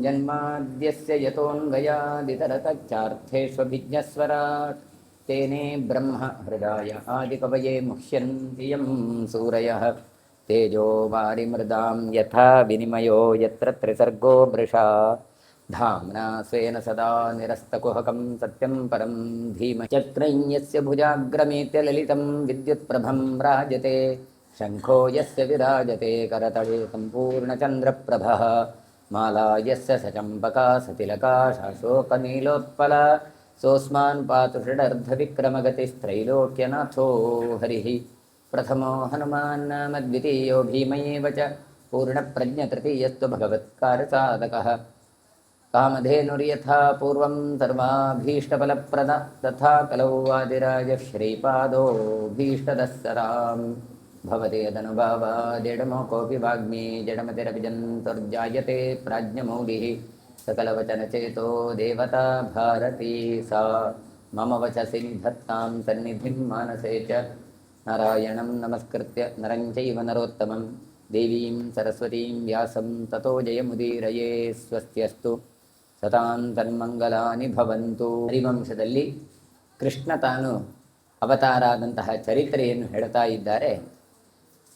ಜನ್ಮಾದ್ಯಸ್ಯ ಯತೋನ್ವಯಾದಿತರತಚ್ಚಾರ್ಥೇಷ್ವಭಿಜ್ಞಸ್ವರಾಟ್ ತೇನೇ ಬ್ರಹ್ಮ ಹೃದಯ ಆದಿಕವಯೇ ಮುಹ್ಯಂತಿ ಯಂ ಸೂರಯಃ ತೇಜೋ ವಾರಿಮೃದಾಂ ಯಥಾ ವಿನಿಮಯೋ ಯತ್ರ ತ್ರಿಸರ್ಗೋ ಮೃಷಾ ಧಾಮ್ನಾ ಸ್ವೇನ ಸದಾ ನಿರಸ್ತಕುಹಕಂ ಸತ್ಯಂ ಪರಂ ಧೀಮಹಿ ಚಕ್ರೈನ್ಯಸ್ಯ ಭುಜಾಗ್ರಮೇತ್ಯ ಲಲಿತಂ ವಿದ್ಯುತ್ಪ್ರಭಂ ರಾಜತೆ ಶಂಖೋ ಯಸ್ಯ ವಿರಾಜತೆ ಕರತಳೆ ಸಂಪೂರ್ಣಚಂದ್ರಪ್ರಭಃ ಮಾಲಾ ಯಸ್ಯ ಸಚಂಪಕಾ ಸತಿಲಕಾ ಶಾಶೋಕನೀಲೋತ್ಪಲ ಸೋಸ್ಮಾನ್ ಪಾತು ಷಡರ್ಧವಿಕ್ರಮಗತಿಸ್ತ್ರೈಲೋಕ್ಯನಾಥೋ ಹರಿಃ ಪ್ರಥಮೋ ಹನುಮಾನ್ ನಾಮ ದ್ವಿತೀಯೋ ಭೀಮಯೇವ ಚ ಪೂರ್ಣಪ್ರಜ್ಞತೃತೀಯಸ್ತು ಭಗವತ್ಕಾರ್ಯಸಾಧಕಃ ಕಾಮಧೇನುರ್ಯಥಾ ಪೂರ್ವಂ ಸರ್ವಾಭೀಷ್ಟಫಲಪ್ರದ ತಥಾ ಕಲೌ ವಾದಿರಾಜ ಶ್ರೀಪಾದೋಭೀಷ್ಟದಸ್ಸರಾಂ ಭವತೆ ಯದನುಭಾವಾದಿಡಮೋ ಕೋಪಿ ವಾಗ್ಮಿ ಜಡಮತಿರಭಿಜಂತುರ್ಜಾಯತೆ ಪ್ರಾಜ್ಞಮೌಲಿಃ सकलवचनचेतो देवता भारती सा मम वचसि निधत्तां सन्निधिं मानसे च नारायणं नमस्कृत्य नरं चैव नरोत्तमं देवीं सरस्वतीं व्यासं ततो जयमुदीरये स्वस्त्यस्तु सतां तन्मङ्गलानि भवन्तु ಹರಿವಂಶದಲ್ಲಿ ಕೃಷ್ಣ ತಾನು ಅವತಾರಾದಂತಹ ಚರಿತ್ರೆಯನ್ನು ಹೇಳ್ತಾ ಇದ್ದಾರೆ.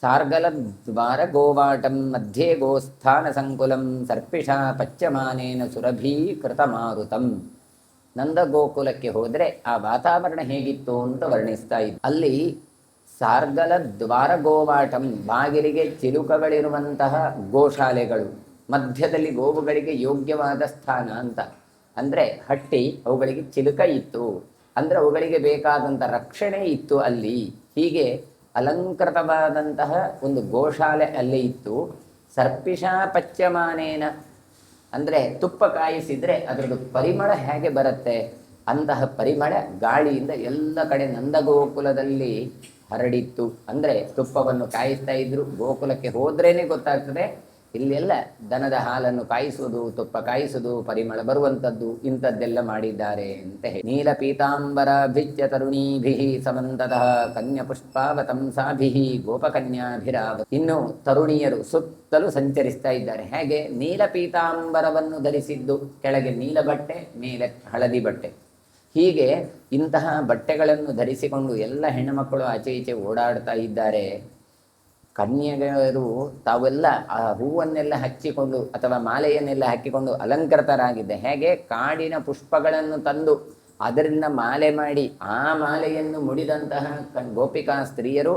ಸಾರ್ಗಲ ದ್ವಾರ ಗೋವಾಟಂ ಮಧ್ಯೆ ಗೋಸ್ಥಾನ ಸಂಕುಲಂ ಸರ್ಪಿಷಾ ಪಚ್ಚಮಾನೇನ ಸುರಭೀಕೃತ ಮಾರುತಂ. ನಂದ ಗೋಕುಲಕ್ಕೆ ಹೋದರೆ ಆ ವಾತಾವರಣ ಹೇಗಿತ್ತು ಅಂತ ವರ್ಣಿಸ್ತಾ ಇದ್ದ. ಅಲ್ಲಿ ಸಾರ್ಗಲ ದ್ವಾರ ಗೋವಾಟಂ, ಬಾಗಿಲಿಗೆ ಚಿಲುಕಗಳಿರುವಂತಹ ಗೋಶಾಲೆಗಳು, ಮಧ್ಯದಲ್ಲಿ ಗೋವುಗಳಿಗೆ ಯೋಗ್ಯವಾದ ಸ್ಥಾನ ಅಂತ ಅಂದರೆ ಹಟ್ಟಿ, ಅವುಗಳಿಗೆ ಚಿಲುಕ ಇತ್ತು ಅಂದರೆ ಅವುಗಳಿಗೆ ಬೇಕಾದಂಥ ರಕ್ಷಣೆ ಇತ್ತು ಅಲ್ಲಿ. ಹೀಗೆ ಅಲಂಕೃತವಾದಂತಹ ಒಂದು ಗೋಶಾಲೆ ಅಲ್ಲಿ ಇತ್ತು. ಸರ್ಪಿಷಾ ಪಚ್ಚಮಾನೇನ ಅಂದರೆ ತುಪ್ಪ ಕಾಯಿಸಿದರೆ ಅದರದ್ದು ಪರಿಮಳ ಹೇಗೆ ಬರುತ್ತೆ ಅಂತಹ ಪರಿಮಳ ಗಾಳಿಯಿಂದ ಎಲ್ಲ ಕಡೆ ನಂದಗೋಕುಲದಲ್ಲಿ ಹರಡಿತ್ತು. ಅಂದರೆ ತುಪ್ಪವನ್ನು ಕಾಯಿಸ್ತಾ ಇದ್ರು. ಗೋಕುಲಕ್ಕೆ ಹೋದ್ರೇನೆ ಗೊತ್ತಾಗ್ತದೆ ಇಲ್ಲೆಲ್ಲ ದನದ ಹಾಲನ್ನು ಕಾಯಿಸುವುದು, ತುಪ್ಪ ಕಾಯಿಸುವುದು, ಪರಿಮಳ ಬರುವಂಥದ್ದು, ಇಂಥದ್ದೆಲ್ಲ ಮಾಡಿದ್ದಾರೆ ಅಂತ ಹೇಳಿ. ನೀಲ ಪೀತಾಂಬರಾಭಿಜ್ಯ ತರುಣೀಭಿಃ ಸಮಂತತಃ ಕನ್ಯಪುಷ್ಪಾವತಂಸಾಭಿಃ ಗೋಪಕನ್ಯಾಭಿರಾವ. ಇನ್ನು ತರುಣಿಯರು ಸುತ್ತಲೂ ಸಂಚರಿಸ್ತಾ ಇದ್ದಾರೆ. ಹೇಗೆ? ನೀಲ ಪೀತಾಂಬರವನ್ನು ಧರಿಸಿದ್ದು, ಕೆಳಗೆ ನೀಲ ಬಟ್ಟೆ, ಮೇಲೆ ಹಳದಿ ಬಟ್ಟೆ. ಹೀಗೆ ಇಂತಹ ಬಟ್ಟೆಗಳನ್ನು ಧರಿಸಿಕೊಂಡು ಎಲ್ಲ ಹೆಣ್ಣುಮಕ್ಕಳು ಆಚೆ ಈಚೆ ಓಡಾಡ್ತಾ ಇದ್ದಾರೆ. ಕನ್ಯೆಯರು ತಾವೆಲ್ಲ ಆ ಹೂವನ್ನೆಲ್ಲ ಹಚ್ಚಿಕೊಂಡು ಅಥವಾ ಮಾಲೆಯನ್ನೆಲ್ಲ ಹಾಕಿಕೊಂಡು ಅಲಂಕೃತರಾಗಿದ್ದೆ. ಹೇಗೆ? ಕಾಡಿನ ಪುಷ್ಪಗಳನ್ನು ತಂದು ಅದರಿಂದ ಮಾಲೆ ಮಾಡಿ ಆ ಮಾಲೆಯನ್ನು ಮುಡಿದಂತಹ ಗೋಪಿಕಾ ಸ್ತ್ರೀಯರು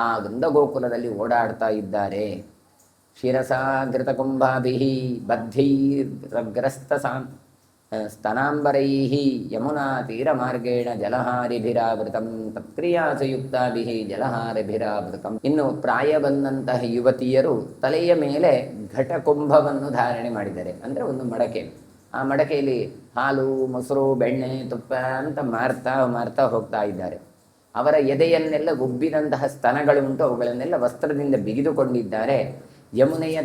ಆ ಗಂಧಗೋಕುಲದಲ್ಲಿ ಓಡಾಡ್ತಾ ಇದ್ದಾರೆ. ಶಿರಸಾಗೃತ ಕುಂಭಾಭಿಃ ಬದ್ಧೈರ್ಗ್ರಸ್ತ ಸ್ತನಾಂಬರೈಃ ಯಮುನಾ ತೀರಮಾರ್ಗೇಣ ಜಲಹಾರಿಭಿರಾವೃತಂ ತತ್ಕ್ರಿಯಾಸು ಯುಕ್ತಾಭಿಃ ಜಲಹಾರಿಭಿರಾವೃತಂ. ಇನ್ನು ಪ್ರಾಯ ಬಂದಂತಹ ಯುವತಿಯರು ತಲೆಯ ಮೇಲೆ ಘಟಕುಂಭವನ್ನು ಧಾರಣೆ ಮಾಡಿದ್ದಾರೆ. ಅಂದರೆ ಒಂದು ಮಡಕೆ. ಆ ಮಡಕೆಯಲ್ಲಿ ಹಾಲು, ಮೊಸರು, ಬೆಣ್ಣೆ, ತುಪ್ಪ ಅಂತ ಮಾರ್ತಾ ಹೋಗ್ತಾ ಇದ್ದಾರೆ. ಅವರ ಎದೆಯನ್ನೆಲ್ಲ ಉಬ್ಬಿದಂತಹ ಸ್ತನಗಳುಂಟು, ಅವುಗಳನ್ನೆಲ್ಲ ವಸ್ತ್ರದಿಂದ ಬಿಗಿದುಕೊಂಡಿದ್ದಾರೆ. ಯಮುನೆಯ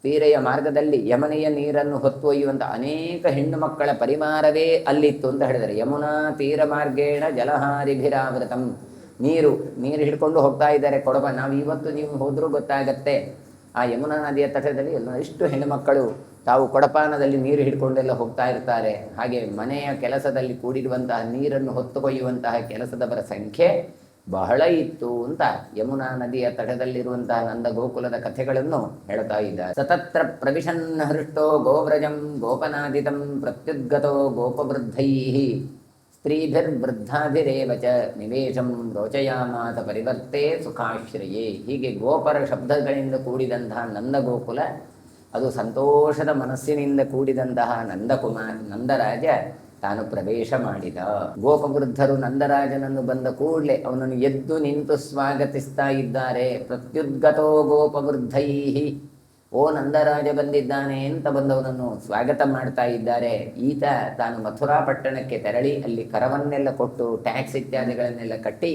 ತೀರೆಯ ಮಾರ್ಗದಲ್ಲಿ ಯಮುನೆಯ ನೀರನ್ನು ಹೊತ್ತೊಯ್ಯುವಂಥ ಅನೇಕ ಹೆಣ್ಣು ಮಕ್ಕಳ ಪರಿವಾರವೇ ಅಲ್ಲಿತ್ತು ಅಂತ ಹೇಳಿದ್ದಾರೆ. ಯಮುನಾ ತೀರ ಮಾರ್ಗೇಣ ಜಲಹಾರಿಭಿರಾವೃತಂ. ನೀರು ಹಿಡ್ಕೊಂಡು ಹೋಗ್ತಾ ಇದ್ದಾರೆ ಕೊಡಬ. ನಾವು ಇವತ್ತು ನೀವು ಹೋದರೂ ಗೊತ್ತಾಗತ್ತೆ, ಆ ಯಮುನಾ ನದಿಯ ತಟದಲ್ಲಿ ಎಷ್ಟು ಹೆಣ್ಣುಮಕ್ಕಳು ತಾವು ಕೊಡಪಾನದಲ್ಲಿ ನೀರು ಹಿಡ್ಕೊಂಡೆಲ್ಲ ಹೋಗ್ತಾ ಇರ್ತಾರೆ. ಹಾಗೆ ಮನೆಯ ಕೆಲಸದಲ್ಲಿ ಕೂಡಿರುವಂತಹ ನೀರನ್ನು ಹೊತ್ತುಕೊಯ್ಯುವಂತಹ ಕೆಲಸದವರ ಸಂಖ್ಯೆ ಬಹಳ ಇತ್ತು ಅಂತ ಯಮುನಾ ನದಿಯ ತಟದಲ್ಲಿರುವಂತಹ ನಂದ ಗೋಕುಲದ ಕಥೆಗಳನ್ನು ಹೇಳ್ತಾ ಇದ್ದಾರೆ. ಸತತ್ರ ಪ್ರವಿಶನ್ ಹೃಷ್ಟೋ ಗೋವ್ರಜಂ ಗೋಪನಾದಿತಂ ಪ್ರತ್ಯುದ್ಗತೋ ಗೋಪವೃದ್ಧೈಃ ಸ್ತ್ರೀಭಿರ್ವೃದ್ಧಾಭಿರೇವ ಚ ನಿವೇಶಂ ರೋಚಯಾಮಾಸ ಪರಿವರ್ತೆ ಸುಖಾಶ್ರಯೇ. ಹೀಗೆ ಗೋಪರ ಶಬ್ದಗಳಿಂದ ಕೂಡಿದಂತಹ ನಂದಗೋಕುಲ, ಅದು ಸಂತೋಷದ ಮನಸ್ಸಿನಿಂದ ಕೂಡಿದಂತಹ ನಂದರಾಜ ತಾನು ಪ್ರವೇಶ ಮಾಡಿದ. ಗೋಪವೃದ್ಧರು ನಂದರಾಜನನ್ನು ಬಂದ ಕೂಡಲೇ ಅವನನ್ನು ಎದ್ದು ನಿಂತು ಸ್ವಾಗತಿಸ್ತಾ ಇದ್ದಾರೆ. ಪ್ರತ್ಯುದ್ಗತೋ ಗೋಪವೃದ್ಧೈಃ, ಓ ನಂದರಾಜ ಬಂದಿದ್ದಾನೆ ಅಂತ ಬಂದವನನ್ನು ಸ್ವಾಗತ ಮಾಡ್ತಾ ಇದ್ದಾರೆ. ಈತ ತಾನು ಮಥುರಾ ಪಟ್ಟಣಕ್ಕೆ ತೆರಳಿ ಅಲ್ಲಿ ಕರವನ್ನೆಲ್ಲ ಕೊಟ್ಟು ಟ್ಯಾಕ್ಸ್ ಇತ್ಯಾದಿಗಳನ್ನೆಲ್ಲ ಕಟ್ಟಿ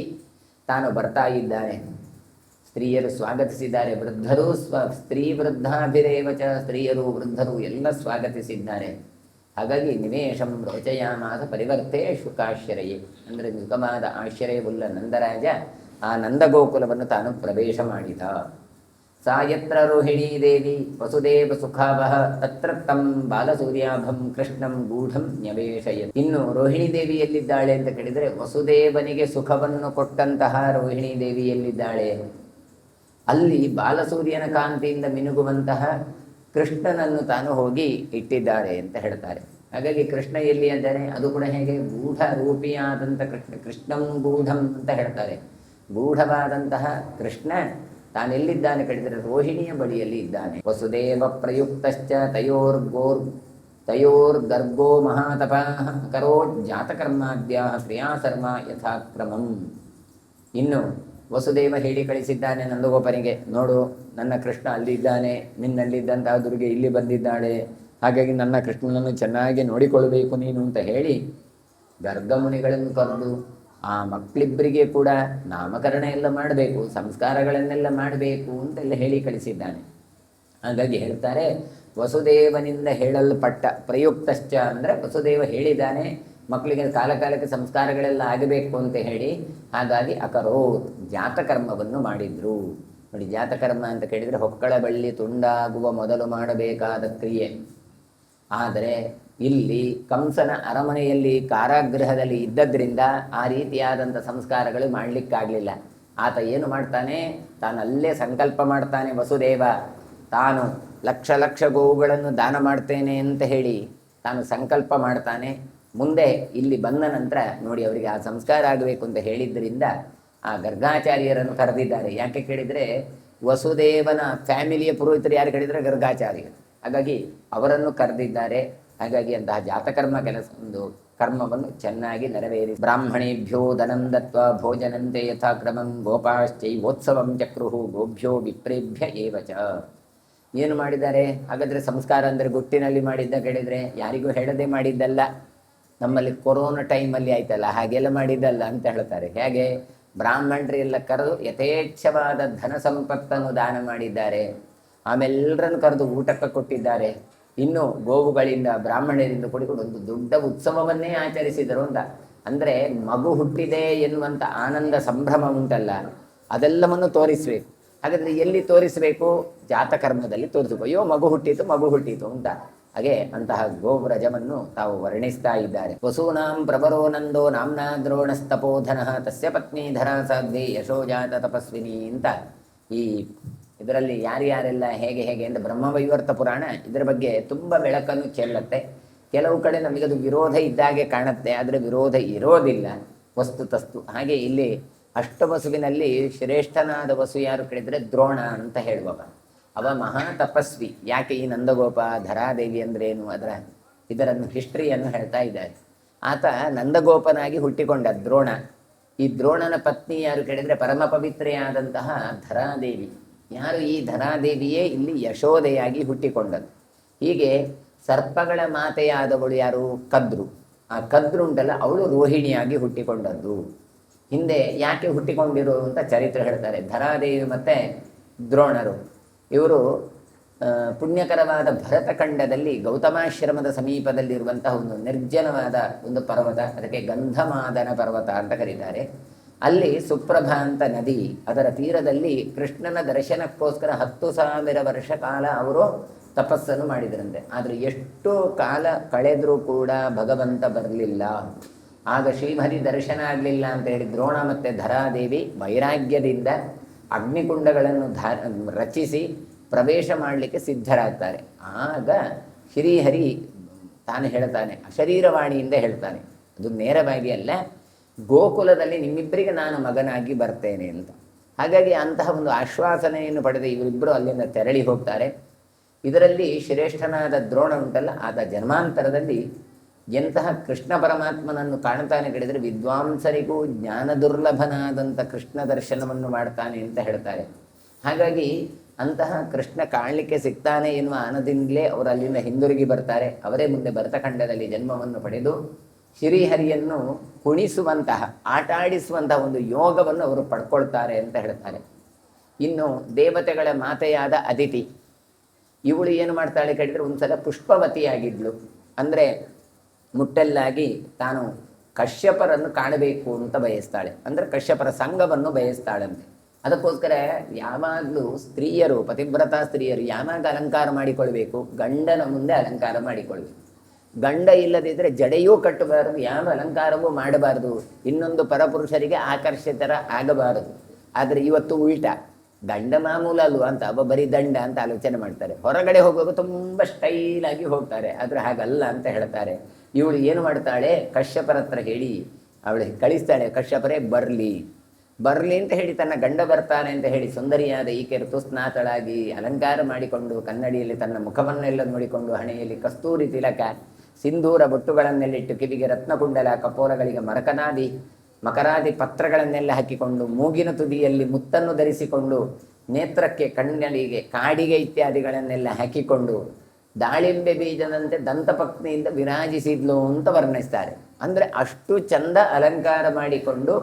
ತಾನು ಬರ್ತಾ ಇದ್ದಾನೆ. ಸ್ತ್ರೀಯರು ಸ್ವಾಗತಿಸಿದ್ದಾರೆ. ವೃದ್ಧರು ಸ್ತ್ರೀ ವೃದ್ಧಾಭಿರೇವ ಚ, ಸ್ತ್ರೀಯರು ವೃದ್ಧರು ಎಲ್ಲ ಸ್ವಾಗತಿಸಿದ್ದಾರೆ. ಹಾಗಾಗಿ ನಿವೇಶಂ ರೋಚಯಾಮಾಸ ಪರಿವರ್ತೆ ಶುಕಾಶ್ರಯೇ, ಅಂದರೆ ಸುಖವಾದ ಆಶ್ರಯವುಳ್ಳ ನಂದರಾಜ ಆ ನಂದಗೋಕುಲವನ್ನು ತಾನು ಪ್ರವೇಶ ಮಾಡಿದ. ಸಾ ಯತ್ರ ರೋಹಿಣೀ ದೇವಿ ವಸುದೇವ ಸುಖಾವಹ ತತ್ರ ತಂ ಬಾಲಸೂರ್ಯಾಭಂ ಕೃಷ್ಣಂ ಗೂಢಂ ನ್ಯವೇಶಯ. ಇನ್ನು ರೋಹಿಣಿ ದೇವಿ ಎಲ್ಲಿದ್ದಾಳೆ ಅಂತ ಕೇಳಿದರೆ, ವಸುದೇವನಿಗೆ ಸುಖವನ್ನು ಕೊಟ್ಟಂತಹ ರೋಹಿಣಿ ದೇವಿ ಎಲ್ಲಿದ್ದಾಳೆ? ಅಲ್ಲಿ ಬಾಲಸೂರ್ಯನ ಕಾಂತಿಯಿಂದ ಮಿನುಗುವಂತಹ ಕೃಷ್ಣನನ್ನು ತಾನು ಹೋಗಿ ಇಟ್ಟಿದ್ದಾರೆ ಅಂತ ಹೇಳ್ತಾರೆ. ಹಾಗಾಗಿ ಕೃಷ್ಣ ಎಲ್ಲಿ ಅಂದರೆ ಅದು ಕೂಡ ಹೇಗೆ ಗೂಢ ರೂಪಿಯಾದಂಥ ಕೃಷ್ಣಂ ಗೂಢಂ ಅಂತ ಹೇಳ್ತಾರೆ. ಗೂಢವಾದಂತಹ ಕೃಷ್ಣ ತಾನೆಲ್ಲಿದ್ದಾನೆ ಕೇಳಿದರೆ ರೋಹಿಣಿಯ ಬಳಿಯಲ್ಲಿ ಇದ್ದಾನೆ. ವಸುದೇವ ಪ್ರಯುಕ್ತಶ್ಚ ತಯೋರ್ಗರ್ಗೋ ಮಹಾತಪಃ ಕರೋತ್ ಜಾತಕರ್ಮಾದ್ಯಾಃ ಕ್ರಿಯಾಸರ್ಮ ಯಥಾಕ್ರಮಂ. ಇನ್ನು ವಸುದೇವ ಹೇಳಿ ಕಳಿಸಿದ್ದಾನೆ ನಂದಗೋಪನಿಗೆ, ನೋಡು ನನ್ನ ಕೃಷ್ಣ ಅಲ್ಲಿದ್ದಾನೆ, ನಿನ್ನಲ್ಲಿದ್ದಂತಹ ದುರ್ಗೆ ಇಲ್ಲಿ ಬಂದಿದ್ದಾಳೆ, ಹಾಗಾಗಿ ನನ್ನ ಕೃಷ್ಣನನ್ನು ಚೆನ್ನಾಗಿ ನೋಡಿಕೊಳ್ಳಬೇಕು ನೀನು ಅಂತ ಹೇಳಿ ಗರ್ಗಮುನಿಗಳನ್ನು ಕರೆದು ಆ ಮಕ್ಕಳಿಬ್ಬರಿಗೆ ಕೂಡ ನಾಮಕರಣ ಎಲ್ಲ ಮಾಡಬೇಕು, ಸಂಸ್ಕಾರಗಳನ್ನೆಲ್ಲ ಮಾಡಬೇಕು ಅಂತೆಲ್ಲ ಹೇಳಿ ಕಳಿಸಿದ್ದಾನೆ. ಹಾಗಾಗಿ ಹೇಳ್ತಾರೆ, ವಸುದೇವನಿಂದ ಹೇಳಲ್ಪಟ್ಟ ಪ್ರಯುಕ್ತಶ್ಚ ಅಂದರೆ ವಸುದೇವ ಹೇಳಿದ್ದಾನೆ ಮಕ್ಕಳಿಗೆ ಕಾಲಕಾಲಕ್ಕೆ ಸಂಸ್ಕಾರಗಳೆಲ್ಲ ಆಗಬೇಕು ಅಂತ ಹೇಳಿ, ಹಾಗಾಗಿ ಅಕರೋತ್ ಜಾತಕರ್ಮವನ್ನು ಮಾಡಿದ್ರು. ನೋಡಿ, ಜಾತಕರ್ಮ ಅಂತ ಕೇಳಿದರೆ ಹೊಕ್ಕಳ ಬಳ್ಳಿ ತುಂಡಾಗುವ ಮೊದಲು ಮಾಡಬೇಕಾದ ಕ್ರಿಯೆ. ಆದರೆ ಇಲ್ಲಿ ಕಂಸನ ಅರಮನೆಯಲ್ಲಿ ಕಾರಾಗೃಹದಲ್ಲಿ ಇದ್ದದ್ರಿಂದ ಆ ರೀತಿಯಾದಂಥ ಸಂಸ್ಕಾರಗಳು ಮಾಡಲಿಕ್ಕಾಗಲಿಲ್ಲ. ಆತ ಏನು ಮಾಡ್ತಾನೆ, ತಾನು ಅಲ್ಲೇ ಸಂಕಲ್ಪ ಮಾಡ್ತಾನೆ. ವಸುದೇವ ತಾನು ಲಕ್ಷ ಲಕ್ಷ ಗೋವುಗಳನ್ನು ದಾನ ಮಾಡ್ತೇನೆ ಅಂತ ಹೇಳಿ ತಾನು ಸಂಕಲ್ಪ ಮಾಡ್ತಾನೆ. ಮುಂದೆ ಇಲ್ಲಿ ಬಂದ ನಂತರ ನೋಡಿ ಅವರಿಗೆ ಆ ಸಂಸ್ಕಾರ ಆಗಬೇಕು ಅಂತ ಹೇಳಿದ್ದರಿಂದ ಆ ಗರ್ಗಾಚಾರ್ಯರನ್ನು ಕರೆದಿದ್ದಾರೆ. ಯಾಕೆ ಕೇಳಿದರೆ, ವಸುದೇವನ ಫ್ಯಾಮಿಲಿಯ ಪುರೋಹಿತರು ಯಾರು ಕೇಳಿದರೆ ಗರ್ಗಾಚಾರ್ಯರು. ಹಾಗಾಗಿ ಅವರನ್ನು ಕರೆದಿದ್ದಾರೆ. ಹಾಗಾಗಿ ಅಂತಹ ಜಾತಕರ್ಮ ಒಂದು ಕರ್ಮವನ್ನು ಚೆನ್ನಾಗಿ ನೆರವೇರಿ ಬ್ರಾಹ್ಮಣೇಭ್ಯೋ ಧನಂ ದತ್ವ ಭೋಜನಂತೆ ಯಥಾಕ್ರಮಂ ಗೋಪಾಶ್ಚೈವೋತ್ಸವಂ ಚಕ್ರುಹು ಗೋಭ್ಯೋ ವಿಪ್ರೇಭ್ಯ ಏವಚ. ಏನು ಮಾಡಿದ್ದಾರೆ ಹಾಗಾದರೆ? ಸಂಸ್ಕಾರ ಅಂದರೆ ಗುಟ್ಟಿನಲ್ಲಿ ಮಾಡಿದ್ದ ಕೇಳಿದರೆ ಯಾರಿಗೂ ಹೇಳದೆ ಮಾಡಿದ್ದಲ್ಲ. ನಮ್ಮಲ್ಲಿ ಕೊರೋನಾ ಟೈಮಲ್ಲಿ ಆಯ್ತಲ್ಲ ಹಾಗೆಲ್ಲ ಮಾಡಿದ್ದಲ್ಲ ಅಂತ ಹೇಳ್ತಾರೆ. ಹೇಗೆ? ಬ್ರಾಹ್ಮಣರೆಲ್ಲ ಕರೆದು ಯಥೇಚ್ಛವಾದ ಧನ ಸಂಪತ್ತನ್ನು ದಾನ ಮಾಡಿದ್ದಾರೆ. ಆಮೆಲ್ಲರನ್ನು ಕರೆದು ಊಟಕ್ಕೆ ಕೊಟ್ಟಿದ್ದಾರೆ. ಇನ್ನು ಗೋವುಗಳಿಂದ ಬ್ರಾಹ್ಮಣರಿಂದ ಕೂಡಿಕೊಂಡು ಒಂದು ದೊಡ್ಡ ಉತ್ಸವವನ್ನೇ ಆಚರಿಸಿದರು ಅಂತ. ಅಂದರೆ ಮಗು ಹುಟ್ಟಿದೆ ಎನ್ನುವಂಥ ಆನಂದ ಸಂಭ್ರಮ ಉಂಟಲ್ಲ, ಅದೆಲ್ಲವನ್ನು ತೋರಿಸಬೇಕು. ಹಾಗಾದರೆ ಎಲ್ಲಿ ತೋರಿಸಬೇಕು? ಜಾತಕರ್ಮದಲ್ಲಿ ತೋರಿಸಬೇಕು. ಅಯ್ಯೋ ಮಗು ಹುಟ್ಟಿತು ಅಂತ. ಹಾಗೆ ಅಂತಹ ಗೋವ್ರಜವನ್ನು ತಾವು ವರ್ಣಿಸ್ತಾ ಇದ್ದಾರೆ. ವಸೂನಾಂ ಪ್ರವರೋ ನಂದೋ ನಾಮ್ನಾ ದ್ರೋಣಸ್ತಪೋಧನಃ ತಸ್ಯ ಪತ್ನಿ ಧರಾ ಸಾಧ್ವಿ ಯಶೋಜಾತ ತಪಸ್ವಿನಿ ಅಂತ ಈ ಇದರಲ್ಲಿ ಯಾರ್ಯಾರೆಲ್ಲ ಹೇಗೆ ಅಂತ ಬ್ರಹ್ಮವೈವರ್ತ ಪುರಾಣ ಇದರ ಬಗ್ಗೆ ತುಂಬ ಬೆಳಕನ್ನು ಚೆಲ್ಲುತ್ತೆ. ಕೆಲವು ಕಡೆ ನಮಗದು ವಿರೋಧ ಇದ್ದಾಗೆ ಕಾಣುತ್ತೆ, ಆದರೆ ವಿರೋಧ ಇರೋದಿಲ್ಲ ವಸ್ತುತಸ್ತು. ಹಾಗೆ ಇಲ್ಲಿ ಅಷ್ಟವಸುವಿನಲ್ಲಿ ಶ್ರೇಷ್ಠನಾದ ವಸು ಯಾರು ಕೇಳಿದರೆ ದ್ರೋಣ ಅಂತ ಹೇಳುವವ. ಅವ ಮಹಾ ತಪಸ್ವಿ. ಯಾಕೆ ಈ ನಂದಗೋಪ ಧರಾದೇವಿ ಅಂದ್ರೇನು ಇದರನ್ನು ಹಿಸ್ಟ್ರಿಯನ್ನು ಹೇಳ್ತಾ ಇದ್ದಾರೆ. ಆತ ನಂದಗೋಪನಾಗಿ ಹುಟ್ಟಿಕೊಂಡ ದ್ರೋಣ. ಈ ದ್ರೋಣನ ಪತ್ನಿ ಯಾರು ಕೇಳಿದರೆ ಪರಮ ಪವಿತ್ರೆಯಾದಂತಹ ಧರಾದೇವಿ. ಯಾರು? ಈ ಧರಾದೇವಿಯೇ ಇಲ್ಲಿ ಯಶೋದೆಯಾಗಿ ಹುಟ್ಟಿಕೊಂಡದ್ದು. ಹೀಗೆ ಸರ್ಪಗಳ ಮಾತೆಯಾದವಳು ಯಾರು? ಕದ್ರು. ಆ ಕದ್ರು ಉಂಟಲ್ಲ, ಅವಳು ರೋಹಿಣಿಯಾಗಿ ಹುಟ್ಟಿಕೊಂಡದ್ದು. ಹಿಂದೆ ಯಾಕೆ ಹುಟ್ಟಿಕೊಂಡಿರು ಅಂತ ಚರಿತ್ರೆ ಹೇಳ್ತಾರೆ. ಧರಾದೇವಿ ಮತ್ತು ದ್ರೋಣರು ಇವರು ಪುಣ್ಯಕರವಾದ ಭರತಖಂಡದಲ್ಲಿ ಗೌತಮಾಶ್ರಮದ ಸಮೀಪದಲ್ಲಿರುವಂತಹ ಒಂದು ನಿರ್ಜನವಾದ ಒಂದು ಪರ್ವತ, ಅದಕ್ಕೆ ಗಂಧಮಾದನ ಪರ್ವತ ಅಂತ ಕರೀತಾರೆ. ಅಲ್ಲಿ ಸುಪ್ರಭಾ ಅಂತ ನದಿ, ಅದರ ತೀರದಲ್ಲಿ ಕೃಷ್ಣನ ದರ್ಶನಕ್ಕೋಸ್ಕರ 10,000 ವರ್ಷ ಕಾಲ ಅವರು ತಪಸ್ಸನ್ನು ಮಾಡಿದರಂತೆ. ಆದರೆ ಎಷ್ಟು ಕಾಲ ಕಳೆದರೂ ಕೂಡ ಭಗವಂತ ಬರಲಿಲ್ಲ. ಆಗ ಶ್ರೀಹರಿ ದರ್ಶನ ಆಗಲಿಲ್ಲ ಅಂತ ಹೇಳಿ ದ್ರೋಣ ಮತ್ತು ಧರಾದೇವಿ ವೈರಾಗ್ಯದಿಂದ ಅಗ್ನಿಕುಂಡಗಳನ್ನು ರಚಿಸಿ ಪ್ರವೇಶ ಮಾಡಲಿಕ್ಕೆ ಸಿದ್ಧರಾಗ್ತಾರೆ. ಆಗ ಶ್ರೀಹರಿ ತಾನು ಹೇಳ್ತಾನೆ, ಅಶರೀರವಾಣಿಯಿಂದ ಹೇಳ್ತಾನೆ, ಅದು ನೇರವಾಗಿ ಅಲ್ಲ, ಗೋಕುಲದಲ್ಲಿ ನಿಮ್ಮಿಬ್ಬರಿಗೆ ನಾನು ಮಗನಾಗಿ ಬರ್ತೇನೆ ಅಂತ. ಹಾಗಾಗಿ ಅಂತಹ ಒಂದು ಆಶ್ವಾಸನೆಯನ್ನು ಪಡೆದ ಇವರಿಬ್ಬರು ಅಲ್ಲಿಂದ ತೆರಳಿ ಹೋಗ್ತಾರೆ. ಇದರಲ್ಲಿ ಶ್ರೇಷ್ಠನಾದ ದ್ರೋಣ ಉಂಟಲ್ಲ, ಆತ ಜನ್ಮಾಂತರದಲ್ಲಿ ಎಂತಹ ಕೃಷ್ಣ ಪರಮಾತ್ಮನನ್ನು ಕಾಣ್ತಾನೆ ಕೇಳಿದರೆ ವಿದ್ವಾಂಸರಿಗೂ ಜ್ಞಾನ ದುರ್ಲಭನಾದಂಥ ಕೃಷ್ಣ ದರ್ಶನವನ್ನು ಮಾಡ್ತಾನೆ ಅಂತ ಹೇಳ್ತಾರೆ. ಹಾಗಾಗಿ ಅಂತಹ ಕೃಷ್ಣ ಕಾಣಲಿಕ್ಕೆ ಸಿಗ್ತಾನೆ ಎನ್ನುವ ಆನದಿಂದಲೇ ಅವರು ಅಲ್ಲಿಂದ ಹಿಂದಿರುಗಿ ಬರ್ತಾರೆ. ಅವರೇ ಮುಂದೆ ಭರತಖಂಡದಲ್ಲಿ ಜನ್ಮವನ್ನು ಪಡೆದು ಶ್ರೀಹರಿಯನ್ನು ಕುಣಿಸುವಂತಹ ಆಟಾಡಿಸುವಂತಹ ಒಂದು ಯೋಗವನ್ನು ಅವರು ಪಡ್ಕೊಳ್ತಾರೆ ಅಂತ ಹೇಳ್ತಾರೆ. ಇನ್ನು ದೇವತೆಗಳ ಮಾತೆಯಾದ ಅದಿತಿ, ಇವಳು ಏನು ಮಾಡ್ತಾಳೆ ಕೇಳಿದರೆ ಒಂದ್ಸಲ ಪುಷ್ಪವತಿಯಾಗಿದ್ಲು. ಅಂದರೆ ಮುಟ್ಟೆಲ್ಲಾಗಿ ತಾನು ಕಶ್ಯಪರನ್ನು ಕಾಣಬೇಕು ಅಂತ ಬಯಸ್ತಾಳೆ. ಅಂದರೆ ಕಶ್ಯಪರ ಸಂಘವನ್ನು ಬಯಸ್ತಾಳಂತೆ. ಅದಕ್ಕೋಸ್ಕರ ಯಾವಾಗಲೂ ಸ್ತ್ರೀಯರು, ಪತಿವ್ರತ ಸ್ತ್ರೀಯರು ಯಾವಾಗ ಅಲಂಕಾರ ಮಾಡಿಕೊಳ್ಬೇಕು, ಗಂಡನ ಮುಂದೆ ಅಲಂಕಾರ ಮಾಡಿಕೊಳ್ಬೇಕು. ಗಂಡ ಇಲ್ಲದಿದ್ದರೆ ಜಡೆಯೂ ಕಟ್ಟಬಾರದು, ಯಾವ ಅಲಂಕಾರವೂ ಮಾಡಬಾರದು, ಇನ್ನೊಂದು ಪರಪುರುಷರಿಗೆ ಆಕರ್ಷಿತರ ಆಗಬಾರದು. ಆದರೆ ಇವತ್ತು ಉಲ್ಟಾ, ಗಂಡ ಮಾಮೂಲು ಅಲ್ವಾ ಅಂತ ಅವ ಬರೀ ದಂಡ ಅಂತ ಆಲೋಚನೆ ಮಾಡ್ತಾರೆ. ಹೊರಗಡೆ ಹೋಗುವಾಗ ತುಂಬ ಸ್ಟೈಲಾಗಿ ಹೋಗ್ತಾರೆ, ಆದರೆ ಹಾಗಲ್ಲ ಅಂತ ಹೇಳ್ತಾರೆ. ಇವಳು ಏನು ಮಾಡ್ತಾಳೆ, ಕಶ್ಯಪರ ಹತ್ರ ಹೇಳಿ ಅವಳು ಕಳಿಸ್ತಾಳೆ, ಕಶ್ಯಪರೇ ಬರಲಿ ಅಂತ ಹೇಳಿ ತನ್ನ ಗಂಡ ಬರ್ತಾನೆ ಅಂತ ಹೇಳಿ ಸುಂದರಿಯಾದ ಈಕೆ ಋತುಸ್ನಾತಳಾಗಿ ಅಲಂಕಾರ ಮಾಡಿಕೊಂಡು ಕನ್ನಡಿಯಲ್ಲಿ ತನ್ನ ಮುಖವನ್ನೆಲ್ಲ ನೋಡಿಕೊಂಡು ಹಣೆಯಲ್ಲಿ ಕಸ್ತೂರಿ ತಿಲಕ, ಸಿಂಧೂರ ಬೊಟ್ಟುಗಳನ್ನೆಲ್ಲಿಟ್ಟು, ಕಿವಿಗೆ ರತ್ನಕುಂಡಲ, ಕಪೋಲಗಳಿಗೆ ಮಕರಾದಿ ಪತ್ರಗಳನ್ನೆಲ್ಲ ಹಾಕಿಕೊಂಡು, ಮೂಗಿನ ತುದಿಯಲ್ಲಿ ಮುತ್ತನ್ನು ಧರಿಸಿಕೊಂಡು, ನೇತ್ರಕ್ಕೆ ಕಣ್ಣಡಿಗೆ ಕಾಡಿಗೆ ಇತ್ಯಾದಿಗಳನ್ನೆಲ್ಲ ಹಾಕಿಕೊಂಡು ದಾಳಿಂಬೆ ಬೀಜದಂತೆ ದಂತಪತ್ನಿಯಿಂದ ವಿರಾಜಿಸಿದ್ಲು ಅಂತ ವರ್ಣಿಸ್ತಾರೆ. ಅಂದರೆ ಅಷ್ಟು ಚಂದ ಅಲಂಕಾರ ಮಾಡಿಕೊಂಡು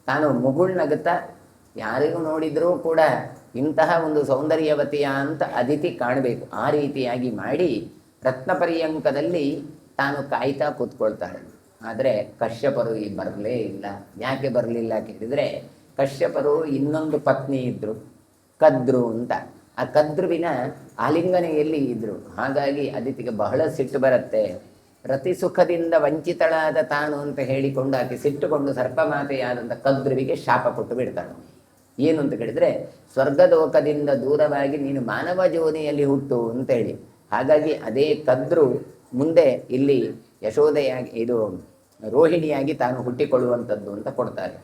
ತಾನು ಮುಗುಳ್ನಗುತ್ತಾ ಯಾರಿಗೂ ನೋಡಿದರೂ ಕೂಡ ಇಂತಹ ಒಂದು ಸೌಂದರ್ಯವತಿಯ ಅಂತ ಅದಿತಿ ಕಾಣಬೇಕು, ಆ ರೀತಿಯಾಗಿ ಮಾಡಿ ರತ್ನಪರ್ಯಂಕದಲ್ಲಿ ತಾನು ಕಾಯ್ತಾ ಕೂತ್ಕೊಳ್ತಾಳೆ. ಆದರೆ ಕಶ್ಯಪರು ಬರಲೇ ಇಲ್ಲ. ಯಾಕೆ ಬರಲಿಲ್ಲ ಕೇಳಿದರೆ, ಕಶ್ಯಪರು ಇನ್ನೊಂದು ಪತ್ನಿ ಇದ್ದರು, ಕದ್ರು ಅಂತ. ಆ ಕದ್ರುವಿನ ಆಲಿಂಗನೆಯಲ್ಲಿ ಇದ್ದರು. ಹಾಗಾಗಿ ಅದಿತಿಗೆ ಬಹಳ ಸಿಟ್ಟು ಬರುತ್ತೆ. ರತಿ ಸುಖದಿಂದ ವಂಚಿತಳಾದ ತಾನು ಅಂತ ಹೇಳಿಕೊಂಡು ಆಕೆ ಸಿಟ್ಟುಕೊಂಡು ಸರ್ಪಮಾತೆಯಾದಂಥ ಕದ್ರುವಿಗೆ ಶಾಪ ಕೊಟ್ಟು ಬಿಡ್ತಾಳೆ. ಏನು ಅಂತ ಕೇಳಿದರೆ, ಸ್ವರ್ಗಲೋಕದಿಂದ ದೂರವಾಗಿ ನೀನು ಮಾನವ ಜೋನಿಯಲ್ಲಿ ಹುಟ್ಟು ಅಂತೇಳಿ. ಹಾಗಾಗಿ ಅದೇ ಕದ್ರು ಮುಂದೆ ಇಲ್ಲಿ ಯಶೋದೆಯಾಗಿ, ಇದು ರೋಹಿಣಿಯಾಗಿ ತಾನು ಹುಟ್ಟಿಕೊಳ್ಳುವಂಥದ್ದು ಅಂತ ಕೊಡ್ತಾರೆ.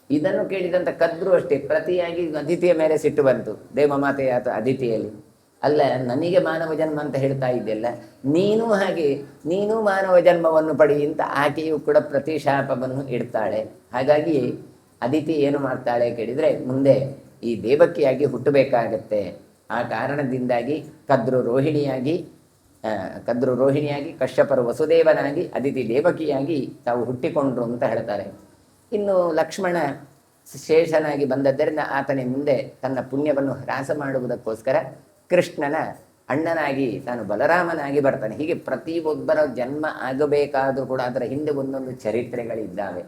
ಇದನ್ನು ಕೇಳಿದಂಥ ಕದ್ರು ಅಷ್ಟೇ ಪ್ರತಿಯಾಗಿ ಅದಿತಿಯ ಮೇಲೆ ಸಿಟ್ಟು ಬಂತು. ದೇವಮಾತೆಯ ಅದಿತಿಯಲ್ಲಿ, ಅಲ್ಲ ನನಗೆ ಮಾನವ ಜನ್ಮ ಅಂತ ಹೇಳ್ತಾ ಇದ್ದೆಲ್ಲ, ನೀನು ಮಾನವ ಜನ್ಮವನ್ನು ಪಡಿ ಅಂತ ಆಕೆಯು ಕೂಡ ಪ್ರತಿಶಾಪವನ್ನು ಇಡ್ತಾಳೆ. ಹಾಗಾಗಿ ಅದಿತಿ ಏನು ಮಾಡ್ತಾಳೆ ಕೇಳಿದರೆ, ಮುಂದೆ ಈ ದೇವಕಿಯಾಗಿ ಹುಟ್ಟಬೇಕಾಗತ್ತೆ. ಆ ಕಾರಣದಿಂದಾಗಿ ಕದ್ರು ರೋಹಿಣಿಯಾಗಿ ಕಶ್ಯಪರು ವಸುದೇವನಾಗಿ ಅದಿತಿ ದೇವಕಿಯಾಗಿ ತಾವು ಹುಟ್ಟಿಕೊಂಡ್ರು ಅಂತ ಹೇಳ್ತಾರೆ. ಇನ್ನು ಲಕ್ಷ್ಮಣ ಶೇಷನಾಗಿ ಬಂದದ್ದರಿಂದ ಆತನ ಮುಂದೆ ತನ್ನ ಪುಣ್ಯವನ್ನು ಹ್ರಾಸ ಮಾಡುವುದಕ್ಕೋಸ್ಕರ ಕೃಷ್ಣನ ಅಣ್ಣನಾಗಿ ತಾನು ಬಲರಾಮನಾಗಿ ಬರ್ತಾನೆ. ಹೀಗೆ ಪ್ರತಿಯೊಬ್ಬರ ಜನ್ಮ ಆಗಬೇಕಾದರೂ ಕೂಡ ಅದರ ಹಿಂದೆ ಒಂದೊಂದು ಚರಿತ್ರೆಗಳಿದ್ದಾವೆ.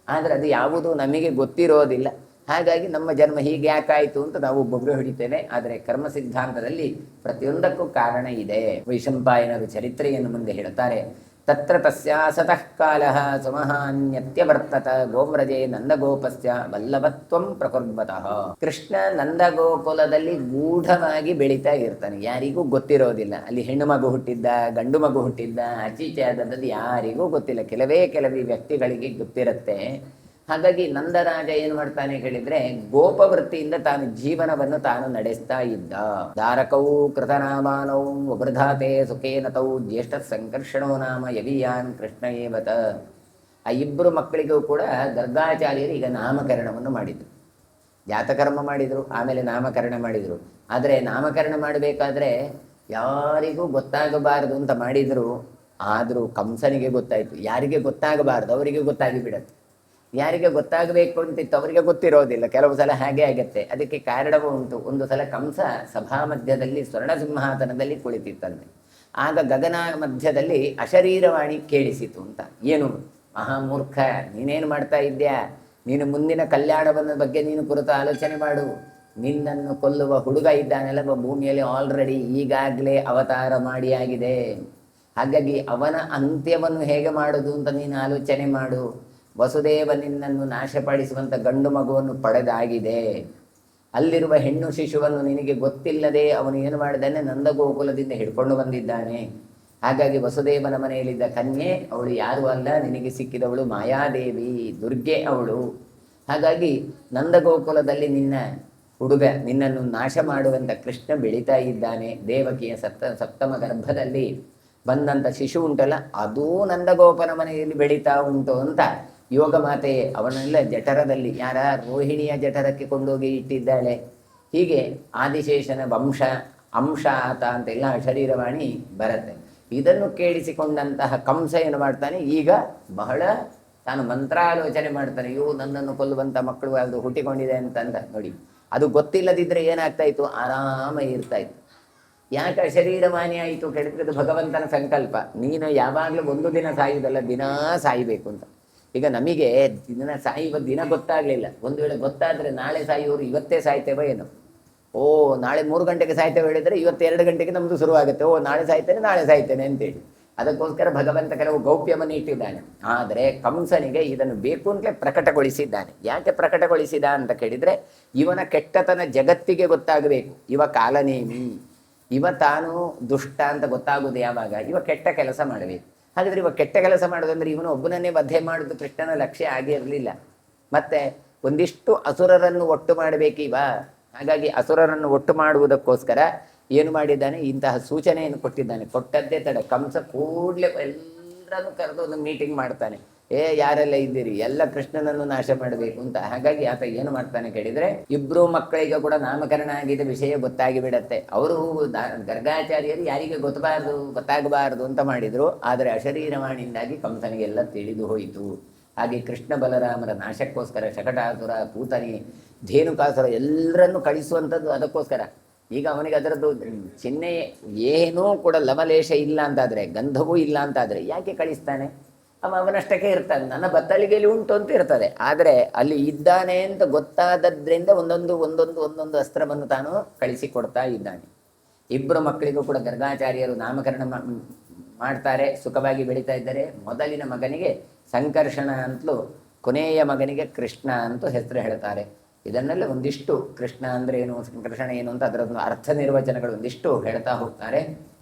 ಆದರೆ ಅದು ಯಾವುದೂ ನಮಗೆ ಗೊತ್ತಿರೋದಿಲ್ಲ. ಹಾಗಾಗಿ ನಮ್ಮ ಜನ್ಮ ಹೀಗೆ ಯಾಕಾಯಿತು ಅಂತ ನಾವು ಬೊಬ್ಬರು ಹಿಡಿತೇವೆ. ಆದರೆ ಕರ್ಮ ಸಿದ್ಧಾಂತದಲ್ಲಿ ಪ್ರತಿಯೊಂದಕ್ಕೂ ಕಾರಣ ಇದೆ. ವೈಶಂಪಾಯನರು ಚರಿತ್ರೆಯನ್ನು ಮುಂದೆ ಹೇಳ್ತಾರೆ. ತತ್ರ ತಸ್ಯಾಸತಃ ಕಾಲಃ ಸುಮಹಾನ್ಯತ್ಯವರ್ತತ ಗೋವ್ರಜೆ ನಂದಗೋಪಸ್ಯ ವಲ್ಲಭತ್ವಂ ಪ್ರಕುರ್ವತಃ. ಕೃಷ್ಣ ನಂದಗೋಕುಲದಲ್ಲಿ ಗೂಢವಾಗಿ ಬೆಳೀತಾ ಇರ್ತಾನೆ, ಯಾರಿಗೂ ಗೊತ್ತಿರೋದಿಲ್ಲ. ಅಲ್ಲಿ ಹೆಣ್ಣು ಮಗು ಹುಟ್ಟಿದ್ದ, ಗಂಡು ಮಗು ಹುಟ್ಟಿದ್ದ, ಆಚೀಚೆ ಆದದ್ದು ಯಾರಿಗೂ ಗೊತ್ತಿಲ್ಲ. ಕೆಲವೇ ವ್ಯಕ್ತಿಗಳಿಗೆ ಗೊತ್ತಿರುತ್ತೆ. ಹಾಗಾಗಿ ನಂದರಾಜ ಏನು ಮಾಡ್ತಾನೆ ಹೇಳಿದ್ರೆ, ಗೋಪವೃತ್ತಿಯಿಂದ ತಾನು ಜೀವನವನ್ನು ತಾನು ನಡೆಸ್ತಾ ಇದ್ದ. ದಾರಕೌ ಕೃತನಾಮಾನೌ ವೃಧಾತೆ ಸುಖೇನತೌ ಜ್ಯೇಷ್ಠ ಸಂಕರ್ಷಣೋ ನಾಮ ಯವಿಯಾನ್ ಕೃಷ್ಣ ಏವತ. ಆ ಇಬ್ಬರು ಮಕ್ಕಳಿಗೂ ಕೂಡ ಗರ್ಗಾಚಾರ್ಯರು ಈಗ ನಾಮಕರಣವನ್ನು ಮಾಡಿದರು. ಜಾತಕರ್ಮ ಮಾಡಿದರು, ಆಮೇಲೆ ನಾಮಕರಣ ಮಾಡಿದರು. ಆದರೆ ನಾಮಕರಣ ಮಾಡಬೇಕಾದ್ರೆ ಯಾರಿಗೂ ಗೊತ್ತಾಗಬಾರದು ಅಂತ ಮಾಡಿದರು. ಆದರೂ ಕಂಸನಿಗೆ ಗೊತ್ತಾಯಿತು. ಯಾರಿಗೆ ಗೊತ್ತಾಗಬಾರ್ದು ಅವರಿಗೆ ಗೊತ್ತಾಗಿ ಬಿಡತ್ತೆ. ಯಾರಿಗೆ ಗೊತ್ತಾಗಬೇಕು ಅಂತಿತ್ತು ಅವರಿಗೆ ಗೊತ್ತಿರೋದಿಲ್ಲ. ಕೆಲವು ಸಲ ಹಾಗೆ ಆಗತ್ತೆ. ಅದಕ್ಕೆ ಕಾರಣವೂ ಉಂಟು. ಒಂದು ಸಲ ಕಂಸ ಸಭಾ ಮಧ್ಯದಲ್ಲಿ ಸ್ವರ್ಣ ಸಿಂಹಾಸನದಲ್ಲಿ ಕುಳಿತಿತ್ತಂತೆ. ಆಗ ಗಗನ ಮಧ್ಯದಲ್ಲಿ ಅಶರೀರವಾಣಿ ಕೇಳಿಸಿತು ಅಂತ. ಏನು ಮಹಾಮೂರ್ಖ, ನೀನೇನು ಮಾಡ್ತಾ ಇದ್ಯಾ? ನೀನು ಮುಂದಿನ ಕಲ್ಯಾಣವನ್ನ ಬಗ್ಗೆ ನೀನು ಕುರಿತು ಆಲೋಚನೆ ಮಾಡು. ನಿನ್ನನ್ನು ಕೊಲ್ಲುವ ಹುಡುಗ ಇದ್ದಾನೆಲ್ಲ ಭೂಮಿಯಲ್ಲಿ ಆಲ್ರೆಡಿ ಈಗಾಗಲೇ ಅವತಾರ ಮಾಡಿಯಾಗಿದೆ. ಹಾಗಾಗಿ ಅವನ ಅಂತ್ಯವನ್ನು ಹೇಗೆ ಮಾಡೋದು ಅಂತ ನೀನು ಆಲೋಚನೆ ಮಾಡು. ವಸುದೇವ ನಿನ್ನನ್ನು ನಾಶಪಡಿಸುವಂಥ ಗಂಡು ಮಗುವನ್ನು ಪಡೆದಾಗಿದೆ. ಅಲ್ಲಿರುವ ಹೆಣ್ಣು ಶಿಶುವನ್ನು ನಿನಗೆ ಗೊತ್ತಿಲ್ಲದೆ ಅವನು ಏನು ಮಾಡಿದ್ದಾನೆ, ನಂದಗೋಕುಲದಿಂದ ಹಿಡ್ಕೊಂಡು ಬಂದಿದ್ದಾನೆ. ಹಾಗಾಗಿ ವಸುದೇವನ ಮನೆಯಲ್ಲಿದ್ದ ಕನ್ಯೆ ಅವಳು ಯಾರು ಅಲ್ಲ, ನಿನಗೆ ಸಿಕ್ಕಿದವಳು ಮಾಯಾದೇವಿ, ದುರ್ಗೆ ಅವಳು. ಹಾಗಾಗಿ ನಂದಗೋಕುಲದಲ್ಲಿ ನಿನ್ನ ಹುಡುಗ, ನಿನ್ನನ್ನು ನಾಶ ಮಾಡುವಂಥ ಕೃಷ್ಣ ಬೆಳೀತಾ ಇದ್ದಾನೆ. ದೇವಕಿಯ ಸಪ್ತಮ ಗರ್ಭದಲ್ಲಿ ಬಂದಂಥ ಶಿಶು ಉಂಟಲ್ಲ, ಅದೂ ನಂದಗೋಪನ ಮನೆಯಲ್ಲಿ ಬೆಳೀತಾ ಉಂಟು ಅಂತ ಯೋಗ ಮಾತೆ ಅವನೆಲ್ಲ ಜಠರದಲ್ಲಿ, ಯಾರ ರೋಹಿಣಿಯ ಜಠರಕ್ಕೆ ಕೊಂಡೋಗಿ ಇಟ್ಟಿದ್ದಾಳೆ. ಹೀಗೆ ಆದಿಶೇಷನ ಅಂಶ ಆತ ಅಂತೆಲ್ಲ ಶರೀರವಾಣಿ ಬರುತ್ತೆ. ಇದನ್ನು ಕೇಳಿಸಿಕೊಂಡಂತಹ ಕಂಸ ಏನು ಮಾಡ್ತಾನೆ, ಈಗ ಬಹಳ ತಾನು ಮಂತ್ರಾಲೋಚನೆ ಮಾಡ್ತಾನೆ. ಅಯ್ಯೋ ನನ್ನನ್ನು ಕೊಲ್ಲುವಂಥ ಮಕ್ಕಳು ಅದು ಹುಟ್ಟಿಕೊಂಡಿದೆ ಅಂತಂದ ನೋಡಿ. ಅದು ಗೊತ್ತಿಲ್ಲದಿದ್ದರೆ ಏನಾಗ್ತಾ ಇತ್ತು, ಆರಾಮ ಇರ್ತಾ ಇತ್ತು. ಯಾಕೆ ಶರೀರವಾಣಿ ಆಯಿತು ಕೇಳಿದ್ರೆ, ಅದು ಭಗವಂತನ ಸಂಕಲ್ಪ. ನೀನು ಯಾವಾಗಲೂ ಒಂದು ದಿನ ಸಾಯುವುದಲ್ಲ, ದಿನಾ ಸಾಯಬೇಕು ಅಂತ. ಈಗ ನಮಗೆ ದಿನ ಸಾಯುವ ದಿನ ಗೊತ್ತಾಗ್ಲಿಲ್ಲ, ಒಂದು ವೇಳೆ ಗೊತ್ತಾದ್ರೆ ನಾಳೆ ಸಾಯುವವರು ಇವತ್ತೇ ಸಾಯ್ತೇವ ಏನು? ಓ ನಾಳೆ 3 ಗಂಟೆಗೆ ಸಾಯ್ತೇವೆ ಹೇಳಿದ್ರೆ ಇವತ್ತು 2 ಗಂಟೆಗೆ ನಮ್ದು ಶುರುವಾಗುತ್ತೆ, ಓ ನಾಳೆ ಸಾಯ್ತೇನೆ ಅಂತೇಳಿ. ಅದಕ್ಕೋಸ್ಕರ ಭಗವಂತ ಕೆಲವು ಗೌಪ್ಯವನ್ನು ಇಟ್ಟಿದ್ದಾನೆ. ಆದರೆ ಕಂಸನಿಗೆ ಇದನ್ನು ಬೇಕು ಅಂತಲೇ ಪ್ರಕಟಗೊಳಿಸಿದ್ದಾನೆ. ಯಾಕೆ ಪ್ರಕಟಗೊಳಿಸಿದ ಅಂತ ಕೇಳಿದ್ರೆ, ಇವನ ಕೆಟ್ಟತನ ಜಗತ್ತಿಗೆ ಗೊತ್ತಾಗಬೇಕು. ಇವ ಕಾಲನೇಮಿ, ಇವ ತಾನು ದುಷ್ಟ ಅಂತ ಗೊತ್ತಾಗುವುದು ಯಾವಾಗ? ಇವ ಕೆಟ್ಟ ಕೆಲಸ ಮಾಡಬೇಕು. ಹಾಗಾದ್ರೆ ಇವ ಕೆಟ್ಟ ಕೆಲಸ ಮಾಡೋದಂದ್ರೆ ಇವನು ಒಬ್ಬನನ್ನೇ ವಧೆ ಮಾಡುವುದು ಕೃಷ್ಣನ ಲಕ್ಷ್ಯ ಆಗಿರಲಿಲ್ಲ. ಮತ್ತೆ ಒಂದಿಷ್ಟು ಅಸುರರನ್ನು ಒಟ್ಟು ಮಾಡಬೇಕಿವ. ಹಾಗಾಗಿ ಅಸುರರನ್ನು ಒಟ್ಟು ಮಾಡುವುದಕ್ಕೋಸ್ಕರ ಏನು ಮಾಡಿದ್ದಾನೆ, ಇಂತಹ ಸೂಚನೆಯನ್ನು ಕೊಟ್ಟಿದ್ದಾನೆ. ಕೊಟ್ಟದ್ದೇ ತಡ, ಕಂಸ ಕೂಡಲೇ ಎಲ್ಲರನ್ನು ಕರೆದು ಒಂದು ಮೀಟಿಂಗ್ ಮಾಡ್ತಾನೆ. ಯಾರೆಲ್ಲ ಇದ್ದೀರಿ, ಎಲ್ಲ ಕೃಷ್ಣನನ್ನು ನಾಶ ಮಾಡಬೇಕು ಅಂತ. ಹಾಗಾಗಿ ಆತ ಏನು ಮಾಡ್ತಾನೆ ಕೇಳಿದ್ರೆ, ಇಬ್ರು ಮಕ್ಕಳಿಗೆ ಕೂಡ ನಾಮಕರಣ ಆಗಿದ್ದ ವಿಷಯ ಗೊತ್ತಾಗಿ ಬಿಡತ್ತೆ. ಅವರು ಗರ್ಗಾಚಾರ್ಯರು ಯಾರಿಗೆ ಗೊತ್ತಾಗಬಾರದು ಅಂತ ಮಾಡಿದ್ರು. ಆದರೆ ಅಶರೀರವಾಣಿಯಿಂದಾಗಿ ಕಂಸನಿಗೆಲ್ಲ ತಿಳಿದು ಹೋಯಿತು. ಹಾಗೆ ಕೃಷ್ಣ ಬಲರಾಮರ ನಾಶಕ್ಕೋಸ್ಕರ ಶಕಟಾಸುರ, ಪೂತನಿ, ಧೇನುಕಾಸುರ ಎಲ್ಲರನ್ನು ಕಳಿಸುವಂಥದ್ದು ಅದಕ್ಕೋಸ್ಕರ. ಈಗ ಅವನಿಗೆ ಅದರದ್ದು ಚಿಹ್ನೆ ಏನೂ ಕೂಡ ಲವಲೇಶ ಇಲ್ಲ ಅಂತಾದರೆ, ಗಂಧವೂ ಇಲ್ಲ ಅಂತಾದರೆ ಯಾಕೆ ಕಳಿಸ್ತಾನೆ? ಅವನಷ್ಟಕ್ಕೆ ಇರ್ತಾನೆ, ನನ್ನ ಬತ್ತಳಿಗೆಯಲ್ಲಿ ಉಂಟು ಅಂತ ಇರ್ತದೆ. ಆದರೆ ಅಲ್ಲಿ ಇದ್ದಾನೆ ಅಂತ ಗೊತ್ತಾದದ್ರಿಂದ ಒಂದೊಂದು ಅಸ್ತ್ರವನ್ನು ತಾನು ಕಳಿಸಿಕೊಡ್ತಾ ಇದ್ದಾನೆ. ಇಬ್ಬರು ಮಕ್ಕಳಿಗೂ ಕೂಡ ಗರ್ಗಾಚಾರ್ಯರು ನಾಮಕರಣ ಮಾಡ್ತಾರೆ, ಸುಖವಾಗಿ ಬೆಳೀತಾ ಇದ್ದಾರೆ. ಮೊದಲಿನ ಮಗನಿಗೆ ಸಂಕರ್ಷಣ ಅಂತಲೂ, ಕೊನೆಯ ಮಗನಿಗೆ ಕೃಷ್ಣ ಅಂತೂ ಹೆಸರು ಹೇಳ್ತಾರೆ. ಇದನ್ನೆಲ್ಲ ಒಂದಿಷ್ಟು ಕೃಷ್ಣ ಅಂದ್ರೆ ಏನು, ಸಂಕರ್ಷಣ ಏನು ಅಂತ ಅದರದ್ದು ಅರ್ಥ ನಿರ್ವಚನಗಳು ಒಂದಿಷ್ಟು ಹೇಳ್ತಾ ಹೋಗ್ತಾರೆ.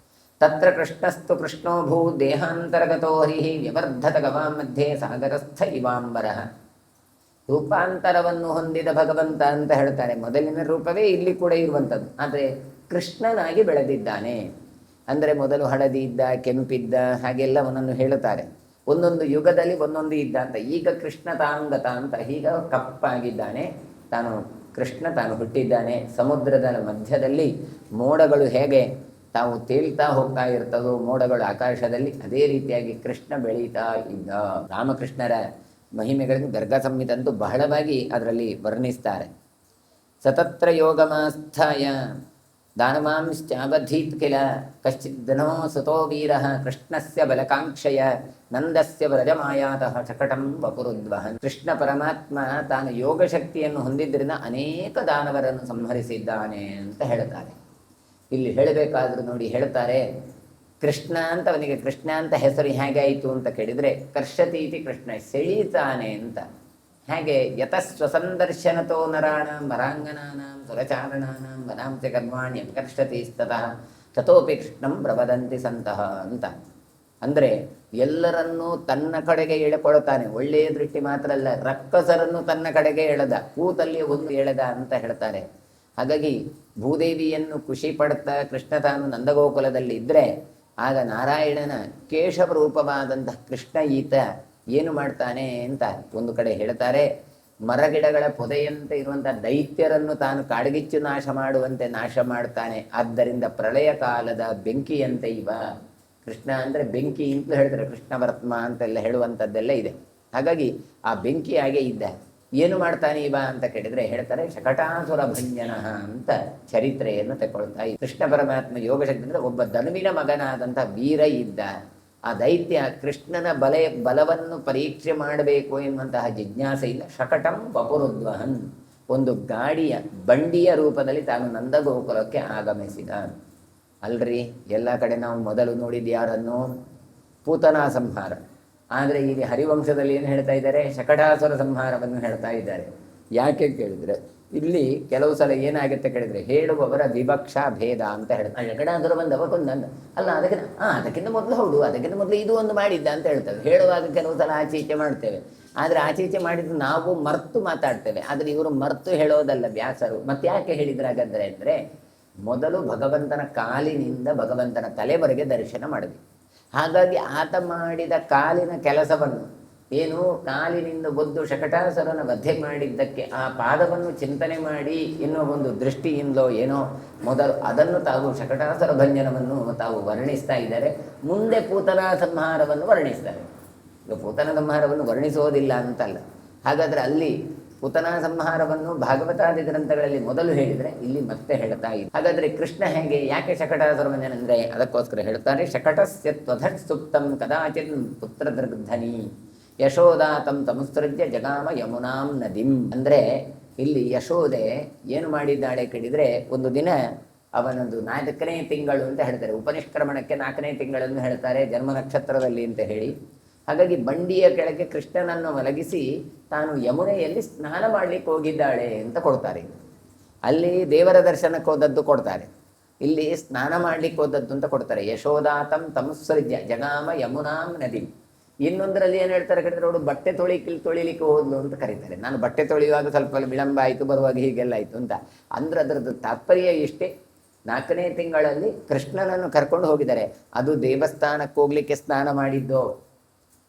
ತತ್ರ ಕೃಷ್ಣಸ್ತು ಕೃಷ್ಣೋ ಭೂ ದೇಹಾಂತರ್ಗತೋ ಹರಿಹಿ ವ್ಯವರ್ಧತ ಗವಾಂ ಮಧ್ಯೆ ಸಾಗರಸ್ಥ ಇವಾಂಬರಃ. ರೂಪಾಂತರವನ್ನು ಹೊಂದಿದ ಭಗವಂತ ಅಂತ ಹೇಳ್ತಾರೆ. ಮೊದಲಿನ ರೂಪವೇ ಇಲ್ಲಿ ಕೂಡ ಇರುವಂಥದ್ದು, ಆದರೆ ಕೃಷ್ಣನಾಗಿ ಬೆಳೆದಿದ್ದಾನೆ. ಅಂದರೆ ಮೊದಲು ಹಳದಿ ಇದ್ದ, ಕೆಂಪಿದ್ದ, ಹಾಗೆಲ್ಲ ಅವನನ್ನು ಹೇಳುತ್ತಾರೆ. ಒಂದೊಂದು ಯುಗದಲ್ಲಿ ಒಂದೊಂದು ಇದ್ದ ಅಂತ. ಈಗ ಕೃಷ್ಣ ತಾಂಗತ ಅಂತ, ಈಗ ಕಪ್ಪಾಗಿದ್ದಾನೆ ಕೃಷ್ಣ ತಾನು ಹುಟ್ಟಿದ್ದಾನೆ. ಸಮುದ್ರದ ಮಧ್ಯದಲ್ಲಿ ಮೋಡಗಳು ಹೇಗೆ ತಾವು ತೇಲ್ತಾ ಹೋಗ್ತಾ ಇರ್ತದೋ ಮೋಡಗಳು ಆಕಾಶದಲ್ಲಿ, ಅದೇ ರೀತಿಯಾಗಿ ಕೃಷ್ಣ ಬೆಳೀತಾ ಇದ್ದ. ರಾಮಕೃಷ್ಣರ ಮಹಿಮೆಗಳನ್ನು ಗರ್ಗ ಸಂಹಿತಂತೂ ಬಹಳವಾಗಿ ಅದರಲ್ಲಿ ವರ್ಣಿಸ್ತಾರೆ. ಸತತ್ರ ಯೋಗಮಾಸ್ಥಾಯ ದಾನವಾಂಶ್ಚಾಬಧೀತ್ ಕಿಲ ಕಶ್ಚಿದ್ದನೋ ಸುತೋ ವೀರಃ ಕೃಷ್ಣಸ್ಯ ಬಲಕಾಂಕ್ಷಯ ನಂದಸ್ಯ ವ್ರಜಮಾಯಾತಃ ಶಕಟಂ ವಪುರುದ್ವಹನ್. ಕೃಷ್ಣ ಪರಮಾತ್ಮ ತಾನು ಯೋಗ ಶಕ್ತಿಯನ್ನು ಹೊಂದಿದ್ದರಿಂದ ಅನೇಕ ದಾನವರನ್ನು ಸಂಹರಿಸಿದ್ದಾನೆ ಅಂತ ಹೇಳ್ತಾರೆ. ಇಲ್ಲಿ ಹೇಳಬೇಕಾದ್ರೂ ನೋಡಿ ಹೇಳ್ತಾರೆ, ಕೃಷ್ಣ ಅಂತ ಅವನಿಗೆ ಕೃಷ್ಣ ಅಂತ ಹೆಸರು ಹೇಗೆ ಆಯಿತು ಅಂತ ಕೇಳಿದರೆ, ಕರ್ಷತೀತಿ ಕೃಷ್ಣ, ಸೆಳೀತಾನೆ ಅಂತ. ಹೇಗೆ ಯತಸ್ವಸಂದರ್ಶನತೋ ನರಾಣಾಂ ವರಾಂಗನಾನಾಂ ಸುರಚಾರಣಾನಾಂ ವನಾಂಚ ಕರ್ಮಾಣಿ ಅಪಕರ್ಷತಿ ಸ್ತತಃ ತಥೋಪಿ ಕೃಷ್ಣಂ ಪ್ರವದಂತಿ ಸಂತಃ ಅಂತ. ಅಂದರೆ ಎಲ್ಲರನ್ನೂ ತನ್ನ ಕಡೆಗೆ ಎಳೆಕೊಳ್ತಾನೆ. ಒಳ್ಳೆಯ ದೃಷ್ಟಿ ಮಾತ್ರ ಅಲ್ಲ, ರಕ್ಕಸರನ್ನು ತನ್ನ ಕಡೆಗೆ ಎಳೆದ, ಕೂತಲ್ಲಿ ಒಂದು ಎಳೆದ ಅಂತ ಹೇಳ್ತಾರೆ. ಹಾಗಾಗಿ ಭೂದೇವಿಯನ್ನು ಖುಷಿ ಪಡ್ತಾ ಕೃಷ್ಣ ತಾನು ನಂದಗೋಕುಲದಲ್ಲಿ ಇದ್ದರೆ, ಆಗ ನಾರಾಯಣನ ಕೇಶವ ರೂಪವಾದಂತಹ ಕೃಷ್ಣ ಈತ ಏನು ಮಾಡ್ತಾನೆ ಅಂತ ಒಂದು ಕಡೆ ಹೇಳ್ತಾರೆ. ಮರಗಿಡಗಳ ಪೊದೆಯಂತೆ ಇರುವಂಥ ದೈತ್ಯರನ್ನು ತಾನು ಕಾಡ್ಗಿಚ್ಚು ನಾಶ ಮಾಡುವಂತೆ ನಾಶ ಮಾಡ್ತಾನೆ. ಆದ್ದರಿಂದ ಪ್ರಳಯ ಕಾಲದ ಬೆಂಕಿಯಂತೆ ಇವ ಕೃಷ್ಣ ಅಂದರೆ ಬೆಂಕಿ ಅಂತಲೂ ಹೇಳ್ತಾರೆ. ಕೃಷ್ಣ ವರ್ತ್ಮ ಅಂತೆಲ್ಲ ಹೇಳುವಂಥದ್ದೆಲ್ಲ ಇದೆ. ಹಾಗಾಗಿ ಆ ಬೆಂಕಿಯಾಗೆ ಇದ್ದ. ಏನು ಮಾಡ್ತಾನೆ ಇವ ಅಂತ ಕೇಳಿದರೆ ಹೇಳ್ತಾರೆ, ಶಕಟಾಸುರ ಭಂಜನ ಅಂತ ಚರಿತ್ರೆಯನ್ನು ತಗೊಳ್ತಾ ಇದ್ದ. ಕೃಷ್ಣ ಪರಮಾತ್ಮ ಯೋಗಶಕ್ತಿ ಅಂದರೆ ಒಬ್ಬ ಧನುವಿನ ಮಗನಾದಂಥ ವೀರ ಇದ್ದ. ಆ ದೈತ್ಯ ಕೃಷ್ಣನ ಬಲವನ್ನು ಪರೀಕ್ಷೆ ಮಾಡಬೇಕು ಎನ್ನುವಂತಹ ಜಿಜ್ಞಾಸೆಯಿಂದ ಶಕಟಂ ವಪುರುದ್ವಹನ್, ಒಂದು ಬಂಡಿಯ ರೂಪದಲ್ಲಿ ತಾನು ನಂದಗೋಕುಲಕ್ಕೆ ಆಗಮಿಸಿದ. ಅಲ್ರಿ, ಎಲ್ಲ ಕಡೆ ನಾವು ಮೊದಲು ನೋಡಿದ್ದು ಯಾರನ್ನು? ಪೂತನಾ ಸಂಹಾರ. ಆದರೆ ಇಲ್ಲಿ ಹರಿವಂಶದಲ್ಲಿ ಏನು ಹೇಳ್ತಾ ಇದ್ದಾರೆ? ಶಕಟಾಸುರ ಸಂಹಾರವನ್ನು ಹೇಳ್ತಾ ಇದ್ದಾರೆ. ಯಾಕೆ ಕೇಳಿದರೆ, ಇಲ್ಲಿ ಕೆಲವು ಸಲ ಏನಾಗುತ್ತೆ ಕೇಳಿದರೆ, ಹೇಳುವವರ ವಿವಕ್ಷಾ ಭೇದ ಅಂತ ಹೇಳ್ತಾರೆ. ಶಕಟಾಸುರ ಬಂದವ ಕೊಂದಂದ ಅಲ್ಲ, ಅದಕ್ಕಿಂತ ಮೊದಲು ಹೌದು, ಅದಕ್ಕಿಂತ ಮೊದಲು ಇದು ಒಂದು ಮಾಡಿದ್ದ ಅಂತ ಹೇಳ್ತೇವೆ. ಹೇಳುವಾಗ ಕೆಲವು ಸಲ ಆಚೀಚೆ ಮಾಡ್ತೇವೆ. ಆದರೆ ಆಚೀಚೆ ಮಾಡಿದ್ದು ನಾವು ಮರ್ತು ಮಾತಾಡ್ತೇವೆ. ಆದರೆ ಇವರು ಮರ್ತು ಹೇಳೋದಲ್ಲ ವ್ಯಾಸರು. ಮತ್ತೆ ಯಾಕೆ ಹೇಳಿದ್ರು ಹಾಗಾದರೆ ಅಂದರೆ, ಮೊದಲು ಭಗವಂತನ ಕಾಲಿನಿಂದ ಭಗವಂತನ ತಲೆವರೆಗೆ ದರ್ಶನ ಮಾಡಬೇಕು. ಹಾಗಾಗಿ ಆತ ಮಾಡಿದ ಕಾಲಿನ ಕೆಲಸವನ್ನು, ಏನು ಕಾಲಿನಿಂದ ಒದ್ದು ಶಕಟಾಸುರನ ವಧೆ ಮಾಡಿದ್ದಕ್ಕೆ ಆ ಪಾದವನ್ನು ಚಿಂತನೆ ಮಾಡಿ ಎನ್ನುವ ಒಂದು ದೃಷ್ಟಿಯಿಂದಲೋ ಏನೋ ಮೊದಲು ಅದನ್ನು ತಾವು ಶಕಟಾಸುರ ಭಂಜನವನ್ನು ತಾವು ವರ್ಣಿಸ್ತಾ ಇದ್ದಾರೆ. ಮುಂದೆ ಪೂತನಾ ಸಂಹಾರವನ್ನು ವರ್ಣಿಸ್ತಾರೆ. ಈಗ ಪೂತನ ಸಂಹಾರವನ್ನು ವರ್ಣಿಸೋದಿಲ್ಲ ಅಂತಲ್ಲ. ಹಾಗಾದರೆ ಅಲ್ಲಿ ಪೂತನಾ ಸಂಹಾರವನ್ನು ಭಾಗವತಾದಿ ಗ್ರಂಥಗಳಲ್ಲಿ ಮೊದಲು ಹೇಳಿದರೆ ಇಲ್ಲಿ ಮತ್ತೆ ಹೇಳ್ತಾ ಇದೆ. ಹಾಗಾದರೆ ಕೃಷ್ಣ ಹೇಗೆ, ಯಾಕೆ ಶಕಟಾಸುರ ಭಂಜನ ಅಂದರೆ ಅದಕ್ಕೋಸ್ಕರ ಹೇಳ್ತಾರೆ, ಶಕಟಸ್ಯ ತ್ವಧಟ್ ಸುಪ್ತಂ ಕದಾಚಿನ್ ಪುತ್ರದೃಗ್ಧನಿ. ಯಶೋದಾ ತಮುತ್ಸೃಜ್ಯ ಜಗಾಮ ಯಮುನಾಂ ನದಿಂ. ಅಂದರೆ ಇಲ್ಲಿ ಯಶೋದೆ ಏನು ಮಾಡಿದ್ದಾಳೆ ಕೇಳಿದರೆ, ಒಂದು ದಿನ ಅವನೊಂದು 4ನೇ ತಿಂಗಳು ಅಂತ ಹೇಳ್ತಾರೆ, ಉಪನಿಷ್ಕ್ರಮಣಕ್ಕೆ 4ನೇ ತಿಂಗಳನ್ನು ಹೇಳ್ತಾರೆ ಜನ್ಮ ನಕ್ಷತ್ರದಲ್ಲಿ ಅಂತ ಹೇಳಿ. ಹಾಗಾಗಿ ಬಂಡಿಯ ಕೆಳಗೆ ಕೃಷ್ಣನನ್ನು ಮಲಗಿಸಿ ತಾನು ಯಮುನೆಯಲ್ಲಿ ಸ್ನಾನ ಮಾಡಲಿಕ್ಕೆ ಹೋಗಿದ್ದಾಳೆ ಅಂತ ಕೊಡ್ತಾರೆ. ಅಲ್ಲಿ ದೇವರ ದರ್ಶನಕ್ಕೆ ಹೋದದ್ದು ಕೊಡ್ತಾರೆ, ಇಲ್ಲಿ ಸ್ನಾನ ಮಾಡಲಿಕ್ಕೆ ಹೋದದ್ದು ಅಂತ ಕೊಡ್ತಾರೆ. ಯಶೋದಾತಂ ತಮುತ್ಸೃಜ್ಯ ಜಗಾಮ ಯಮುನಾಂ ನದಿ. ಇನ್ನೊಂದರಲ್ಲಿ ಏನು ಹೇಳ್ತಾರೆ ಕೇಳಿದ್ರೆ, ಅವಳು ಬಟ್ಟೆ ತೊಳಿಲಿಕ್ಕೆ ಹೋದ್ಲು ಅಂತ ಕರೀತಾರೆ. ನಾನು ಬಟ್ಟೆ ತೊಳೆಯುವಾಗ ಸ್ವಲ್ಪ ವಿಳಂಬ ಆಯಿತು, ಬರುವಾಗ ಹೀಗೆಲ್ಲ ಆಯಿತು ಅಂತ. ಅಂದ್ರೆ ಅದರದ್ದು ತಾತ್ಪರ್ಯ ಇಷ್ಟೇ, 4ನೇ ತಿಂಗಳಲ್ಲಿ ಕೃಷ್ಣನನ್ನು ಕರ್ಕೊಂಡು ಹೋಗಿದ್ದಾರೆ. ಅದು ದೇವಸ್ಥಾನಕ್ಕೆ ಹೋಗ್ಲಿಕ್ಕೆ ಸ್ನಾನ ಮಾಡಿದ್ದೋ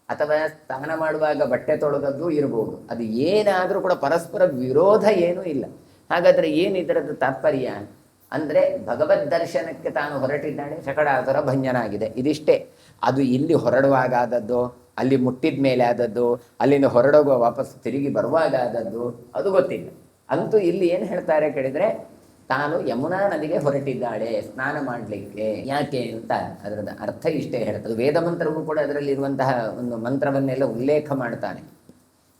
ಅಥವಾ ಸ್ನಾನ ಮಾಡುವಾಗ ಬಟ್ಟೆ ತೊಳೆದದ್ದು ಇರಬಹುದು. ಅದು ಏನಾದರೂ ಕೂಡ ಪರಸ್ಪರ ವಿರೋಧ ಏನೂ ಇಲ್ಲ. ಹಾಗಾದರೆ ಏನು ಇದರದ್ದು ತಾತ್ಪರ್ಯ ಅಂದರೆ, ಭಗವದ್ ದರ್ಶನಕ್ಕೆ ತಾನು ಹೊರಟಿದ್ದಾಳೆ, ಶಕಟಾಸುರ ಭಂಜನಾಗಿದೆ, ಇದಿಷ್ಟೇ. ಅದು ಇಲ್ಲಿ ಹೊರಡುವಾಗ ಆದದ್ದು, ಅಲ್ಲಿ ಮುಟ್ಟಿದ ಮೇಲೆ ಆದದ್ದು, ಅಲ್ಲಿಂದ ಹೊರಡೋಗುವ ವಾಪಸ್ ತಿರುಗಿ ಬರುವಾಗ ಆದದ್ದು ಅದು ಗೊತ್ತಿಲ್ಲ. ಅಂತೂ ಇಲ್ಲಿ ಏನು ಹೇಳ್ತಾರೆ ಕೇಳಿದರೆ, ತಾನು ಯಮುನಾ ನದಿಗೆ ಹೊರಟಿದ್ದಾಳೆ ಸ್ನಾನ ಮಾಡಲಿಕ್ಕೆ. ಯಾಕೆ ಅಂತ ಅದರದ ಅರ್ಥ ಇಷ್ಟೇ ಹೇಳ್ತದೆ. ವೇದ ಮಂತ್ರವೂ ಕೂಡ ಅದರಲ್ಲಿರುವಂತಹ ಒಂದು ಮಂತ್ರವನ್ನೆಲ್ಲ ಉಲ್ಲೇಖ ಮಾಡ್ತಾನೆ.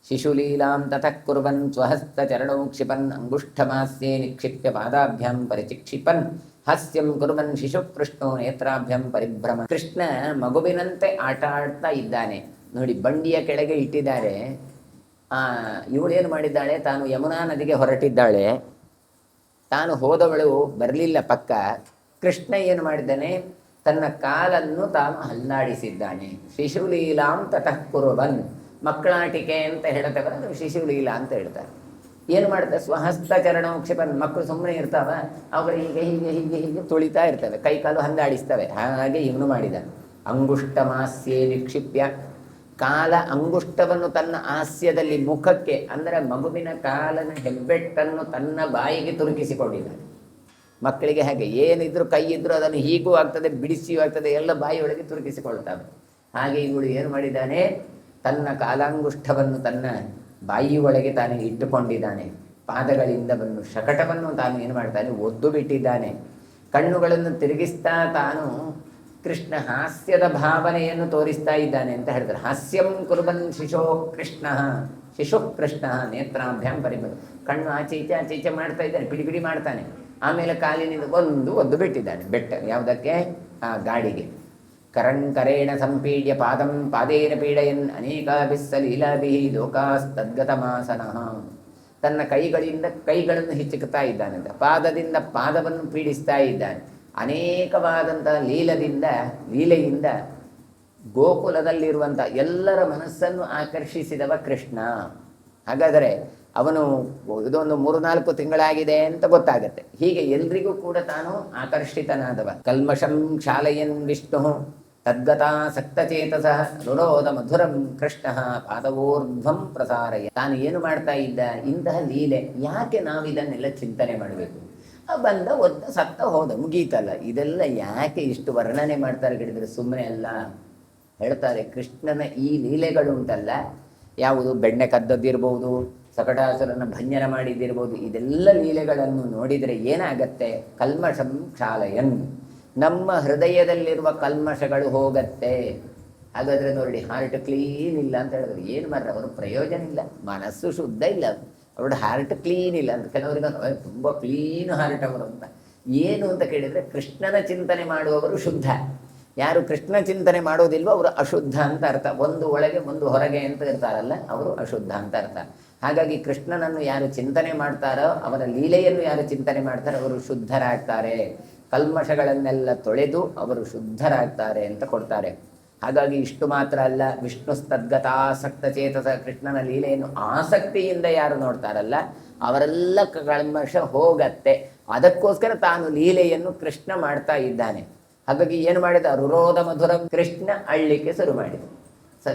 ಶಿಶುಲೀಲಾಂ ತತಃ ಕುರ್ವನ್ ಸ್ವಹಸ್ತ ಚರಣೌ ಕ್ಷಿಪನ್ ಅಂಗುಷ್ಠಮಾಸ್ಯೆ ನಿಕ್ಷಿಪ್ಯ ಪಾದಾಭ್ಯಾಂ ಪರಿಚಿಕ್ಷಿಪನ್ ಹಾಸ್ಯಂ ಕುರ್ವನ್ ಶಿಶು ಕೃಷ್ಣೋ ನೇತ್ರಾಭ್ಯಾಂ ಪರಿಭ್ರಮ. ಕೃಷ್ಣ ಮಗುವಿನಂತೆ ಆಟ ಆಡ್ತಾ ಇದ್ದಾನೆ ನೋಡಿ, ಬಂಡಿಯ ಕೆಳಗೆ ಇಟ್ಟಿದ್ದಾರೆ. ಇವಳೇನು ಮಾಡಿದ್ದಾಳೆ, ತಾನು ಯಮುನಾ ನದಿಗೆ ಹೊರಟಿದ್ದಾಳೆ. ತಾನು ಹೋದವಳು ಬರಲಿಲ್ಲ ಪಕ್ಕ. ಕೃಷ್ಣ ಏನು ಮಾಡಿದ್ದಾನೆ, ತನ್ನ ಕಾಲನ್ನು ತಾನು ಹಲ್ಲಾಡಿಸಿದ್ದಾನೆ. ಶಿಶುಲೀಲಾಂ ತತಃ ಕುರ್ವನ್, ಮಕ್ಕಳಾಟಿಕೆ ಅಂತ ಹೇಳ್ತೇವೆ, ಅದು ಶಿಶುಲೀಲಾ ಅಂತ ಹೇಳ್ತಾರೆ. ಏನು ಮಾಡ್ತಾರೆ, ಸ್ವಹಸ್ತ ಚರಣೌ ಕ್ಷಿಪನ್. ಮಕ್ಕಳು ಸುಮ್ಮನೆ ಇರ್ತಾವ, ಅವರು ಹೀಗೆ ಹೀಗೆ ಹೀಗೆ ಹೀಗೆ ತುಳಿತಾ ಇರ್ತವೆ, ಕೈ ಕಾಲು ಹಲ್ಲಾಡಿಸ್ತವೆ. ಹಾಗೆ ಇವನು ಮಾಡಿದ. ಅಂಗುಷ್ಟ ಮಾಸ್ಯೆ ನಿಕ್ಷಿಪ್ಯ, ಕಾಲ ಅಂಗುಷ್ಟವನ್ನು ತನ್ನ ಹಾಸ್ಯದಲ್ಲಿ ಮುಖಕ್ಕೆ, ಅಂದರೆ ಮಗುವಿನ ಕಾಲನ ಹೆಬ್ಬೆಟ್ಟನ್ನು ತನ್ನ ಬಾಯಿಗೆ ತುರುಕಿಸಿಕೊಂಡಿದ್ದಾನೆ. ಮಕ್ಕಳಿಗೆ ಹಾಗೆ ಏನಿದ್ರು ಕೈ ಇದ್ರೂ ಅದನ್ನು ಹೀಗೂ ಆಗ್ತದೆ, ಬಿಡಿಸಿಯೂ ಆಗ್ತದೆ, ಎಲ್ಲ ಬಾಯಿಯೊಳಗೆ ತುರುಕಿಸಿಕೊಳ್ತಾವೆ. ಹಾಗೆ ಇವಳು ಏನು ಮಾಡಿದ್ದಾನೆ, ತನ್ನ ಕಾಲಾಂಗುಷ್ಠವನ್ನು ತನ್ನ ಬಾಯಿಯೊಳಗೆ ತಾನು ಇಟ್ಟುಕೊಂಡಿದ್ದಾನೆ. ಪಾದಗಳಿಂದ ಬಂದು ಶಕಟವನ್ನು ತಾನು ಏನು ಮಾಡ್ತಾನೆ, ಒದ್ದು ಬಿಟ್ಟಿದ್ದಾನೆ. ಕಣ್ಣುಗಳನ್ನು ತಿರುಗಿಸ್ತಾ ತಾನು ಕೃಷ್ಣ ಹಾಸ್ಯದ ಭಾವನೆಯನ್ನು ತೋರಿಸ್ತಾ ಇದ್ದಾನೆ ಅಂತ ಹೇಳ್ತಾರೆ. ಹಾಸ್ಯಂ ಕುರ್ಬನ್ ಶಿಶೋ ಕೃಷ್ಣ ನೇತ್ರಾಭ್ಯಾಂ ಪರಿಬನ್. ಕಣ್ಣು ಆಚೆ ಈಚೆ ಮಾಡ್ತಾ ಇದ್ದಾನೆ, ಪಿಡಿ ಮಾಡ್ತಾನೆ. ಆಮೇಲೆ ಕಾಲಿನಿಂದ ಒದ್ದು ಬಿಟ್ಟಿದ್ದಾನೆ ಬೆಟ್ಟ. ಯಾವುದಕ್ಕೆ, ಆ ಗಾಡಿಗೆ. ಕರೇಣ ಸಂಪೀಡ್ಯ ಪಾದೇನ ಪೀಡಯನ್ ಅನೇಕಾಭಿಸ್ಸಲೀಲಾಭಿ ಲೋಕಾಸ್ತದ್ಗತಮಾಸನಃ. ತನ್ನ ಕೈಗಳನ್ನು ಹಿಚ್ಚುತ್ತಾ ಇದ್ದಾನೆ, ಪಾದದಿಂದ ಪಾದವನ್ನು ಪೀಡಿಸ್ತಾ ಇದ್ದಾನೆ. ಅನೇಕವಾದಂತಹ ಲೀಲೆಯಿಂದ ಗೋಕುಲದಲ್ಲಿರುವಂಥ ಎಲ್ಲರ ಮನಸ್ಸನ್ನು ಆಕರ್ಷಿಸಿದವ ಕೃಷ್ಣ. ಹಾಗಾದರೆ ಅವನು ಇದೊಂದು 3-4 ತಿಂಗಳಾಗಿದೆ ಅಂತ ಗೊತ್ತಾಗತ್ತೆ. ಹೀಗೆ ಎಲ್ರಿಗೂ ಕೂಡ ತಾನು ಆಕರ್ಷಿತನಾದವ. ಕಲ್ಮಷಂ ಕ್ಷಾಲಯನ್ ವಿಷ್ಣು ತದ್ಗತಾಸಕ್ತಚೇತಸ ರುರೋಧ ಮಧುರಂ ಕೃಷ್ಣ ಪಾದವೋರ್ಧ್ವಂ ಪ್ರಸಾರಯ. ತಾನು ಏನು ಮಾಡ್ತಾ ಇದ್ದ, ಇಂತಹ ಲೀಲೆ ಯಾಕೆ ನಾವು ಇದನ್ನೆಲ್ಲ ಚಿಂತನೆ ಮಾಡಬೇಕು? ಬಂದ ಒದ್ದ ಸತ್ತ ಹೋದ ಮುಗೀತಲ್ಲ. ಇದೆಲ್ಲ ಯಾಕೆ ಇಷ್ಟು ವರ್ಣನೆ ಮಾಡ್ತಾರೆ ಹೇಳಿದರೆ ಸುಮ್ಮನೆ ಅಲ್ಲ. ಹೇಳ್ತಾರೆ, ಕೃಷ್ಣನ ಈ ಲೀಲೆಗಳು ಉಂಟಲ್ಲ, ಯಾವುದು ಬೆಣ್ಣೆ ಕದ್ದದ್ದಿರ್ಬೋದು, ಸಕಟಾಸುರನ ಭಂಜನ ಮಾಡಿದ್ದಿರ್ಬೋದು, ಇದೆಲ್ಲ ಲೀಲೆಗಳನ್ನು ನೋಡಿದರೆ ಏನಾಗತ್ತೆ, ಕಲ್ಮಷಂ ಕ್ಷಾಲಯನ್, ನಮ್ಮ ಹೃದಯದಲ್ಲಿರುವ ಕಲ್ಮಷಗಳು ಹೋಗತ್ತೆ. ಹಾಗಾದರೆ ನೋಡಿ, ಹಾರ್ಟ್ ಕ್ಲೀನ್ ಇಲ್ಲ ಅಂತ ಹೇಳಿದ್ರು ಏನು ಮಾಡ್ರೆ ಅವರು ಪ್ರಯೋಜನ ಇಲ್ಲ. ಮನಸ್ಸು ಶುದ್ಧ ಇಲ್ಲ, ಅವ್ರ ಹಾರ್ಟ್ ಕ್ಲೀನ್ ಇಲ್ಲ ಅಂತ. ಕೆಲವರಿಗೆ ತುಂಬ ಕ್ಲೀನ್ ಹಾರ್ಟ್ ಅವರು ಅಂತ. ಏನು ಅಂತ ಕೇಳಿದರೆ, ಕೃಷ್ಣನ ಚಿಂತನೆ ಮಾಡುವವರು ಶುದ್ಧ, ಯಾರು ಕೃಷ್ಣ ಚಿಂತನೆ ಮಾಡೋದಿಲ್ವೋ ಅವರು ಅಶುದ್ಧ ಅಂತ ಅರ್ಥ. ಒಂದು ಒಳಗೆ ಒಂದು ಹೊರಗೆ ಅಂತ ಇರ್ತಾರಲ್ಲ, ಅವರು ಅಶುದ್ಧ ಅಂತ ಅರ್ಥ. ಹಾಗಾಗಿ ಕೃಷ್ಣನನ್ನು ಯಾರು ಚಿಂತನೆ ಮಾಡ್ತಾರೋ, ಅವರ ಲೀಲೆಯನ್ನು ಯಾರು ಚಿಂತನೆ ಮಾಡ್ತಾರೋ ಅವರು ಶುದ್ಧರಾಗ್ತಾರೆ. ಕಲ್ಮಷಗಳನ್ನೆಲ್ಲ ತೊಳೆದು ಅವರು ಶುದ್ಧರಾಗ್ತಾರೆ ಅಂತ ಕೊಡ್ತಾರೆ. ಹಾಗಾಗಿ ಇಷ್ಟು ಮಾತ್ರ ಅಲ್ಲ, ವಿಷ್ಣುಸ್ತದ್ಗತಾಸಕ್ತ ಚೇತಸ, ಕೃಷ್ಣನ ಲೀಲೆಯನ್ನು ಆಸಕ್ತಿಯಿಂದ ಯಾರು ನೋಡ್ತಾರಲ್ಲ ಅವರೆಲ್ಲ ಕಲ್ಮಷ ಹೋಗತ್ತೆ. ಅದಕ್ಕೋಸ್ಕರ ತಾನು ಲೀಲೆಯನ್ನು ಕೃಷ್ಣ ಮಾಡ್ತಾ ಇದ್ದಾನೆ. ಹಾಗಾಗಿ ಏನು ಮಾಡಿದ, ರುರೋಧ ಮಧುರಂ, ಕೃಷ್ಣ ಅಳ್ಳಿಕ್ಕೆ ಶುರು ಮಾಡಿದ.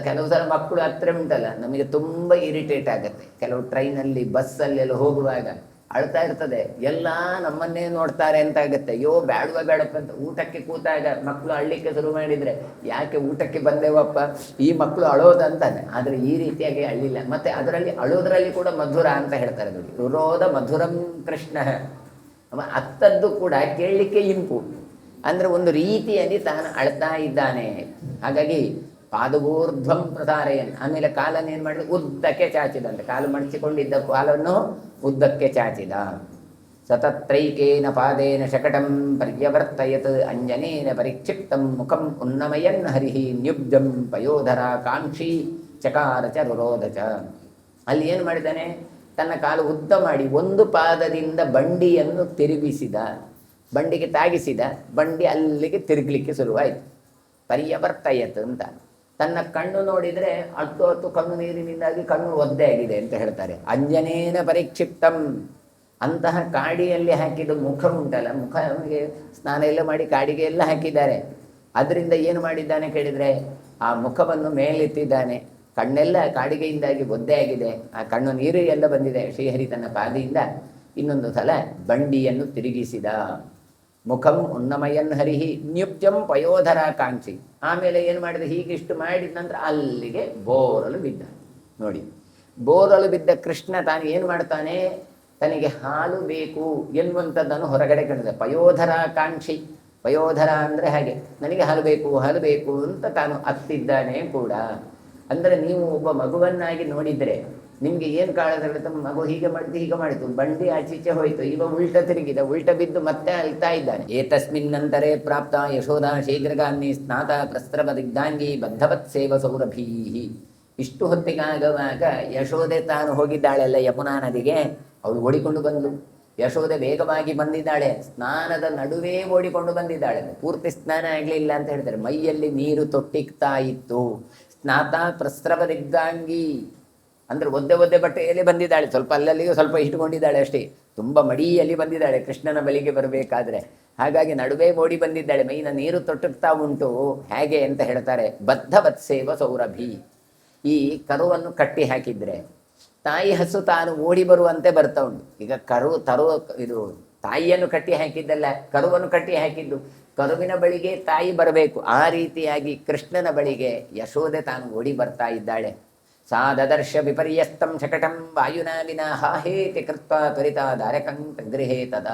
ಕೆಲವು ಸಲ ಮಕ್ಕಳು ಹತ್ರ ಉಂಟಲ್ಲ, ನಮಗೆ ತುಂಬ ಇರಿಟೇಟ್ ಆಗುತ್ತೆ. ಕೆಲವು ಟ್ರೈನಲ್ಲಿ ಬಸ್ಸಲ್ಲೆಲ್ಲ ಹೋಗುವಾಗ ಅಳ್ತಾ ಇರ್ತದೆ, ಎಲ್ಲ ನಮ್ಮನ್ನೇ ನೋಡ್ತಾರೆ ಅಂತ ಆಗುತ್ತೆ. ಅಯ್ಯೋ ಬೇಡಪ್ಪ ಅಂತ. ಊಟಕ್ಕೆ ಕೂತಾಗ ಮಕ್ಕಳು ಅಳ್ಳಿಕ್ಕೆ ಶುರು ಮಾಡಿದರೆ, ಯಾಕೆ ಊಟಕ್ಕೆ ಬಂದೇವಪ್ಪ, ಈ ಮಕ್ಕಳು ಅಳೋದಂತಾನೆ. ಆದರೆ ಈ ರೀತಿಯಾಗಿ ಅಳ್ಳಿಲ್ಲ. ಮತ್ತು ಅದರಲ್ಲಿ ಅಳೋದ್ರಲ್ಲಿ ಕೂಡ ಮಧುರ ಅಂತ ಹೇಳ್ತಾರೆ ನೋಡಿ. ರುರೋಧ ಮಧುರಂ ಕೃಷ್ಣ, ಅತ್ತದ್ದು ಕೂಡ ಕೇಳಲಿಕ್ಕೆ ಇಂಪು. ಅಂದರೆ ಒಂದು ರೀತಿಯಲ್ಲಿ ತಾನು ಅಳ್ತಾ ಇದ್ದಾನೆ. ಹಾಗಾಗಿ ಪಾದಗೂರ್ಧ್ವಂ ಪ್ರಸಾರಯನ್, ಆಮೇಲೆ ಕಾಲನ್ನು ಏನು ಮಾಡಿದ, ಉದ್ದಕ್ಕೆ ಚಾಚಿದಂತೆ, ಕಾಲು ಮಡಚಿಕೊಂಡಿದ್ದ ಕಾಲನ್ನು ಉದ್ದಕ್ಕೆ ಚಾಚಿದ. ಸತತ್ರೈಕೇನ ಪಾದೇನ ಶಕಟಂ ಪರ್ಯವರ್ತಯತ್ ಅಂಜನೇನ ಪರಿಕ್ಷಿಪ್ತಂ ಮುಖಂ ಉನ್ನಮಯನ್ ಹರಿಹಿ ನ್ಯುಬ್ಜಂ ಪಯೋಧರ ಕಾಂಕ್ಷಿ ಚಕಾರ ಚ ರುರೋಧ ಚ. ಅಲ್ಲಿ ಏನು ಮಾಡಿದ್ದಾನೆ, ತನ್ನ ಕಾಲು ಉದ್ದ ಮಾಡಿ ಒಂದು ಪಾದದಿಂದ ಬಂಡಿಯನ್ನು ತಿರುಗಿಸಿದ, ಬಂಡಿಗೆ ತಾಗಿಸಿದ, ಬಂಡಿ ಅಲ್ಲಿಗೆ ತಿರುಗಲಿಕ್ಕೆ ಶುರುವಾಯಿತು. ಪರ್ಯವರ್ತಯತ್ ಅಂತ. ತನ್ನ ಕಣ್ಣು ನೋಡಿದರೆ ಹತ್ತು ಕಣ್ಣು ನೀರಿನಿಂದಾಗಿ ಕಣ್ಣು ಒದ್ದೆ ಆಗಿದೆ ಅಂತ ಹೇಳ್ತಾರೆ. ಅಂಜನೇನ ಪರಿಕ್ಷಿಪ್ತಂ, ಅಂತಹ ಕಾಡಿಯಲ್ಲಿ ಹಾಕಿದ ಮುಖ ಉಂಟಲ್ಲ, ಮುಖಗೆ ಸ್ನಾನ ಎಲ್ಲ ಮಾಡಿ ಕಾಡಿಗೆ ಎಲ್ಲ ಹಾಕಿದ್ದಾರೆ. ಅದರಿಂದ ಏನು ಮಾಡಿದ್ದಾನೆ ಕೇಳಿದರೆ, ಆ ಮುಖವನ್ನು ಮೇಲೆತ್ತಿದ್ದಾನೆ. ಕಣ್ಣೆಲ್ಲ ಕಾಡಿಗೆಯಿಂದಾಗಿ ಒದ್ದೆ ಆಗಿದೆ, ಆ ಕಣ್ಣು ನೀರು ಎಲ್ಲ ಬಂದಿದೆ. ಶ್ರೀಹರಿ ತನ್ನ ಪಾದಿಯಿಂದ ಇನ್ನೊಂದು ಸಲ ಬಂಡಿಯನ್ನು ತಿರುಗಿಸಿದ. ಮುಖಂ ಉನ್ನಮಯನ್ ಹರಿಹಿ ನ್ಯುಬ್ಜಂ ಪಯೋಧರ ಕಾಂಕ್ಷಿ. ಆಮೇಲೆ ಏನು ಮಾಡಿದ, ಹೀಗಿಷ್ಟು ಮಾಡಿದ ನಂತರ ಅಲ್ಲಿಗೆ ಬೋರಲು ಬಿದ್ದ. ನೋಡಿ, ಬೋರಲು ಬಿದ್ದ ಕೃಷ್ಣ ತಾನು ಏನು ಮಾಡ್ತಾನೆ, ತನಗೆ ಹಾಲು ಬೇಕು ಎನ್ನುವಂಥದ್ದನ್ನು ಹೊರಗಡೆ ಕಂಡಿದೆ. ಪಯೋಧರ ಕಾಂಕ್ಷಿ, ಪಯೋಧರ ಅಂದರೆ ಹಾಗೆ, ನನಗೆ ಹಾಲು ಬೇಕು ಹಾಲು ಬೇಕು ಅಂತ ತಾನು ಅತ್ತಿದ್ದಾನೆ ಕೂಡ. ಅಂದರೆ ನೀವು ಒಬ್ಬ ಮಗುವನ್ನಾಗಿ ನೋಡಿದರೆ ನಿಮಗೆ ಏನು ಕಾಳದ, ಮಗು ಹೀಗೆ ಮಾಡಿತು ಹೀಗೆ ಮಾಡಿತು, ಬಂಡಿ ಆಚೀಚೆ ಹೋಯಿತು, ಇವ ಉಲ್ಟ ತಿರುಗಿದ, ಉಲ್ಟ ಬಿದ್ದು ಮತ್ತೆ ಅಳ್ತಾ ಇದ್ದಾನೆ. ಏತಸ್ಮಿನ್ನಂತರೇ ಪ್ರಾಪ್ತ ಯಶೋಧ ಶೀಘ್ರಗಾಮಿ ಸ್ನಾತ ಪ್ರಸ್ರವ ದಿಗ್ಧಾಂಗಿ ಬದ್ಧವತ್ ಸೇವ ಸೌರಭೀಹಿ. ಇಷ್ಟು ಹೊತ್ತಿಗಾಗುವಾಗ ಯಶೋದೆ ತಾನು ಹೋಗಿದ್ದಾಳೆಲ್ಲ ಯಮುನಾ ನದಿಗೆ, ಅವಳು ಓಡಿಕೊಂಡು ಬಂದು, ಯಶೋದೆ ವೇಗವಾಗಿ ಬಂದಿದ್ದಾಳೆ, ಸ್ನಾನದ ನಡುವೆ ಓಡಿಕೊಂಡು ಬಂದಿದ್ದಾಳೆ. ಪೂರ್ತಿ ಸ್ನಾನ ಆಗಲಿಲ್ಲ ಅಂತ ಹೇಳ್ತಾರೆ, ಮೈಯಲ್ಲಿ ನೀರು ತೊಟ್ಟಿಕ್ತಾ ಇತ್ತು. ಸ್ನಾತ ಪ್ರಸ್ರವ ದಿಗ್ಧಾಂಗಿ ಅಂದರೆ ಒದ್ದೆ ಬಟ್ಟೆಯಲ್ಲಿ ಬಂದಿದ್ದಾಳೆ, ಸ್ವಲ್ಪ ಅಲ್ಲಲ್ಲಿಗೆ ಸ್ವಲ್ಪ ಇಟ್ಟುಕೊಂಡಿದ್ದಾಳೆ ಅಷ್ಟೇ, ತುಂಬ ಮಡಿಯಲ್ಲಿ ಬಂದಿದ್ದಾಳೆ ಕೃಷ್ಣನ ಬಳಿಗೆ ಬರಬೇಕಾದ್ರೆ. ಹಾಗಾಗಿ ನಡುವೆ ಓಡಿ ಬಂದಿದ್ದಾಳೆ, ಮೈನ ನೀರು ತೊಟ್ಟುತ್ತಾ ಉಂಟು. ಹೇಗೆ ಅಂತ ಹೇಳ್ತಾರೆ, ಬದ್ಧವತ್ಸೇವ ಸೌರಭಿ. ಈ ಕರುವನ್ನು ಕಟ್ಟಿ ಹಾಕಿದರೆ ತಾಯಿ ಹಸು ತಾನು ಓಡಿ ಬರುವಂತೆ ಬರ್ತಾ ಉಂಟು. ಈಗ ಇದು ತಾಯಿಯನ್ನು ಕಟ್ಟಿ ಹಾಕಿದ್ದಲ್ಲ, ಕರುವನ್ನು ಕಟ್ಟಿ ಹಾಕಿದ್ದು, ಕರುವಿನ ಬಳಿಗೆ ತಾಯಿ ಬರಬೇಕು. ಆ ರೀತಿಯಾಗಿ ಕೃಷ್ಣನ ಬಳಿಗೆ ಯಶೋದೆ ತಾನು ಓಡಿ ಬರ್ತಾ ಇದ್ದಾಳೆ. ಸಾ ದದರ್ಶ ವಿಪರ್ಯಸ್ತಂ ಶಕಟಂ ವಾಯುನಾ ವಿನಾ ಹಾಹೇತಿ ಕೃತ್ವ ತ್ವರಿತ ದಾರಕಂ ಗೃಹೇ ತದ.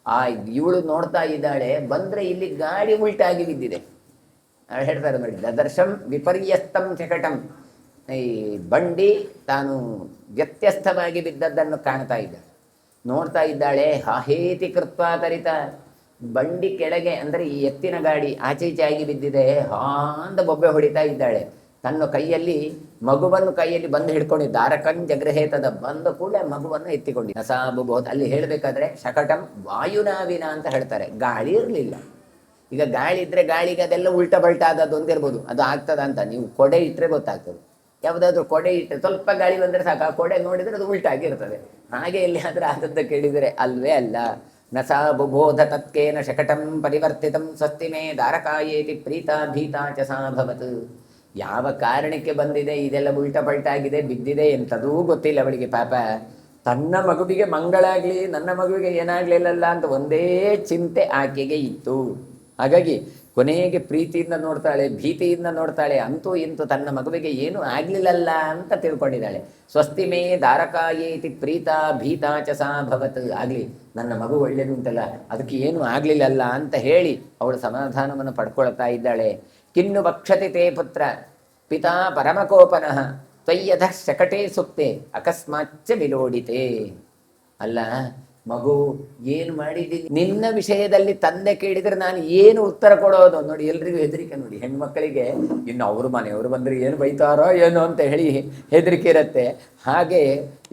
ಆ ಇವಳು ನೋಡ್ತಾ ಇದ್ದಾಳೆ, ಬಂದರೆ ಇಲ್ಲಿ ಗಾಡಿ ಉಲ್ಟಾಗಿ ಬಿದ್ದಿದೆ. ಹೇಳ್ತಾರೆ ನೋಡಿ, ದದರ್ಶಂ ವಿಪರ್ಯಸ್ತಂ ಶಕಟಂ, ಈ ಬಂಡಿ ತಾನು ವ್ಯತ್ಯಸ್ತವಾಗಿ ಬಿದ್ದದ್ದನ್ನು ಕಾಣ್ತಾ ಇದ್ದಾಳೆ, ನೋಡ್ತಾ ಇದ್ದಾಳೆ. ಹಾಹೇತಿ ಕೃತ್ವ ತ್ವರಿತ, ಬಂಡಿ ಕೆಳಗೆ ಅಂದರೆ ಈ ಎತ್ತಿನ ಗಾಡಿ ಆಚೀಚೆ ಆಗಿ ಬಿದ್ದಿದೆ, ಹಾಂದ ಬೊಬ್ಬೆ ಹೊಡಿತಾ ಇದ್ದಾಳೆ. ತನ್ನ ಕೈಯಲ್ಲಿ ಮಗುವನ್ನು ಕೈಯಲ್ಲಿ ಬಂದು ಹಿಡ್ಕೊಂಡಿದ್ದ, ದಾರಕಂ ಜಗ್ರಹೇತದ, ಬಂದ ಕೂಡಲೇ ಮಗುವನ್ನು ಎತ್ತಿಕೊಂಡಿದ್ದ. ನಸಾಬುಬಹುದು ಅಲ್ಲಿ ಹೇಳಬೇಕಾದ್ರೆ ಶಕಟಂ ವಾಯುನಾವಿನ ಅಂತ ಹೇಳ್ತಾರೆ, ಗಾಳಿ ಇರಲಿಲ್ಲ. ಈಗ ಗಾಳಿ ಇದ್ರೆ ಗಾಳಿಗೆ ಅದೆಲ್ಲ ಉಲ್ಟ ಬಲ್ಟ ಆದದ್ದು ಅಂತ ಇರ್ಬೋದು, ಅದು ಆಗ್ತದ ಅಂತ ನೀವು ಕೊಡೆ ಇಟ್ಟರೆ ಗೊತ್ತಾಗ್ತದೆ. ಯಾವುದಾದ್ರೂ ಕೊಡೆ ಇಟ್ಟರೆ ಸ್ವಲ್ಪ ಗಾಳಿ ಬಂದರೆ ಸಾಕು, ಆ ಕೊಡೆ ನೋಡಿದರೆ ಅದು ಉಲ್ಟಾಗಿರ್ತದೆ. ಹಾಗೆ ಎಲ್ಲಿ ಆದ್ರೆ ಆದದ್ದು ಕೇಳಿದರೆ ಅಲ್ವೇ ಅಲ್ಲ. ನಸಾ ಬುಬೋಧ ತತ್ಕೇನ ಶಕಟಂ ಪರಿವರ್ತಿತಂ ಸ್ವಸ್ತಿ ಮೇ ದಾರಕಾಯೇತಿ ಪ್ರೀತಾ ಭೀತಾ ಚ ಸಾ ಭವತ್. ಯಾವ ಕಾರಣಕ್ಕೆ ಬಂದಿದೆ ಇದೆಲ್ಲ ಉಲ್ಟ ಪಲ್ಟ ಆಗಿದೆ, ಬಿದ್ದಿದೆ ಎಂಥದೂ ಗೊತ್ತಿಲ್ಲ ಅವಳಿಗೆ. ಪಾಪ ತನ್ನ ಮಗುವಿಗೆ ಮಂಗಳಾಗಲಿ, ನನ್ನ ಮಗುವಿಗೆ ಏನಾಗಲಿಲ್ಲಲ್ಲ ಅಂತ ಒಂದೇ ಚಿಂತೆ ಆಕೆಗೆ ಇತ್ತು. ಹಾಗಾಗಿ ಕೊನೆಗೆ ಪ್ರೀತಿಯಿಂದ ನೋಡ್ತಾಳೆ, ಭೀತಿಯಿಂದ ನೋಡ್ತಾಳೆ, ಅಂತೂ ಇಂತೂ ತನ್ನ ಮಗುವಿಗೆ ಏನೂ ಆಗಲಿಲ್ಲಲ್ಲ ಅಂತ ತಿಳ್ಕೊಂಡಿದ್ದಾಳೆ. ಸ್ವಸ್ತಿ ಮೇ ದಾರಕಾಯೇತಿ ಪ್ರೀತಾ ಭೀತಾ ಚ ಸಾ ಭವತ್. ಆಗಲಿ, ನನ್ನ ಮಗು ಒಳ್ಳೇದುಂಟಲ್ಲ, ಅದಕ್ಕೆ ಏನೂ ಆಗಲಿಲ್ಲಲ್ಲ ಅಂತ ಹೇಳಿ ಅವಳು ಸಮಾಧಾನವನ್ನು ಪಡ್ಕೊಳ್ತಾ ಇದ್ದಾಳೆ. ಕಿನ್ನು ಭಕ್ಷತಿ ತೇ ಪುತ್ರ ಪಿತಾ ಪರಮಕೋಪನಃ ತ್ವಯ್ಯಧ ಶಕಟೇ ಸುಪ್ತೆ ಅಕಸ್ಮಾಚ್ಚ ವಿಲೋಡಿತೆ. ಅಲ್ಲ ಮಗು, ಏನು ಮಾಡಿದ್ದೀನಿ ನಿನ್ನ ವಿಷಯದಲ್ಲಿ ತಂದೆ ಕೇಳಿದರೆ ನಾನು ಏನು ಉತ್ತರ ಕೊಡೋದು? ನೋಡಿ, ಎಲ್ರಿಗೂ ಹೆದರಿಕೆ. ನೋಡಿ, ಹೆಣ್ಮಕ್ಕಳಿಗೆ ಇನ್ನು ಅವರು ಮನೆಯವರು ಬಂದರೆ ಏನು ಬೈತಾರೋ ಏನೋ ಅಂತ ಹೇಳಿ ಹೆದರಿಕೆ ಇರುತ್ತೆ. ಹಾಗೆ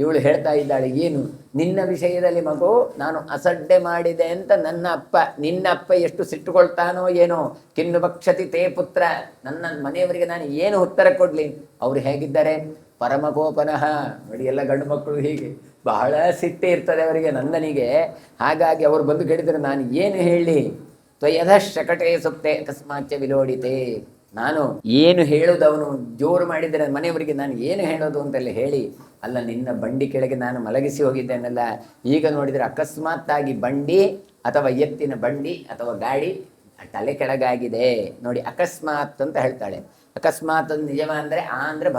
ಇವಳು ಹೇಳ್ತಾ ಇದ್ದಾಳೆ, ಏನು ನಿನ್ನ ವಿಷಯದಲ್ಲಿ ಮಗು ನಾನು ಅಸಡ್ಡೆ ಮಾಡಿದೆ ಅಂತ ನನ್ನ ಅಪ್ಪ, ನಿನ್ನ ಅಪ್ಪ ಎಷ್ಟು ಸಿಟ್ಟುಕೊಳ್ತಾನೋ ಏನೋ. ಕಿನ್ನು ಭಕ್ಷತಿ ತೇ ಪುತ್ರ, ನನ್ನ ಮನೆಯವರಿಗೆ ನಾನು ಏನು ಉತ್ತರ ಕೊಡಲಿ? ಅವರು ಹೇಗಿದ್ದಾರೆ? ಪರಮಕೋಪನಃ. ನೋಡಿ, ಎಲ್ಲ ಗಂಡು ಮಕ್ಕಳು ಹೀಗೆ ಬಹಳ ಸಿಟ್ಟೆ ಇರ್ತದೆ ಅವರಿಗೆ ನಂದನಿಗೆ. ಹಾಗಾಗಿ ಅವರು ಬಂದು ಕೇಳಿದರೆ ನಾನು ಏನು ಹೇಳಿ? ತ್ವಯಧ ಶಕಟೇ ಸುಪ್ತೆ ಅಕಸ್ಮಾಚ್ಚ ವಿಲೋಡಿತೆ. ನಾನು ಏನು ಹೇಳೋದು, ಅವನು ಜೋರು ಮಾಡಿದರೆ ಮನೆಯವರಿಗೆ ನಾನು ಏನು ಹೇಳೋದು ಅಂತೆಲ್ಲ ಹೇಳಿ, ಅಲ್ಲ ನಿನ್ನ ಬಂಡಿ ಕೆಳಗೆ ನಾನು ಮಲಗಿಸಿ ಹೋಗಿದ್ದೇನಲ್ಲ, ಈಗ ನೋಡಿದರೆ ಅಕಸ್ಮಾತ್ತಾಗಿ ಬಂಡಿ ಅಥವಾ ಎತ್ತಿನ ಬಂಡಿ ಅಥವಾ ಗಾಡಿ ತಲೆ ಕೆಳಗಾಗಿದೆ. ನೋಡಿ, ಅಕಸ್ಮಾತ್ ಅಂತ ಹೇಳ್ತಾಳೆ. ಅಕಸ್ಮಾತ್ ನಿಜವ ಅಂದರೆ ಅಂದರೆ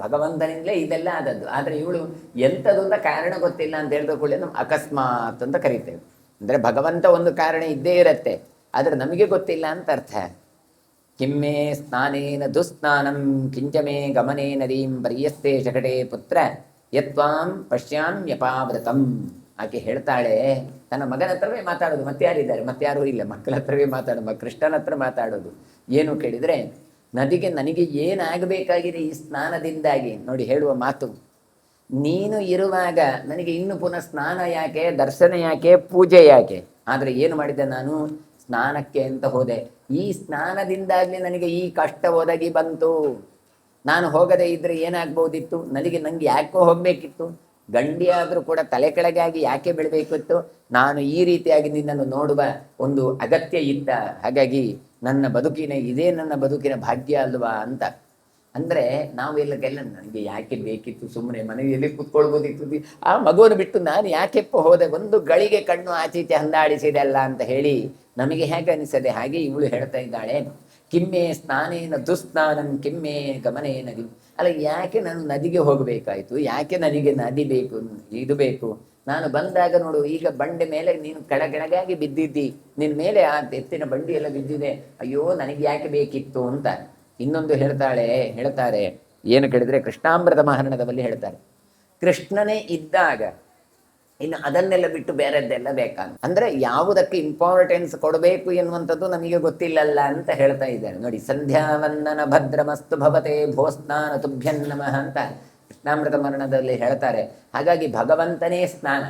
ಭಗವಂತನಿಂದಲೇ ಇದೆಲ್ಲ ಆದದ್ದು. ಆದರೆ ಇವಳು ಎಂಥದ್ದು ಅಂತ ಕಾರಣ ಗೊತ್ತಿಲ್ಲ ಅಂತ ಹೇಳಿದ ಕೂಡಲೇ ನಾವು ಅಕಸ್ಮಾತ್ ಅಂತ ಕರಿತೇವೆ. ಅಂದರೆ ಭಗವಂತ ಒಂದು ಕಾರಣ ಇದ್ದೇ ಇರುತ್ತೆ, ಆದರೆ ನಮಗೆ ಗೊತ್ತಿಲ್ಲ ಅಂತ ಅರ್ಥ. ಕಿಮ್ಮೆ ಸ್ನಾನೇನ ದುಸ್ನಾನಂ ಕಿಂಚಮೇ ಗಮನೇ ನದೀಂ ಪರ್ಯಸ್ತೆ ಶಕಟೆ ಪುತ್ರ ಯತ್ವಾಂ ಪಶ್ಯಾಮ್ಯಪಾವೃತಂ. ಆಕೆ ಹೇಳ್ತಾಳೆ, ತನ್ನ ಮಗನ ಹತ್ರವೇ ಮಾತಾಡೋದು, ಮತ್ತೆ ಯಾರಿದ್ದಾರೆ, ಮತ್ತೆ ಯಾರೂ ಇಲ್ಲ, ಮಕ್ಕಳ ಹತ್ರವೇ ಮಾತಾಡೋದು, ಕೃಷ್ಣನ ಹತ್ರ ಮಾತಾಡೋದು. ಏನು ಕೇಳಿದರೆ, ನದಿಗೆ ನನಗೆ ಏನಾಗಬೇಕಾಗಿದೆ ಈ ಸ್ನಾನದಿಂದಾಗಿ. ನೋಡಿ ಹೇಳುವ ಮಾತು, ನೀನು ಇರುವಾಗ ನನಗೆ ಇನ್ನು ಪುನಃ ಸ್ನಾನ ಯಾಕೆ, ದರ್ಶನ ಯಾಕೆ, ಪೂಜೆ ಯಾಕೆ? ಆದರೆ ಏನು ಮಾಡಿದೆ ನಾನು? ಸ್ನಾನಕ್ಕೆ ಅಂತ ಹೋದೆ. ಈ ಸ್ನಾನದಿಂದಾಗಲೇ ನನಗೆ ಈ ಕಷ್ಟ ಒದಗಿ ಬಂತು. ನಾನು ಹೋಗದೇ ಇದ್ರೆ ಏನಾಗ್ಬೋದಿತ್ತು? ನಂಗೆ ಯಾಕೋ ಹೋಗಬೇಕಿತ್ತು. ಗಂಡಿ ಆದರೂ ಕೂಡ ತಲೆ ಕೆಳಗಾಗಿ ಯಾಕೆ ಬೆಳಬೇಕಿತ್ತು? ನಾನು ಈ ರೀತಿಯಾಗಿ ನಿನ್ನನ್ನು ನೋಡುವ ಒಂದು ಅಗತ್ಯ ಇತ್ತ. ಹಾಗಾಗಿ ನನ್ನ ಬದುಕಿನ ಇದೇ ನನ್ನ ಬದುಕಿನ ಭಾಗ್ಯ ಅಲ್ವಾ ಅಂತ. ಅಂದರೆ ನಾವು ಎಲ್ಲಕ್ಕೆಲ್ಲ ನನಗೆ ಯಾಕೆ ಬೇಕಿತ್ತು, ಸುಮ್ಮನೆ ಮನೆಯಲ್ಲಿ ಕೂತ್ಕೊಳ್ಬೋದಿತ್ತು, ಆ ಮಗುವನ್ನು ಬಿಟ್ಟು ನಾನು ಯಾಕೆಪ್ಪ ಹೋದೆ, ಒಂದು ಗಳಿಗೆ ಕಣ್ಣು ಆಚೀಚೆ ಹಂದಾಡಿಸಿದೆಲ್ಲ ಅಂತ ಹೇಳಿ ನಮಗೆ ಹೇಗೆ ಅನಿಸದೆ. ಹಾಗೆ ಇವಳು ಹೇಳ್ತಾ ಇದ್ದಾಳೆ, ಕಿಮ್ಮೆ ಸ್ನಾನೇನ ದುಸ್ನಾನಂ ಕಿಮ್ಮೆ ಗಮನೇ ನದಿ. ಅಲ್ಲ, ಯಾಕೆ ನಾನು ನದಿಗೆ ಹೋಗಬೇಕಾಯ್ತು? ಯಾಕೆ ನನಗೆ ನದಿ ಬೇಕು, ಇದು ಬೇಕು? ನಾನು ಬಂದಾಗ ನೋಡು, ಈಗ ಬಂಡೆ ಮೇಲೆ ನೀನು ಕೆಳಗಾಗಿ ಬಿದ್ದಿದ್ದಿ, ನಿನ್ನ ಮೇಲೆ ಆ ಎತ್ತಿನ ಬಂಡಿ ಎಲ್ಲ ಬಿದ್ದಿದೆ, ಅಯ್ಯೋ ನನಗೆ ಯಾಕೆ ಬೇಕಿತ್ತು ಅಂತ. ಇನ್ನೊಂದು ಹೇಳ್ತಾರೆ, ಏನು ಕೇಳಿದ್ರೆ ಕೃಷ್ಣಾಮೃತ ಮಹರ್ಣದಲ್ಲಿ ಹೇಳ್ತಾರೆ, ಕೃಷ್ಣನೇ ಇದ್ದಾಗ ಇನ್ನು ಅದನ್ನೆಲ್ಲ ಬಿಟ್ಟು ಬೇರೆದ್ದೆಲ್ಲ ಬೇಕಾದ. ಅಂದ್ರೆ ಯಾವುದಕ್ಕೆ ಇಂಪಾರ್ಟೆನ್ಸ್ ಕೊಡಬೇಕು ಎನ್ನುವಂಥದ್ದು ನಮಗೆ ಗೊತ್ತಿಲ್ಲಲ್ಲ ಅಂತ ಹೇಳ್ತಾ ಇದ್ದಾರೆ. ನೋಡಿ, ಸಂಧ್ಯಾವಂದನ ಭದ್ರಮಸ್ತು ಭವತೆ ಭೋಸ್ನಾನ ತುಭ್ಯನ್ ನಮಃ ಅಂತ ಕೃಷ್ಣಾಮೃತ ಮರಣದಲ್ಲಿ ಹೇಳ್ತಾರೆ. ಹಾಗಾಗಿ ಭಗವಂತನೇ ಸ್ನಾನ,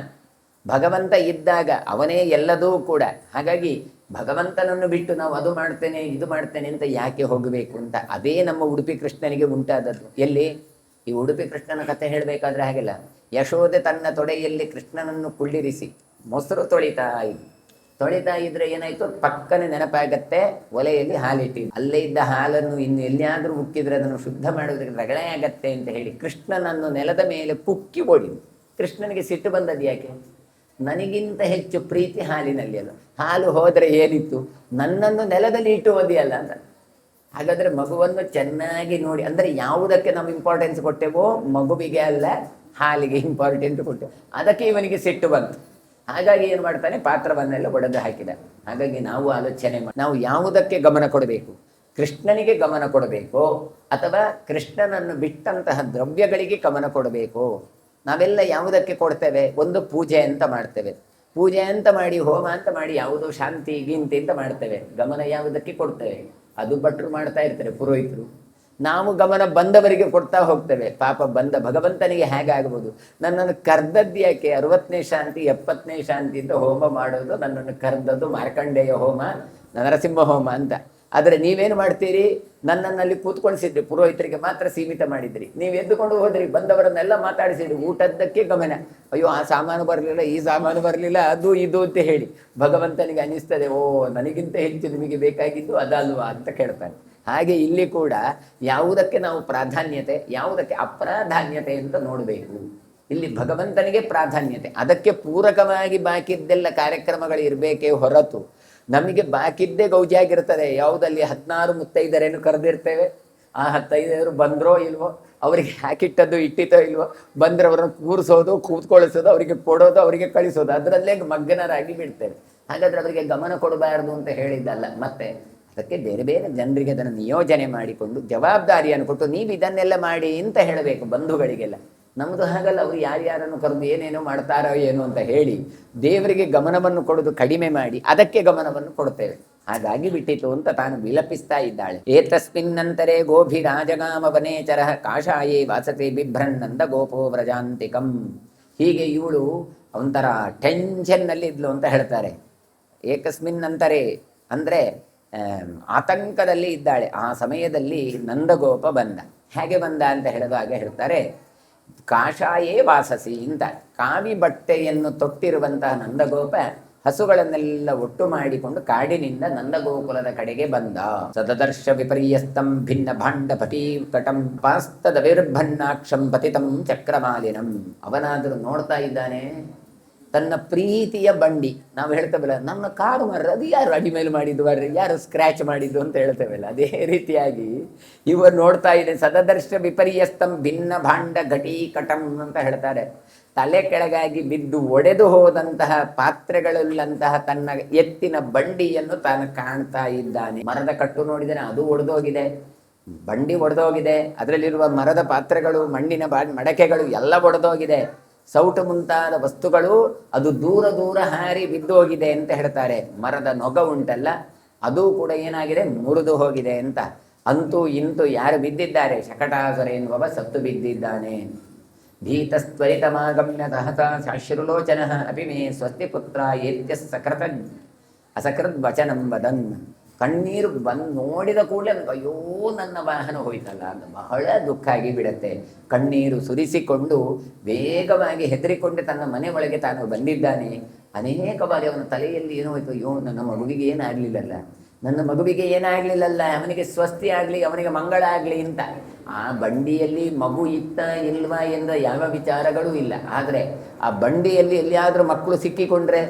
ಭಗವಂತ ಇದ್ದಾಗ ಅವನೇ ಎಲ್ಲದೂ ಕೂಡ. ಹಾಗಾಗಿ ಭಗವಂತನನ್ನು ಬಿಟ್ಟು ನಾವು ಅದು ಮಾಡ್ತೇನೆ ಇದು ಮಾಡ್ತೇನೆ ಅಂತ ಯಾಕೆ ಹೋಗಬೇಕು ಅಂತ. ಅದೇ ನಮ್ಮ ಉಡುಪಿ ಕೃಷ್ಣನಿಗೆ ಉಂಟಾದದ್ದು. ಎಲ್ಲಿ? ಈ ಉಡುಪಿ ಕೃಷ್ಣನ ಕಥೆ ಹೇಳಬೇಕಾದ್ರೆ ಹಾಗೆಲ್ಲ, ಯಶೋದೆ ತನ್ನ ತೊಡೆಯಲ್ಲಿ ಕೃಷ್ಣನನ್ನು ಕುಳ್ಳಿರಿಸಿ ಮೊಸರು ತೊಳಿತಾ ಇದ್ರೆ ಏನಾಯ್ತು, ಪಕ್ಕನೆ ನೆನಪಾಗತ್ತೆ, ಒಲೆಯಲ್ಲಿ ಹಾಲಿಟ್ಟಿ ಅಲ್ಲೇ ಇದ್ದ ಹಾಲನ್ನು ಇನ್ನು ಎಲ್ಲಿಯಾದ್ರೂ ಉಕ್ಕಿದ್ರೆ ಅದನ್ನು ಶುದ್ಧ ಮಾಡೋದಕ್ಕೆ ರಗಳೆ ಆಗತ್ತೆ ಅಂತ ಹೇಳಿ ಕೃಷ್ಣನನ್ನು ನೆಲದ ಮೇಲೆ ಕುಕ್ಕಿ ಓಡಿದು. ಕೃಷ್ಣನಿಗೆ ಸಿಟ್ಟು ಬಂದದ್ದು ಯಾಕೆ? ನನಗಿಂತ ಹೆಚ್ಚು ಪ್ರೀತಿ ಹಾಲಿನಲ್ಲಿ ಅಲ್ಲ. ಹಾಲು ಹೋದ್ರೆ ಏನಿತ್ತು, ನನ್ನನ್ನು ನೆಲದಲ್ಲಿ ಇಟ್ಟು ಓದಿಯಲ್ಲ ಅಂತ. ಹಾಗಾದ್ರೆ ಮಗುವನ್ನು ಚೆನ್ನಾಗಿ ನೋಡಿ, ಅಂದ್ರೆ ಯಾವುದಕ್ಕೆ ನಾವು ಇಂಪಾರ್ಟೆನ್ಸ್ ಕೊಟ್ಟೆವೋ ಮಗುವಿಗೆ ಅಲ್ಲ, ಹಾಲಿಗೆ ಇಂಪಾರ್ಟೆಂಟ್ ಕೊಟ್ಟೆ. ಅದಕ್ಕೆ ಇವನಿಗೆ ಸಿಟ್ಟು ಬಂತು. ಹಾಗಾಗಿ ಏನು ಮಾಡ್ತಾನೆ, ಪಾತ್ರವನ್ನೆಲ್ಲ ಒಡೆದು ಹಾಕಿದ. ಹಾಗಾಗಿ ನಾವು ಆಲೋಚನೆ ನಾವು ಯಾವುದಕ್ಕೆ ಗಮನ ಕೊಡಬೇಕು? ಕೃಷ್ಣನಿಗೆ ಗಮನ ಕೊಡಬೇಕು, ಅಥವಾ ಕೃಷ್ಣನನ್ನು ಬಿಟ್ಟಂತಹ ದ್ರವ್ಯಗಳಿಗೆ ಗಮನ ಕೊಡಬೇಕು? ನಾವೆಲ್ಲ ಯಾವುದಕ್ಕೆ ಕೊಡ್ತೇವೆ? ಒಂದು ಪೂಜೆ ಅಂತ ಮಾಡ್ತೇವೆ, ಪೂಜೆ ಅಂತ ಮಾಡಿ, ಹೋಮ ಅಂತ ಮಾಡಿ, ಯಾವುದೋ ಶಾಂತಿ ಗಿಂತಿ ಅಂತ ಮಾಡ್ತೇವೆ. ಗಮನ ಯಾವುದಕ್ಕೆ ಕೊಡ್ತೇವೆ? ಅದು ಭಟ್ರು ಮಾಡ್ತಾ ಇರ್ತಾರೆ, ಪುರೋಹಿತರು. ನಾವು ಗಮನ ಬಂದವರಿಗೆ ಕೊಡ್ತಾ ಹೋಗ್ತೇವೆ. ಪಾಪ ಬಂದ ಭಗವಂತನಿಗೆ ಹೇಗಾಗ್ಬೋದು? ನನ್ನನ್ನು ಕರ್ದದ್ದು ಯಾಕೆ? 60ನೇ ಶಾಂತಿ 70ನೇ ಶಾಂತಿ ಅಂತ ಹೋಮ ಮಾಡೋದು, ನನ್ನನ್ನು ಕರ್ದದ್ದು ಮಾರ್ಕಂಡೇಯ ಹೋಮ, ನರಸಿಂಹ ಹೋಮ ಅಂತ. ಆದರೆ ನೀವೇನು ಮಾಡ್ತೀರಿ? ನನ್ನನ್ನಲ್ಲಿ ಕೂತ್ಕೊಳಿಸಿದ್ರಿ, ಪುರೋಹಿತರಿಗೆ ಮಾತ್ರ ಸೀಮಿತ ಮಾಡಿದ್ರಿ. ನೀವು ಎದ್ದುಕೊಂಡು ಹೋದ್ರಿ, ಬಂದವರನ್ನೆಲ್ಲ ಮಾತಾಡಿಸಿದ್ರಿ, ಊಟದ್ದಕ್ಕೆ ಗಮನ. ಅಯ್ಯೋ ಆ ಸಾಮಾನು ಬರಲಿಲ್ಲ, ಈ ಸಾಮಾನು ಬರಲಿಲ್ಲ, ಅದು ಇದು ಅಂತ ಹೇಳಿ ಭಗವಂತನಿಗೆ ಅನಿಸ್ತದೆ, ಓ ನನಗಿಂತ ಹೆಚ್ಚು ನಿಮಗೆ ಬೇಕಾಗಿದ್ದು ಅದಲ್ವಾ ಅಂತ ಕೇಳ್ತಾನೆ. ಹಾಗೆ ಇಲ್ಲಿ ಕೂಡ ಯಾವುದಕ್ಕೆ ನಾವು ಪ್ರಾಧಾನ್ಯತೆ, ಯಾವುದಕ್ಕೆ ಅಪ್ರಾಧಾನ್ಯತೆ ಅಂತ ನೋಡಬೇಕು. ಇಲ್ಲಿ ಭಗವಂತನಿಗೆ ಪ್ರಾಧಾನ್ಯತೆ, ಅದಕ್ಕೆ ಪೂರಕವಾಗಿ ಬಾಕಿದ್ದೆಲ್ಲ ಕಾರ್ಯಕ್ರಮಗಳು ಇರಬೇಕೇ ಹೊರತು ನಮಗೆ ಬಾಕಿದ್ದೇ ಗೌಜಿಯಾಗಿರ್ತದೆ. ಯಾವುದಲ್ಲಿ 16 ಮುತ್ತೈದರೇನು ಕರೆದಿರ್ತೇವೆ, ಆ 15 ಬಂದ್ರೋ ಇಲ್ವೋ, ಅವರಿಗೆ ಹಾಕಿಟ್ಟದ್ದು ಇಟ್ಟಿತೋ ಇಲ್ವೋ, ಬಂದ್ರೆ ಅವರನ್ನು ಕೂರಿಸೋದು, ಕೂತ್ಕೊಳಿಸೋದು, ಅವರಿಗೆ ಕೊಡೋದು, ಅವರಿಗೆ ಕಳಿಸೋದು, ಅದರಲ್ಲೇ ಮಗ್ನರಾಗಿ ಬಿಡ್ತೇವೆ. ಹಾಗಾದ್ರೆ ಅವರಿಗೆ ಗಮನ ಕೊಡಬಾರದು ಅಂತ ಹೇಳಿದ್ದಲ್ಲ. ಮತ್ತೆ ಅದಕ್ಕೆ ಬೇರೆ ಬೇರೆ ಜನರಿಗೆ ಅದನ್ನು ನಿಯೋಜನೆ ಮಾಡಿಕೊಂಡು ಜವಾಬ್ದಾರಿಯನ್ನು ಕೊಟ್ಟು ನೀವು ಇದನ್ನೆಲ್ಲ ಮಾಡಿ ಅಂತ ಹೇಳಬೇಕು ಬಂಧುಗಳಿಗೆಲ್ಲ. ನಮ್ಮದು ಹಾಗಲ್ಲ, ಅವರು ಯಾರ್ಯಾರನ್ನು ಕರೆದು ಏನೇನೋ ಮಾಡ್ತಾರೋ ಏನೋ ಅಂತ ಹೇಳಿ ದೇವರಿಗೆ ಗಮನವನ್ನು ಕೊಡೋದು ಕಡಿಮೆ ಮಾಡಿ ಅದಕ್ಕೆ ಗಮನವನ್ನು ಕೊಡ್ತೇವೆ. ಹಾಗಾಗಿ ಬಿಟ್ಟಿತು ಅಂತ ತಾನು ವಿಲಪಿಸ್ತಾ ಇದ್ದಾಳೆ. ಏತಸ್ಮಿನ್ನಂತರೇ ಗೋಭಿರಾಜಗಾಮ ವನೇಚರ ಕಾಷಾಯೇ ವಾಸತೆ ಬಿಭ್ರನ್ನಂದ ಗೋಪೋ ವ್ರಜಾಂತಿಕಂ. ಹೀಗೆ ಇವಳು ಒಂಥರ ಟೆನ್ಷನ್ನಲ್ಲಿ ಇದ್ಲು ಅಂತ ಹೇಳ್ತಾರೆ. ಏಕಸ್ಮಿನ್ನಂತರೇ ಅಂದರೆ ಆತಂಕದಲ್ಲಿ ಇದ್ದಾಳೆ. ಆ ಸಮಯದಲ್ಲಿ ನಂದಗೋಪ ಬಂದ. ಹೇಗೆ ಬಂದ ಅಂತ ಹೇಳಿದಾಗ ಹೇಳ್ತಾರೆ, ಕಾಷಾಯೇ ವಾಸಸಿ ಅಂತ. ಕಾವಿ ಬಟ್ಟೆಯನ್ನು ತೊಟ್ಟಿರುವಂತಹ ನಂದಗೋಪ ಹಸುಗಳನ್ನೆಲ್ಲ ಒಟ್ಟು ಮಾಡಿಕೊಂಡು ಕಾಡಿನಿಂದ ನಂದಗೋಕುಲದ ಕಡೆಗೆ ಬಂದ. ಸದದರ್ಶ ವಿಪರ್ಯಸ್ತಂ ಭಿನ್ನ ಭಾಂಡ ಪಟೀಕಟಂ ಪಾಸ್ತದ ವಿರ್ಭನ್ನಾಕ್ಷಂ ಪತಿತಂ ಚಕ್ರಮಾಲಿನಂ. ಅವನಾದರೂ ನೋಡ್ತಾ ಇದ್ದಾನೆ, ತನ್ನ ಪ್ರೀತಿಯ ಬಂಡಿ. ನಾವು ಹೇಳ್ತೇವಲ್ಲ, ನನ್ನ ಕಾರು ಮಾರ್ರೆ ಅದು ಯಾರು ಅಡಿ ಮೇಲೆ ಮಾಡಿದ್ದು ಮಾರ್ರೆ, ಯಾರು ಸ್ಕ್ರ್ಯಾಚ್ ಮಾಡಿದ್ದು ಅಂತ ಹೇಳ್ತೇವಲ್ಲ, ಅದೇ ರೀತಿಯಾಗಿ ಇವ ನೋಡ್ತಾ ಇದೆ. ಸದದರ್ಶ ವಿಪರ್ಯಸ್ತಂ ಭಿನ್ನ ಭಾಂಡ ಘಟೀ ಕಟಂ ಅಂತ ಹೇಳ್ತಾರೆ. ತಲೆ ಕೆಳಗಾಗಿ ಬಿದ್ದು ಒಡೆದು ಹೋದಂತಹ ಪಾತ್ರೆಗಳುಳ್ಳಂತಹ ತನ್ನ ಎತ್ತಿನ ಬಂಡಿಯನ್ನು ತಾನು ಕಾಣ್ತಾ ಇದ್ದಾನೆ. ಮರದ ಕಟ್ಟು ನೋಡಿದರೆ ಅದು ಒಡೆದೋಗಿದೆ, ಬಂಡಿ ಒಡೆದೋಗಿದೆ, ಅದರಲ್ಲಿರುವ ಮರದ ಪಾತ್ರೆಗಳು, ಮಣ್ಣಿನ ಮಡಕೆಗಳು ಎಲ್ಲ ಒಡೆದೋಗಿದೆ, ಸೌಟು ಮುಂತಾದ ವಸ್ತುಗಳು ಅದು ದೂರ ದೂರ ಹಾರಿ ಬಿದ್ದೋಗಿದೆ ಅಂತ ಹೇಳ್ತಾರೆ. ಮರದ ನೊಗ ಉಂಟಲ್ಲ, ಅದು ಕೂಡ ಏನಾಗಿದೆ, ಮುರಿದು ಹೋಗಿದೆ ಅಂತ. ಅಂತೂ ಇಂತೂ ಯಾರು ಬಿದ್ದಿದ್ದಾರೆ? ಶಕಟಾಸುರ ಎನ್ನುವ ಸತ್ತು ಬಿದ್ದಿದ್ದಾನೆ. ಭೀತಸ್ತ್ವರಿತಮಾಗಮ್ಯ ಸಹಸ ಶಾಶ್ರುಲೋಚನ ಅಪಿ ಮೇ ಸ್ವಸ್ತಿ ಪುತ್ರ ಏತ್ಯ ಸಕೃತ ಅಸಕೃತ್ ವಚನಂ ವದನ್. ಕಣ್ಣೀರು ಬಂದು ನೋಡಿದ ಕೂಡಲೇ ಅಯ್ಯೋ ನನ್ನ ವಾಹನ ಹೋಯ್ತಲ್ಲ ಅಂತ ಬಹಳ ದುಃಖ ಆಗಿ ಬಿಡತ್ತೆ. ಕಣ್ಣೀರು ಸುರಿಸಿಕೊಂಡು ವೇಗವಾಗಿ ಹೆದರಿಕೊಂಡು ತನ್ನ ಮನೆ ಒಳಗೆ ತಾನು ಬಂದಿದ್ದಾನೆ. ಅನೇಕ ಬಾರಿ ಅವನ ತಲೆಯಲ್ಲಿ ಏನೋ ಹೋಯ್ತು, ಅಯ್ಯೋ ನನ್ನ ಮಗುವಿಗೆ ಏನಾಗಲಿಲ್ಲಲ್ಲ, ನನ್ನ ಮಗುವಿಗೆ ಏನಾಗಲಿಲ್ಲಲ್ಲ, ಅವನಿಗೆ ಸ್ವಸ್ತಿ ಆಗಲಿ, ಅವನಿಗೆ ಮಂಗಳ ಆಗಲಿ ಅಂತ. ಆ ಬಂಡಿಯಲ್ಲಿ ಮಗು ಇತ್ತ ಇಲ್ವಾ ಎಂದ ಯಾವ ವಿಚಾರಗಳೂ ಇಲ್ಲ. ಆದರೆ ಆ ಬಂಡಿಯಲ್ಲಿ ಎಲ್ಲಿಯಾದರೂ ಮಕ್ಕಳು ಸಿಕ್ಕಿಕೊಂಡ್ರೆ,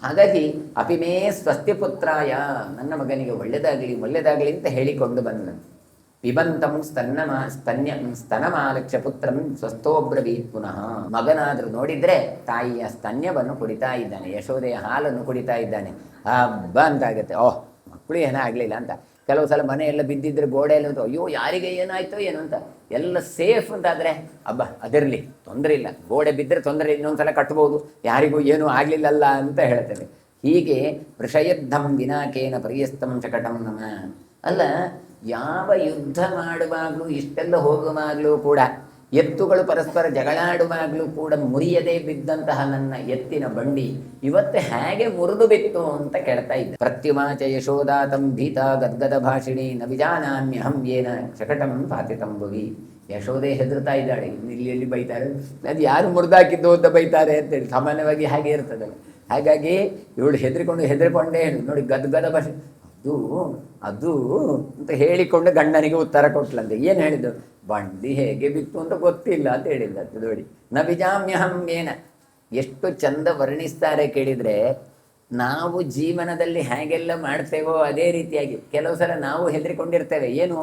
ಹಾಗಾಗಿ ಅಪಿಮೇ ಸ್ವಸ್ತಿ ಪುತ್ರಾಯ, ನನ್ನ ಮಗನಿಗೆ ಒಳ್ಳೆಯದಾಗಲಿ ಒಳ್ಳೆಯದಾಗಲಿ ಅಂತ ಹೇಳಿಕೊಂಡು ಬಂದ. ಪಿಬಂತಂ ಸ್ತನಮಾಲಕ್ಷ್ಯ ಪುತ್ರಂ ಸ್ವಸ್ಥೋಬ್ರವೀತ್ ಪುನಃ. ಮಗನಾದರೂ ನೋಡಿದ್ರೆ ತಾಯಿಯ ಸ್ತನ್ಯವನ್ನು ಕುಡಿತಾ ಇದ್ದಾನೆ, ಯಶೋದೆಯ ಹಾಲನ್ನು ಕುಡಿತಾ ಇದ್ದಾನೆ. ಹಬ್ಬ ಅಂತಾಗತ್ತೆ, ಓಹ್ ಮಕ್ಕಳು ಏನಾಗಲಿಲ್ಲ ಅಂತ. ಕೆಲವು ಸಲ ಮನೆಯೆಲ್ಲ ಬಿದ್ದಿದ್ರೆ ಗೋಡೆಯಲ್ಲಿ ಅಂತ, ಅಯ್ಯೋ ಯಾರಿಗೆ ಏನಾಯ್ತೋ ಏನು ಅಂತ. ಎಲ್ಲ ಸೇಫ್ ಅಂತಾದರೆ ಹಬ್ಬ ಅದಿರಲಿ, ತೊಂದರೆ ಇಲ್ಲ, ಗೋಡೆ ಬಿದ್ದರೆ ತೊಂದರೆ, ಇನ್ನೊಂದ್ಸಲ ಕಟ್ಬೋದು, ಯಾರಿಗೂ ಏನೂ ಆಗಲಿಲ್ಲಲ್ಲ ಅಂತ ಹೇಳ್ತೇವೆ. ಹೀಗೆ ವೃಷಯದ್ಧಂ ವಿನಾಕೇನ ಪರ್ಯಸ್ತಂ ಶಕಟಂ ನಮ. ಅಲ್ಲ, ಯಾವ ಯುದ್ಧ ಮಾಡುವಾಗಲೂ, ಇಷ್ಟೆಲ್ಲ ಹೋಗುವಾಗಲೂ ಕೂಡ, ಎತ್ತುಗಳು ಪರಸ್ಪರ ಜಗಳಾಡುವಾಗಲೂ ಕೂಡ ಮುರಿಯದೇ ಬಿದ್ದಂತಹ ನನ್ನ ಎತ್ತಿನ ಬಂಡಿ ಇವತ್ತು ಹೇಗೆ ಮುರಿದು ಬಿತ್ತು ಅಂತ ಕೇಳ್ತಾ ಇದ್ದ. ಪ್ರತ್ಯುಮಾಚ ಯಶೋದಾತಂ ಭೀತ ಗದ್ಗದ ಭಾಷಿಣಿ ನ ವಿಜಾನಾಮ್ಯಹಂ ಯೇನ ಶಕಟಂ ಪಾತಿತಂ ಭುವಿ. ಯಶೋದೆ ಹೆದರ್ತಾ ಇದ್ದಾಳೆ, ಇಲ್ಲಿ ಎಲ್ಲಿ ಬೈತಾರೆ, ಅದು ಯಾರು ಮುರಿದಾಕಿದ್ದು ಅಂತ ಬೈತಾರೆ ಅಂತೇಳಿ ಸಾಮಾನ್ಯವಾಗಿ ಹಾಗೆ ಇರ್ತದಲ್ಲ. ಹಾಗಾಗಿ ಇವಳು ಹೆದರಿಕೊಂಡೇ ಹೇಳು ನೋಡಿ, ಗದ್ಗದ ಭಾಷೆ ಅದು ಅಂತ ಹೇಳಿಕೊಂಡು ಗಂಡನಿಗೆ ಉತ್ತರ ಕೊಟ್ಲಂತೆ. ಏನು ಹೇಳಿದ್ದು? ಬಂಡಿ ಹೇಗೆ ಬಿತ್ತು ಅಂತ ಗೊತ್ತಿಲ್ಲ ಅಂತ ಹೇಳಿಲ್ಲ. ನೋಡಿ, ನ ವಿಜಾಮ್ಯಹಂ ಏನ. ಎಷ್ಟು ಚಂದ ವರ್ಣಿಸ್ತಾರೆ ಕೇಳಿದರೆ. ನಾವು ಜೀವನದಲ್ಲಿ ಹೇಗೆಲ್ಲ ಮಾಡ್ತೇವೋ ಅದೇ ರೀತಿಯಾಗಿ ಕೆಲವು ಸಲ ನಾವು ಹೆದರಿಕೊಂಡಿರ್ತೇವೆ. ಏನು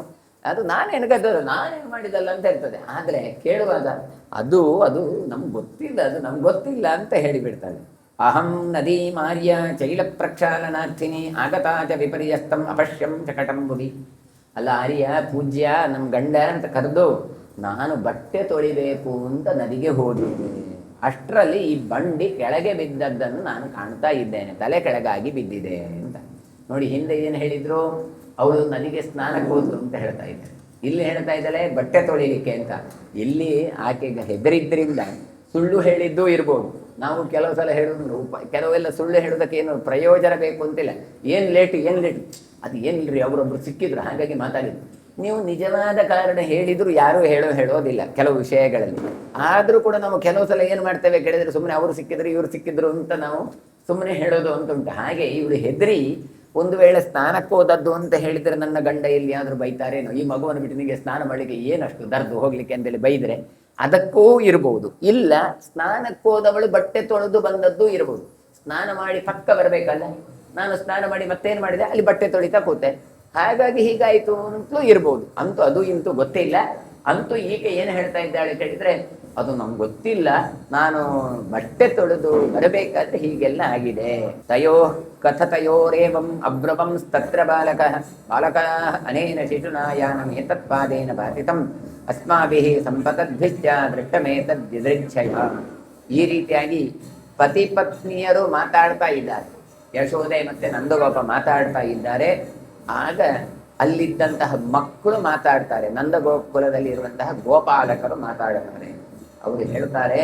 ಅದು ನಾನೇನು ಗದ್ದದು, ನಾನೇನು ಮಾಡಿದಲ್ಲ ಅಂತ ಇರ್ತದೆ. ಆದರೆ ಕೇಳುವಾಗ ಅದು ನಮ್ಗೆ ಗೊತ್ತಿಲ್ಲ, ಅದು ನಮ್ಗೆ ಗೊತ್ತಿಲ್ಲ ಅಂತ ಹೇಳಿಬಿಡ್ತಾರೆ. ಅಹಂ ನದಿ ಮಾರ್ಯ ಚೈಲ ಪ್ರಕ್ಷಾಲನಾರ್ಥಿನಿ ಆಗತಾ ಚ ವಿಪರ್ಯಸ್ತಂ ಅಪಶ್ಯಂ ಶಕಟಂ ಭುವಿ. ಅಲ್ಲ, ಆರ್ಯ ಪೂಜ್ಯ ನಮ್ಮ ಗಂಡ ಅಂತ ಕರೆದು ನಾನು ಬಟ್ಟೆ ತೊಳಿಬೇಕು ಅಂತ ನದಿಗೆ ಹೋಗಿದ್ದೆ. ಅಷ್ಟರಲ್ಲಿ ಈ ಬಂಡಿ ಕೆಳಗೆ ಬಿದ್ದದ್ದನ್ನು ನಾನು ಕಾಣ್ತಾ ಇದ್ದೇನೆ, ತಲೆ ಕೆಳಗಾಗಿ ಬಿದ್ದಿದೆ ಅಂತ. ನೋಡಿ, ಹಿಂದೆ ಏನು ಹೇಳಿದ್ರು, ಅವಳು ನದಿಗೆ ಸ್ನಾನಕ್ಕೆ ಹೋದ್ರು ಅಂತ ಹೇಳ್ತಾ ಇದ್ದಾರೆ. ಇಲ್ಲಿ ಹೇಳ್ತಾ ಇದ್ದಾಳೆ ಬಟ್ಟೆ ತೊಳಿಲಿಕ್ಕೆ ಅಂತ. ಇಲ್ಲಿ ಆಕೆಗೆ ಹೆದರಿದ್ರಿಂದ ಸುಳ್ಳು ಹೇಳಿದ್ದೂ ಇರ್ಬೋದು. ನಾವು ಕೆಲವು ಸಲ ಹೇಳೋದು ಕೆಲವೆಲ್ಲ ಸುಳ್ಳು ಹೇಳೋದಕ್ಕೆ ಏನು ಪ್ರಯೋಜನ ಬೇಕು ಅಂತಿಲ್ಲ. ಏನು ಲೇಟು ಅದು ಏನಿಲ್ರಿ, ಅವರೊಬ್ರು ಸಿಕ್ಕಿದ್ರು ಹಾಗಾಗಿ ಮಾತಾಡಿದ್ರು. ನೀವು ನಿಜವಾದ ಕಾರಣ ಹೇಳಿದ್ರು ಯಾರೂ ಹೇಳೋದಿಲ್ಲ ಕೆಲವು ವಿಷಯಗಳಲ್ಲಿ. ಆದರೂ ಕೂಡ ನಾವು ಕೆಲವು ಸಲ ಏನು ಮಾಡ್ತೇವೆ ಕೇಳಿದ್ರೆ, ಸುಮ್ಮನೆ ಅವರು ಸಿಕ್ಕಿದ್ರು ಇವರು ಸಿಕ್ಕಿದ್ರು ಅಂತ ನಾವು ಸುಮ್ಮನೆ ಹೇಳೋದು ಅಂತ ಉಂಟು. ಹಾಗೆ ಇವಳು ಹೆದರಿ ಒಂದು ವೇಳೆ ಸ್ನಾನಕ್ಕೆ ಹೋದದ್ದು ಅಂತ ಹೇಳಿದರೆ ನನ್ನ ಗಂಡ ಎಲ್ಲಿಯಾದರೂ ಬೈತಾರೇನೋ, ಈ ಮಗುವನ್ನು ಬಿಟ್ಟು ನಿಮಗೆ ಸ್ನಾನ ಮಾಡಲಿಕ್ಕೆ ಏನಷ್ಟು ದರ್ದು ಹೋಗ್ಲಿಕ್ಕೆ ಅಂತೇಳಿ ಬೈದರೆ ಅದಕ್ಕೂ ಇರ್ಬೋದು. ಇಲ್ಲ, ಸ್ನಾನಕ್ಕೆ ಹೋದವಳು ಬಟ್ಟೆ ತೊಳೆದು ಬಂದದ್ದು ಇರ್ಬೋದು. ಸ್ನಾನ ಮಾಡಿ ಪಕ್ಕ ಬರಬೇಕಲ್ಲ, ನಾನು ಸ್ನಾನ ಮಾಡಿ ಮತ್ತೇನು ಮಾಡಿದೆ, ಅಲ್ಲಿ ಬಟ್ಟೆ ತೊಳಿತಾ ಕೂತೆ, ಹಾಗಾಗಿ ಹೀಗಾಯಿತು ಅಂತಲೂ ಇರ್ಬೋದು. ಅಂತೂ ಅದು ಇಂತೂ ಗೊತ್ತಿಲ್ಲ. ಅಂತೂ ಈಕೆ ಏನು ಹೇಳ್ತಾ ಇದ್ದಾಳೆ ಕೇಳಿದರೆ, ಅದು ನಮ್ಗೆ ಗೊತ್ತಿಲ್ಲ, ನಾನು ಬಟ್ಟೆ ತೊಳೆದು ಬರಬೇಕಾದ್ರೆ ಹೀಗೆಲ್ಲ ಆಗಿದೆ. ತಯೋ ಕಥತಯೋರೇವಂ ಅಬ್ರವಂ ತತ್ರ ಬಾಲಕ ಅನೇನ ಶಿಶುನಾಯಾನಂ ಏತತ್ಪಾದೇನ ಬಾಧಿತಂ ಅಸ್ಮಾಭಿಃ ಸಂಪತದ್ಭಿಶ್ಚ ದೃಷ್ಟಮೇತದ್ವಿದೃಚ್ಛಯ. ಈ ರೀತಿಯಾಗಿ ಪತಿ ಪತ್ನಿಯರು ಮಾತಾಡ್ತಾ ಇದ್ದಾರೆ. ಯಶೋದೆ ಮತ್ತೆ ನಂದಗೋಪ ಮಾತಾಡ್ತಾ ಇದ್ದಾರೆ. ಆಗ ಅಲ್ಲಿದ್ದಂತಹ ಮಕ್ಕಳು ಮಾತಾಡ್ತಾರೆ. ನಂದಗೋಕುಲದಲ್ಲಿ ಇರುವಂತಹ ಗೋಪಾಲಕರು ಮಾತಾಡುತ್ತಾರೆ. ಅವರು ಹೇಳ್ತಾರೆ,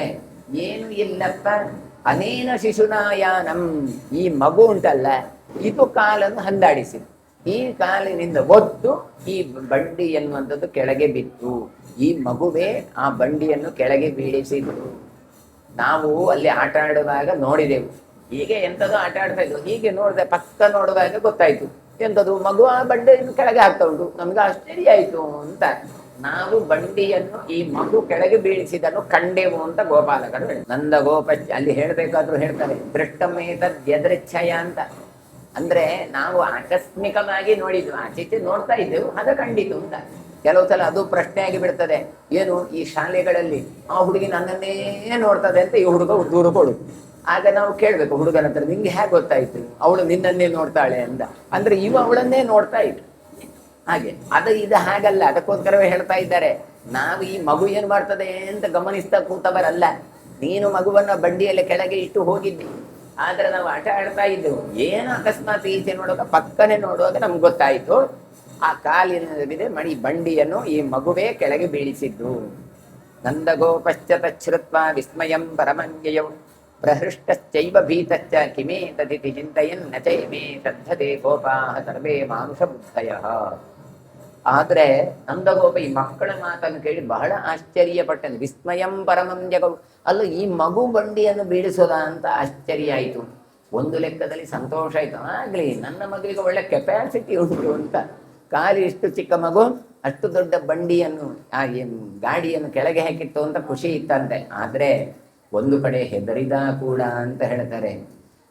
ಏನು ಇಲ್ಲಪ್ಪ, ಅನೇನ ಶಿಶುನಾಯಾನಂ, ಈ ಮಗು ಉಂಟಲ್ಲ ಇದು ಕಾಲನ್ನು ಹಂದಾಡಿಸಿತು, ಈ ಕಾಲಿನಿಂದ ಒದ್ದು ಈ ಬಂಡಿ ಎನ್ನುವಂಥದ್ದು ಕೆಳಗೆ ಬಿತ್ತು, ಈ ಮಗುವೇ ಆ ಬಂಡಿಯನ್ನು ಕೆಳಗೆ ಬೀಳಿಸಿತು. ನಾವು ಅಲ್ಲಿ ಆಟ ಆಡುವಾಗ ನೋಡಿದೆವು. ಹೀಗೆ ಎಂಥದ್ದು ಆಟ ಆಡ್ತಾ ಇದ್ವು, ಹೀಗೆ ನೋಡಿದೆ, ಪಕ್ಕ ನೋಡುವಾಗ ಗೊತ್ತಾಯ್ತು ಎಂಥದ್ದು ಮಗು ಆ ಬಂಡೆಯನ್ನು ಕೆಳಗೆ ಹಾಕ್ತಾ ಉಂಟು. ನಮ್ಗೆ ಆಶ್ಚರ್ಯ ಆಯಿತು ಅಂತ ನಾವು ಬಂಡಿಯನ್ನು ಈ ಮಗು ಕೆಳಗೆ ಬೀಳಿಸಿದನ್ನು ಕಂಡೆವು ಅಂತ ಗೋಪಾಲಕರು ನಂದ ಗೋಪ ಅಲ್ಲಿ ಹೇಳ್ಬೇಕಾದ್ರೂ ಹೇಳ್ತಾರೆ ದೃಷ್ಟಮೇತದ್ ಯದೃಚ್ಛಯ ಅಂತ. ಅಂದ್ರೆ ನಾವು ಆಕಸ್ಮಿಕವಾಗಿ ನೋಡಿದ್ವು, ಆಚೀಚೆ ನೋಡ್ತಾ ಇದ್ದೆವು, ಅದ ಕಂಡಿತು ಅಂತ. ಕೆಲವು ಸಲ ಅದು ಪ್ರಶ್ನೆ ಆಗಿ ಬಿಡ್ತದೆ, ಏನು ಈ ಶಾಲೆಗಳಲ್ಲಿ ಆ ಹುಡುಗಿ ನನ್ನನ್ನೇ ನೋಡ್ತದೆ ಅಂತ ಈ ಹುಡುಗ ದೂರ ಕೊಡು. ಆಗ ನಾವು ಕೇಳ್ಬೇಕು ಹುಡುಗನ ಹತ್ರ, ನಿಂಗೆ ಹೇಗೆ ಗೊತ್ತಾಯ್ತು ಅವಳು ನಿನ್ನನ್ನೇ ನೋಡ್ತಾಳೆ ಅಂತ? ಅಂದ್ರೆ ಇವ ಅವಳನ್ನೇ ನೋಡ್ತಾ ಇತ್ತು. ಹಾಗೆ ಇದು ಹಾಗಲ್ಲ. ಅದಕ್ಕೋಸ್ಕರವೇ ಹೇಳ್ತಾ ಇದ್ದಾರೆ, ನಾವು ಈ ಮಗು ಏನ್ ಮಾಡ್ತದೆ ಅಂತ ಗಮನಿಸ್ತಾ ಕೂತವರಲ್ಲ. ನೀನು ಮಗುವನ್ನ ಬಂಡಿಯಲ್ಲಿ ಕೆಳಗೆ ಇಟ್ಟು ಹೋಗಿದ್ದಿ, ಆದ್ರೆ ನಾವು ಆಟ ಆಡ್ತಾ ಇದ್ದೆವು. ಏನು ಅಕಸ್ಮಾತ್ ಈಚೆ ನೋಡುವಾಗ ಪಕ್ಕನೆ ನೋಡುವಾಗ ನಮ್ಗೆ ಗೊತ್ತಾಯ್ತು ಆ ಕಾಲಿನ ಮಣಿ ಬಂಡಿಯನ್ನು ಈ ಮಗುವೇ ಕೆಳಗೆ ಬೀಳಿಸಿದ್ದು. ನಂದಗೋಪಶ್ಚತಶ್ರುತ್ವ ವಿಸ್ಮಯಂ ಪರಮಂಜಯೌ ಪ್ರಹೃಷ್ಟಶ್ಚೈವ ಭೀತಶ್ಚ ಕಿಮೇ ತದಿತಿ ಚಿಂತಯನ್ ನ ಚೈಮೇ ಶ್ರದ್ಧತೆ ಗೋಪಾಃ ಸರ್ವೇ ಮಾನುಷ ಬುದ್ಧಯಃ. ಆದ್ರೆ ನಂದಗೋಪ ಈ ಮಕ್ಕಳ ಮಾತನ್ನು ಕೇಳಿ ಬಹಳ ಆಶ್ಚರ್ಯಪಟ್ಟನು. ವಿಸ್ಮಯಂ ಪರಮಂ ಜಗವು, ಅಲ್ಲ ಈ ಮಗು ಬಂಡಿಯನ್ನು ಬೀಳಿಸೋದ ಅಂತ ಆಶ್ಚರ್ಯ ಆಯಿತು. ಒಂದು ಲೆಕ್ಕದಲ್ಲಿ ಸಂತೋಷ ಆಯ್ತು, ಆಗ್ಲಿ ನನ್ನ ಮಗುವಿಗೆ ಒಳ್ಳೆ ಕೆಪಾಸಿಟಿ ಉಂಟು ಅಂತ. ಕಾಲಿ ಇಷ್ಟು ಚಿಕ್ಕ ಮಗು ಅಷ್ಟು ದೊಡ್ಡ ಬಂಡಿಯನ್ನು ಆ ಗಾಡಿಯನ್ನು ಕೆಳಗೆ ಹಾಕಿತ್ತು ಅಂತ ಖುಷಿ ಇತ್ತಂತೆ. ಆದ್ರೆ ಒಂದು ಕಡೆ ಹೆದರಿದ ಕೂಡ ಅಂತ ಹೇಳ್ತಾರೆ.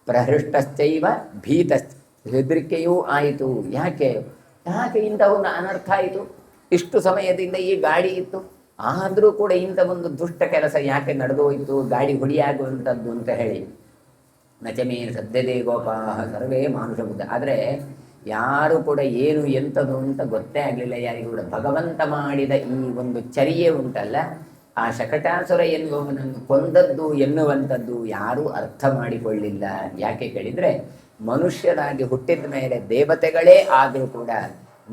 ಪ್ರಹೃಷ್ಟಶ್ಚೈವ ಭೀತಶ್ಚ, ಹೆದರಿಕೆಯೂ ಆಯಿತು. ಯಾಕೆ ಇಂಥ ಒಂದು ಅನರ್ಥ ಆಯಿತು? ಇಷ್ಟು ಸಮಯದಿಂದ ಈ ಗಾಡಿ ಇತ್ತು, ಆದರೂ ಕೂಡ ಇಂಥ ಒಂದು ದುಷ್ಟ ಕೆಲಸ ಯಾಕೆ ನಡೆದು ಹೋಯಿತು, ಗಾಡಿ ಹೊಡಿಯಾಗುವಂಥದ್ದು ಅಂತ ಹೇಳಿ. ನಚಮೇ ಸದ್ಯದೇ ಗೋಪಾಃ ಸರ್ವೇ ಮಾನುಷ ಬುದ್ಧ. ಆದರೆ ಯಾರು ಕೂಡ ಏನು ಎಂಥದ್ದು ಅಂತ ಗೊತ್ತೇ ಆಗಲಿಲ್ಲ ಯಾರಿಗೂ ಕೂಡ. ಭಗವಂತ ಮಾಡಿದ ಈ ಒಂದು ಚರ್ಯೆ ಉಂಟಲ್ಲ, ಆ ಶಕಟಾಸುರ ಎನ್ನುವವನನ್ನು ಕೊಂದದ್ದು ಎನ್ನುವಂಥದ್ದು ಯಾರೂ ಅರ್ಥ ಮಾಡಿಕೊಳ್ಳಿಲ್ಲ. ಯಾಕೆ ಕೇಳಿದರೆ, ಮನುಷ್ಯರಾಗಿ ಹುಟ್ಟಿದ ಮೇಲೆ ದೇವತೆಗಳೇ ಆದರೂ ಕೂಡ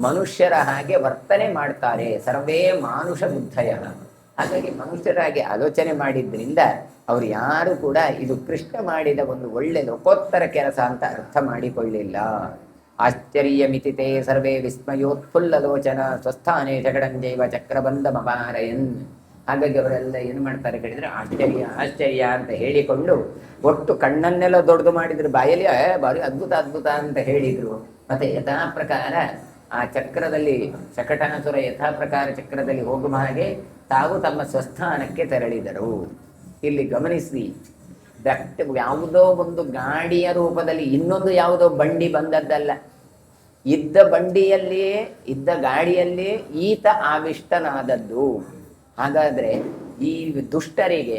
ಮನುಷ್ಯರ ಹಾಗೆ ವರ್ತನೆ ಮಾಡ್ತಾರೆ. ಸರ್ವೇ ಮಾನುಷ ಬುದ್ಧಯ. ಹಾಗಾಗಿ ಮನುಷ್ಯರಾಗಿ ಆಲೋಚನೆ ಮಾಡಿದ್ರಿಂದ ಅವರು ಯಾರು ಕೂಡ ಇದು ಕೃಷ್ಣ ಮಾಡಿದ ಒಂದು ಒಳ್ಳೆ ಲೋಕೋತ್ತರ ಕೆಲಸ ಅಂತ ಅರ್ಥ ಮಾಡಿಕೊಳ್ಳಿಲ್ಲ. ಆಶ್ಚರ್ಯಮಿತಿತೆ ಸರ್ವೇ ವಿಸ್ಮಯೋತ್ಫುಲ್ಲಲೋಚನ ಸ್ವಸ್ಥಾನೇ ಜಗಡಂಜೈವ ಚಕ್ರಬಂಧಮಪಾರಯನ್. ಹಾಗಾಗಿ ಅವರೆಲ್ಲ ಏನು ಮಾಡ್ತಾರೆ ಕೇಳಿದ್ರೆ, ಆಶ್ಚರ್ಯ ಅಂತ ಹೇಳಿಕೊಂಡು ಒಟ್ಟು ಕಣ್ಣನ್ನೆಲ್ಲ ದೊಡ್ಡದು ಮಾಡಿದ್ರು, ಬಾಯಲ್ಲಿ ಬಾರಿ ಅದ್ಭುತ ಅಂತ ಹೇಳಿದ್ರು. ಮತ್ತೆ ಯಥಾ ಪ್ರಕಾರ ಆ ಚಕ್ರದಲ್ಲಿ ಶಕಟಾಸುರ ಯಥಾ ಪ್ರಕಾರ ಚಕ್ರದಲ್ಲಿ ಹೋಗುವ ಹಾಗೆ ತಾವು ತಮ್ಮ ಸ್ವಸ್ಥಾನಕ್ಕೆ ತೆರಳಿದರು. ಇಲ್ಲಿ ಗಮನಿಸಿ, ಯಾವುದೋ ಒಂದು ಗಾಡಿಯ ರೂಪದಲ್ಲಿ ಇನ್ನೊಂದು ಯಾವುದೋ ಬಂಡಿ ಬಂದದ್ದಲ್ಲ. ಇದ್ದ ಬಂಡಿಯಲ್ಲಿಯೇ ಇದ್ದ ಗಾಡಿಯಲ್ಲಿಯೇ ಈತ ಆವಿಷ್ಟನಾದದ್ದು. ಹಾಗಾದ್ರೆ ಈ ದುಷ್ಟರಿಗೆ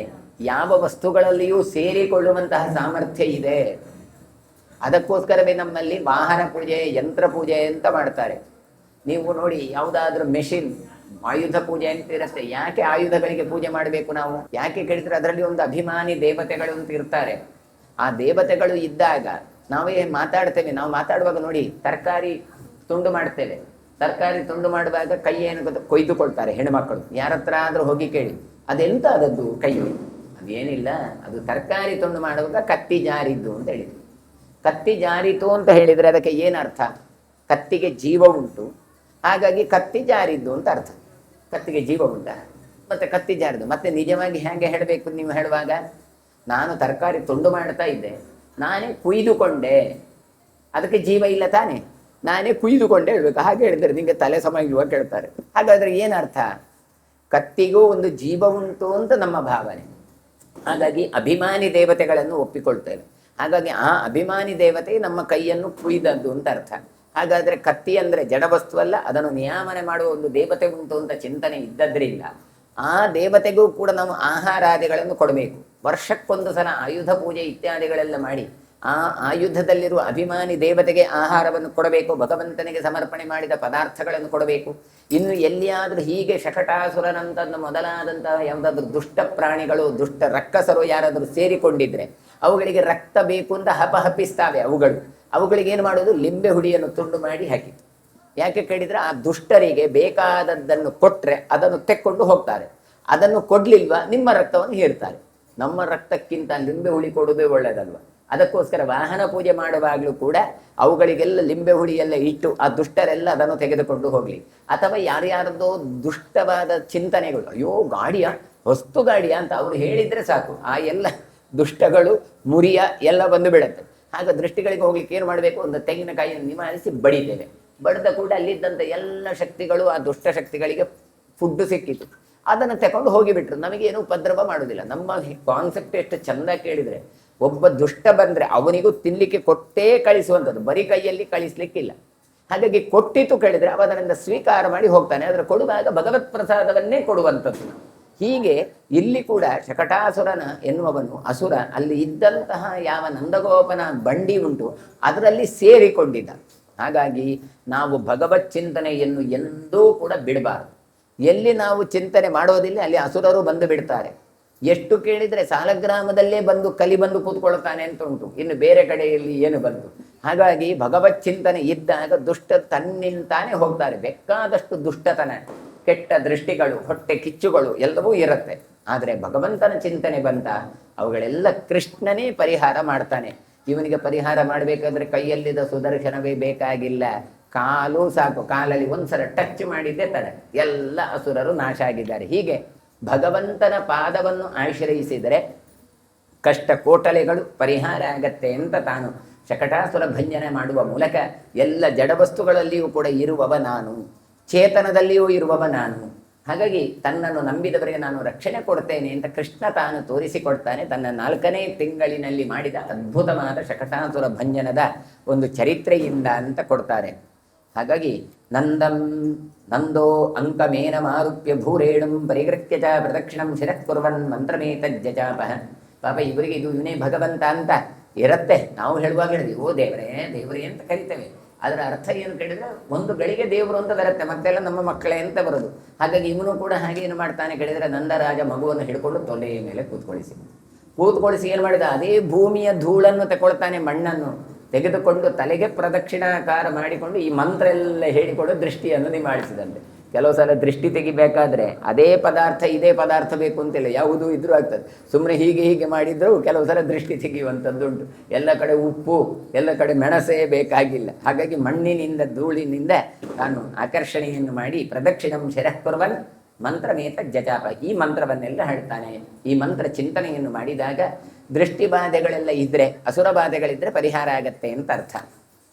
ಯಾವ ವಸ್ತುಗಳಲ್ಲಿಯೂ ಸೇರಿಕೊಳ್ಳುವಂತಹ ಸಾಮರ್ಥ್ಯ ಇದೆ. ಅದಕ್ಕೋಸ್ಕರವೇ ನಮ್ಮಲ್ಲಿ ವಾಹನ ಪೂಜೆ, ಯಂತ್ರ ಪೂಜೆ ಅಂತ ಮಾಡ್ತಾರೆ. ನೀವು ನೋಡಿ, ಯಾವುದಾದ್ರೂ ಮೆಷಿನ್ ಆಯುಧ ಪೂಜೆ ಅಂತ ಇರುತ್ತೆ. ಯಾಕೆ ಆಯುಧಗಳಿಗೆ ಪೂಜೆ ಮಾಡಬೇಕು ನಾವು? ಯಾಕೆ ಕೇಳಿದ್ರೆ ಅದರಲ್ಲಿ ಒಂದು ಅಭಿಮಾನಿ ದೇವತೆಗಳು ಅಂತ ಇರ್ತಾರೆ. ಆ ದೇವತೆಗಳು ಇದ್ದಾಗ ನಾವೇ ಮಾತಾಡ್ತೇವೆ. ನಾವು ಮಾತಾಡುವಾಗ ನೋಡಿ, ತರಕಾರಿ ತುಂಡು ಮಾಡ್ತೇವೆ. ತರಕಾರಿ ತುಂಡು ಮಾಡುವಾಗ ಕೈ ಏನು ಕೊಯ್ದುಕೊಳ್ತಾರೆ ಹೆಣ್ಮಕ್ಕಳು. ಯಾರ ಹತ್ರ ಆದ್ರೂ ಹೋಗಿ ಕೇಳಿ, ಅದೆಂತ ಅದದ್ದು ಕೈ? ಅದೇನಿಲ್ಲ, ಅದು ತರಕಾರಿ ತುಂಡು ಮಾಡುವಾಗ ಕತ್ತಿ ಜಾರಿದ್ದು ಅಂತ ಹೇಳಿದ್ರು. ಕತ್ತಿ ಜಾರಿತು ಅಂತ ಹೇಳಿದ್ರೆ ಅದಕ್ಕೆ ಏನರ್ಥ? ಕತ್ತಿಗೆ ಜೀವ ಉಂಟು, ಹಾಗಾಗಿ ಕತ್ತಿ ಜಾರಿದ್ದು ಅಂತ ಅರ್ಥ. ಕತ್ತಿಗೆ ಜೀವ ಉಂಟ, ಮತ್ತೆ ಕತ್ತಿ ಜಾರಿದ್ದು. ಮತ್ತೆ ನಿಜವಾಗಿ ಹೇಗೆ ಹೇಳಬೇಕು ನೀವು ಹೇಳುವಾಗ? ನಾನು ತರಕಾರಿ ತುಂಡು ಮಾಡ್ತಾ ಇದ್ದೆ, ನಾನೇ ಕುಯ್ದುಕೊಂಡೆ, ಅದಕ್ಕೆ ಜೀವ ಇಲ್ಲ ತಾನೆ, ನಾನೇ ಕುಯ್ದುಕೊಂಡೆ ಹೇಳ್ಬೇಕು. ಹಾಗೆ ಹೇಳಿದ್ರೆ ನಿಮಗೆ ತಲೆ ಸಮ ಇಲ್ವಾ ಕೇಳ್ತಾರೆ. ಹಾಗಾದ್ರೆ ಏನರ್ಥ? ಕತ್ತಿಗೂ ಒಂದು ಜೀವ ಉಂಟು ಅಂತ ನಮ್ಮ ಭಾವನೆ. ಹಾಗಾಗಿ ಅಭಿಮಾನಿ ದೇವತೆಗಳನ್ನು ಒಪ್ಪಿಕೊಳ್ತೇವೆ. ಹಾಗಾಗಿ ಆ ಅಭಿಮಾನಿ ದೇವತೆ ನಮ್ಮ ಕೈಯನ್ನು ಕುಯ್ದದ್ದು ಅಂತ ಅರ್ಥ. ಹಾಗಾದ್ರೆ ಕತ್ತಿ ಅಂದ್ರೆ ಜಡವಸ್ತು ಅಲ್ಲ, ಅದನ್ನು ನಿಯಾಮನೆ ಮಾಡುವ ಒಂದು ದೇವತೆ ಉಂಟು ಅಂತ ಚಿಂತನೆ ಇದ್ದದ್ರಿಂದ ಆ ದೇವತೆಗೂ ಕೂಡ ನಾವು ಆಹಾರಾದಿಗಳನ್ನು ಕೊಡಬೇಕು. ವರ್ಷಕ್ಕೊಂದು ಸಲ ಆಯುಧ ಪೂಜೆ ಇತ್ಯಾದಿಗಳೆಲ್ಲ ಮಾಡಿ ಆ ಆಯುಧದಲ್ಲಿರುವ ಅಭಿಮಾನಿ ದೇವತೆಗೆ ಆಹಾರವನ್ನು ಕೊಡಬೇಕು. ಭಗವಂತನಿಗೆ ಸಮರ್ಪಣೆ ಮಾಡಿದ ಪದಾರ್ಥಗಳನ್ನು ಕೊಡಬೇಕು. ಇನ್ನು ಎಲ್ಲಿಯಾದ್ರೂ ಹೀಗೆ ಶಕಟಾಸುರನಂತ ಮೊದಲಾದಂತಹ ಯಾವುದಾದ್ರೂ ದುಷ್ಟ ಪ್ರಾಣಿಗಳು, ದುಷ್ಟ ರಕ್ಕಸರು ಯಾರಾದರೂ ಸೇರಿಕೊಂಡಿದ್ರೆ ಅವುಗಳಿಗೆ ರಕ್ತ ಬೇಕು ಅಂತ ಹಪಹಪಿಸ್ತಾವೆ. ಅವುಗಳಿಗೆ ಏನು ಮಾಡೋದು? ಲಿಂಬೆ ಹುಡಿಯನ್ನು ತುಂಡು ಮಾಡಿ ಹಾಕಿತ್ತು. ಯಾಕೆ ಕೇಳಿದ್ರೆ, ಆ ದುಷ್ಟರಿಗೆ ಬೇಕಾದದ್ದನ್ನು ಕೊಟ್ಟರೆ ಅದನ್ನು ತೆಕ್ಕೊಂಡು ಹೋಗ್ತಾರೆ. ಅದನ್ನು ಕೊಡ್ಲಿಲ್ವಾ ನಿಮ್ಮ ರಕ್ತವನ್ನು ಹೀರ್ತಾರೆ. ನಮ್ಮ ರಕ್ತಕ್ಕಿಂತ ಲಿಂಬೆ ಹುಳಿ ಕೊಡುವುದೇ ಒಳ್ಳೆಯದಲ್ವ? ಅದಕ್ಕೋಸ್ಕರ ವಾಹನ ಪೂಜೆ ಮಾಡುವಾಗಲೂ ಕೂಡ ಅವುಗಳಿಗೆಲ್ಲ ಲಿಂಬೆ ಹುಳಿಯೆಲ್ಲ ಇಟ್ಟು ಆ ದುಷ್ಟರೆಲ್ಲ ಅದನ್ನು ತೆಗೆದುಕೊಂಡು ಹೋಗಲಿ. ಅಥವಾ ಯಾರ್ಯಾರದೋ ದುಷ್ಟವಾದ ಚಿಂತನೆಗಳು, ಅಯ್ಯೋ ಗಾಡಿಯ ವಸ್ತು ಗಾಡಿಯ ಅಂತ ಅವರು ಹೇಳಿದ್ರೆ ಸಾಕು, ಆ ಎಲ್ಲ ದುಷ್ಟಗಳು ಮುರಿಯ ಎಲ್ಲ ಬಂದು ಬಿಡುತ್ತೆ. ಆಗ ದೃಷ್ಟಿಗಳಿಗೆ ಹೋಗ್ಲಿಕ್ಕೆ ಏನು ಮಾಡಬೇಕು? ಒಂದು ತೆಂಗಿನಕಾಯಿಯನ್ನು ನಿವಾರಿಸಿ ಬಡಿತೇವೆ. ಬಡಿದ ಕೂಡ ಅಲ್ಲಿದ್ದಂಥ ಎಲ್ಲ ಶಕ್ತಿಗಳು ಆ ದುಷ್ಟ ಶಕ್ತಿಗಳಿಗೆ ಫುಡ್ ಸಿಕ್ಕಿತು, ಅದನ್ನು ತಗೊಂಡು ಹೋಗಿಬಿಟ್ರು, ನಮಗೇನು ಉಪದ್ರವ ಮಾಡೋದಿಲ್ಲ. ನಮ್ಮ ಕಾನ್ಸೆಪ್ಟ್ ಎಷ್ಟು ಚಂದ ಕೇಳಿದರೆ, ಒಬ್ಬ ದುಷ್ಟ ಬಂದರೆ ಅವನಿಗೂ ತಿನ್ನಲಿಕ್ಕೆ ಕೊಟ್ಟೇ ಕಳಿಸುವಂಥದ್ದು, ಬರೀ ಕೈಯಲ್ಲಿ ಕಳಿಸ್ಲಿಕ್ಕಿಲ್ಲ. ಹಾಗಾಗಿ ಕೊಟ್ಟಿತು ಕೇಳಿದರೆ ಅವ ಅದರಿಂದ ಸ್ವೀಕಾರ ಮಾಡಿ ಹೋಗ್ತಾನೆ. ಅದರ ಕೊಡುವಾಗ ಭಗವತ್ ಪ್ರಸಾದವನ್ನೇ ಕೊಡುವಂಥದ್ದು. ಹೀಗೆ ಇಲ್ಲಿ ಕೂಡ ಶಕಟಾಸುರನ ಎನ್ನುವವನು ಅಸುರ ಅಲ್ಲಿ ಇದ್ದಂತಹ ಯಾವ ನಂದಗೋಪನ ಬಂಡಿ ಉಂಟು ಅದರಲ್ಲಿ ಸೇರಿಕೊಂಡಿದ್ದ. ಹಾಗಾಗಿ ನಾವು ಭಗವತ್ ಚಿಂತನೆಯನ್ನು ಎಂದೂ ಕೂಡ ಬಿಡಬಾರದು. ಎಲ್ಲಿ ನಾವು ಚಿಂತನೆ ಮಾಡೋದಿಲ್ಲ ಅಲ್ಲಿ ಅಸುರರು ಬಂದು ಬಿಡ್ತಾರೆ. ಎಷ್ಟು ಕೇಳಿದರೆ ಸಾಲಗ್ರಾಮದಲ್ಲೇ ಬಂದು ಕಲಿ ಬಂದು ಕೂತ್ಕೊಳ್ತಾನೆ ಅಂತ ಉಂಟು, ಇನ್ನು ಬೇರೆ ಕಡೆಯಲ್ಲಿ ಏನು ಬಂದು. ಹಾಗಾಗಿ ಭಗವತ್ ಚಿಂತನೆ ಇದ್ದಾಗ ದುಷ್ಟ ತನ್ನಿಂತಾನೆ ಹೋಗ್ತಾರೆ. ಬೇಕಾದಷ್ಟು ದುಷ್ಟತನ, ಕೆಟ್ಟ ದೃಷ್ಟಿಗಳು, ಹೊಟ್ಟೆ ಕಿಚ್ಚುಗಳು ಎಲ್ಲವೂ ಇರುತ್ತೆ. ಆದರೆ ಭಗವಂತನ ಚಿಂತನೆ ಬಂತ ಅವುಗಳೆಲ್ಲ ಕೃಷ್ಣನೇ ಪರಿಹಾರ ಮಾಡ್ತಾನೆ. ಇವನಿಗೆ ಪರಿಹಾರ ಮಾಡಬೇಕಾದ್ರೆ ಕೈಯಲ್ಲಿದ್ದ ಸುದರ್ಶನವೇ ಬೇಕಾಗಿಲ್ಲ, ಕಾಲು ಸಾಕು. ಕಾಲಲ್ಲಿ ಒಂದ್ಸಲ ಟಚ್ ಮಾಡಿದ್ದೆ ತಡ, ಎಲ್ಲ ಅಸುರರು ನಾಶ ಆಗಿದ್ದಾರೆ. ಹೀಗೆ ಭಗವಂತನ ಪಾದವನ್ನು ಆಶ್ರಯಿಸಿದರೆ ಕಷ್ಟ ಕೋಟಲೆಗಳು ಪರಿಹಾರ ಆಗತ್ತೆ ಅಂತ ತಾನು ಶಕಟಾಸುರ ಭಂಜನೆ ಮಾಡುವ ಮೂಲಕ ಎಲ್ಲ ಜಡವಸ್ತುಗಳಲ್ಲಿಯೂ ಕೂಡ ಇರುವವ ನಾನು, ಚೇತನದಲ್ಲಿಯೂ ಇರುವವ ನಾನು. ಹಾಗಾಗಿ ತನ್ನನ್ನು ನಂಬಿದವರಿಗೆ ನಾನು ರಕ್ಷಣೆ ಕೊಡ್ತೇನೆ ಅಂತ ಕೃಷ್ಣ ತಾನು ತೋರಿಸಿಕೊಡ್ತಾನೆ. ತನ್ನ 4ನೇ ತಿಂಗಳಿನಲ್ಲಿ ಮಾಡಿದ ಅದ್ಭುತವಾದ ಶಕಟಾಸುರ ಭಂಜನದ ಒಂದು ಚರಿತ್ರೆಯಿಂದ ಅಂತ ಕೊಡ್ತಾರೆ. ಹಾಗಾಗಿ ನಂದೋ ಅಂಕಮೇನ ಮಾರುಪ್ಯ ಭೂರೇಣುಂ ಪರಿಗೃತ್ಯ ಚ ಪ್ರದಕ್ಷಿಣಂ ಶಿರಃ ಕುರ್ವನ್ ಮಂತ್ರಮೇತಜ್ಜಚಾಪಃ. ಪಾಪ ಇವರಿಗೆ ಇದು ಇವನೇ ಭಗವಂತ ಅಂತ ಇರುತ್ತೆ. ನಾವು ಹೇಳುವಾಗ ಹೇಳಿದ್ವಿ, ಓ ದೇವರೇ ದೇವರೇ ಅಂತ ಕರಿತೇವೆ. ಅದರ ಅರ್ಥ ಏನು ಕೇಳಿದ್ರೆ ಒಂದು ಗಳಿಗೆ ದೇವರು ಅಂತ ಬರುತ್ತೆ, ಮತ್ತೆಲ್ಲ ನಮ್ಮ ಮಕ್ಕಳೇ ಅಂತ ಬರೋದು. ಹಾಗಾಗಿ ಇವನು ಕೂಡ ಹಾಗೆ ಏನು ಮಾಡ್ತಾನೆ ಕೇಳಿದರೆ, ನಂದರಾಜ ಮಗುವನ್ನು ಹಿಡ್ಕೊಂಡು ತೊಲೆಯ ಮೇಲೆ ಕೂತ್ಕೊಳಿಸಿ ಏನು ಮಾಡಿದ, ಅದೇ ಭೂಮಿಯ ಧೂಳನ್ನು ತಗೊಳ್ತಾನೆ, ಮಣ್ಣನ್ನು ತೆಗೆದುಕೊಂಡು ತಲೆಗೆ ಪ್ರದಕ್ಷಿಣಾಕಾರ ಮಾಡಿಕೊಂಡು ಈ ಮಂತ್ರ ಎಲ್ಲ ಹೇಳಿಕೊಂಡು ದೃಷ್ಟಿಯನ್ನು ನಿಮಾಡಿಸಿದಂತೆ. ಕೆಲವು ಸಲ ದೃಷ್ಟಿ ತೆಗಿಬೇಕಾದ್ರೆ ಅದೇ ಪದಾರ್ಥ ಇದೇ ಪದಾರ್ಥ ಬೇಕು ಅಂತಿಲ್ಲ, ಯಾವುದು ಇದ್ರೂ ಆಗ್ತದೆ. ಸುಮ್ಮನೆ ಹೀಗೆ ಮಾಡಿದ್ರು ಕೆಲವು ಸಲ ದೃಷ್ಟಿ ತೆಗೆಯುವಂಥದ್ದುಂಟು. ಎಲ್ಲ ಕಡೆ ಉಪ್ಪು, ಎಲ್ಲ ಕಡೆ ಮೆಣಸೇ ಬೇಕಾಗಿಲ್ಲ. ಹಾಗಾಗಿ ಮಣ್ಣಿನಿಂದ ಧೂಳಿನಿಂದ ತಾನು ಆಕರ್ಷಣೆಯನ್ನು ಮಾಡಿ ಪ್ರದಕ್ಷಿಣಂ ಶಿರಃ ಕುರ್ವನ್ ಮಂತ್ರಮೇತ ಜಚಾಪ, ಈ ಮಂತ್ರವನ್ನೆಲ್ಲ ಹೇಳ್ತಾನೆ. ಈ ಮಂತ್ರ ಚಿಂತನೆಯನ್ನು ಮಾಡಿದಾಗ ದೃಷ್ಟಿ ಬಾಧೆಗಳೆಲ್ಲ ಇದ್ರೆ, ಅಸುರ ಬಾಧೆಗಳಿದ್ರೆ ಪರಿಹಾರ ಆಗತ್ತೆ ಅಂತ ಅರ್ಥ.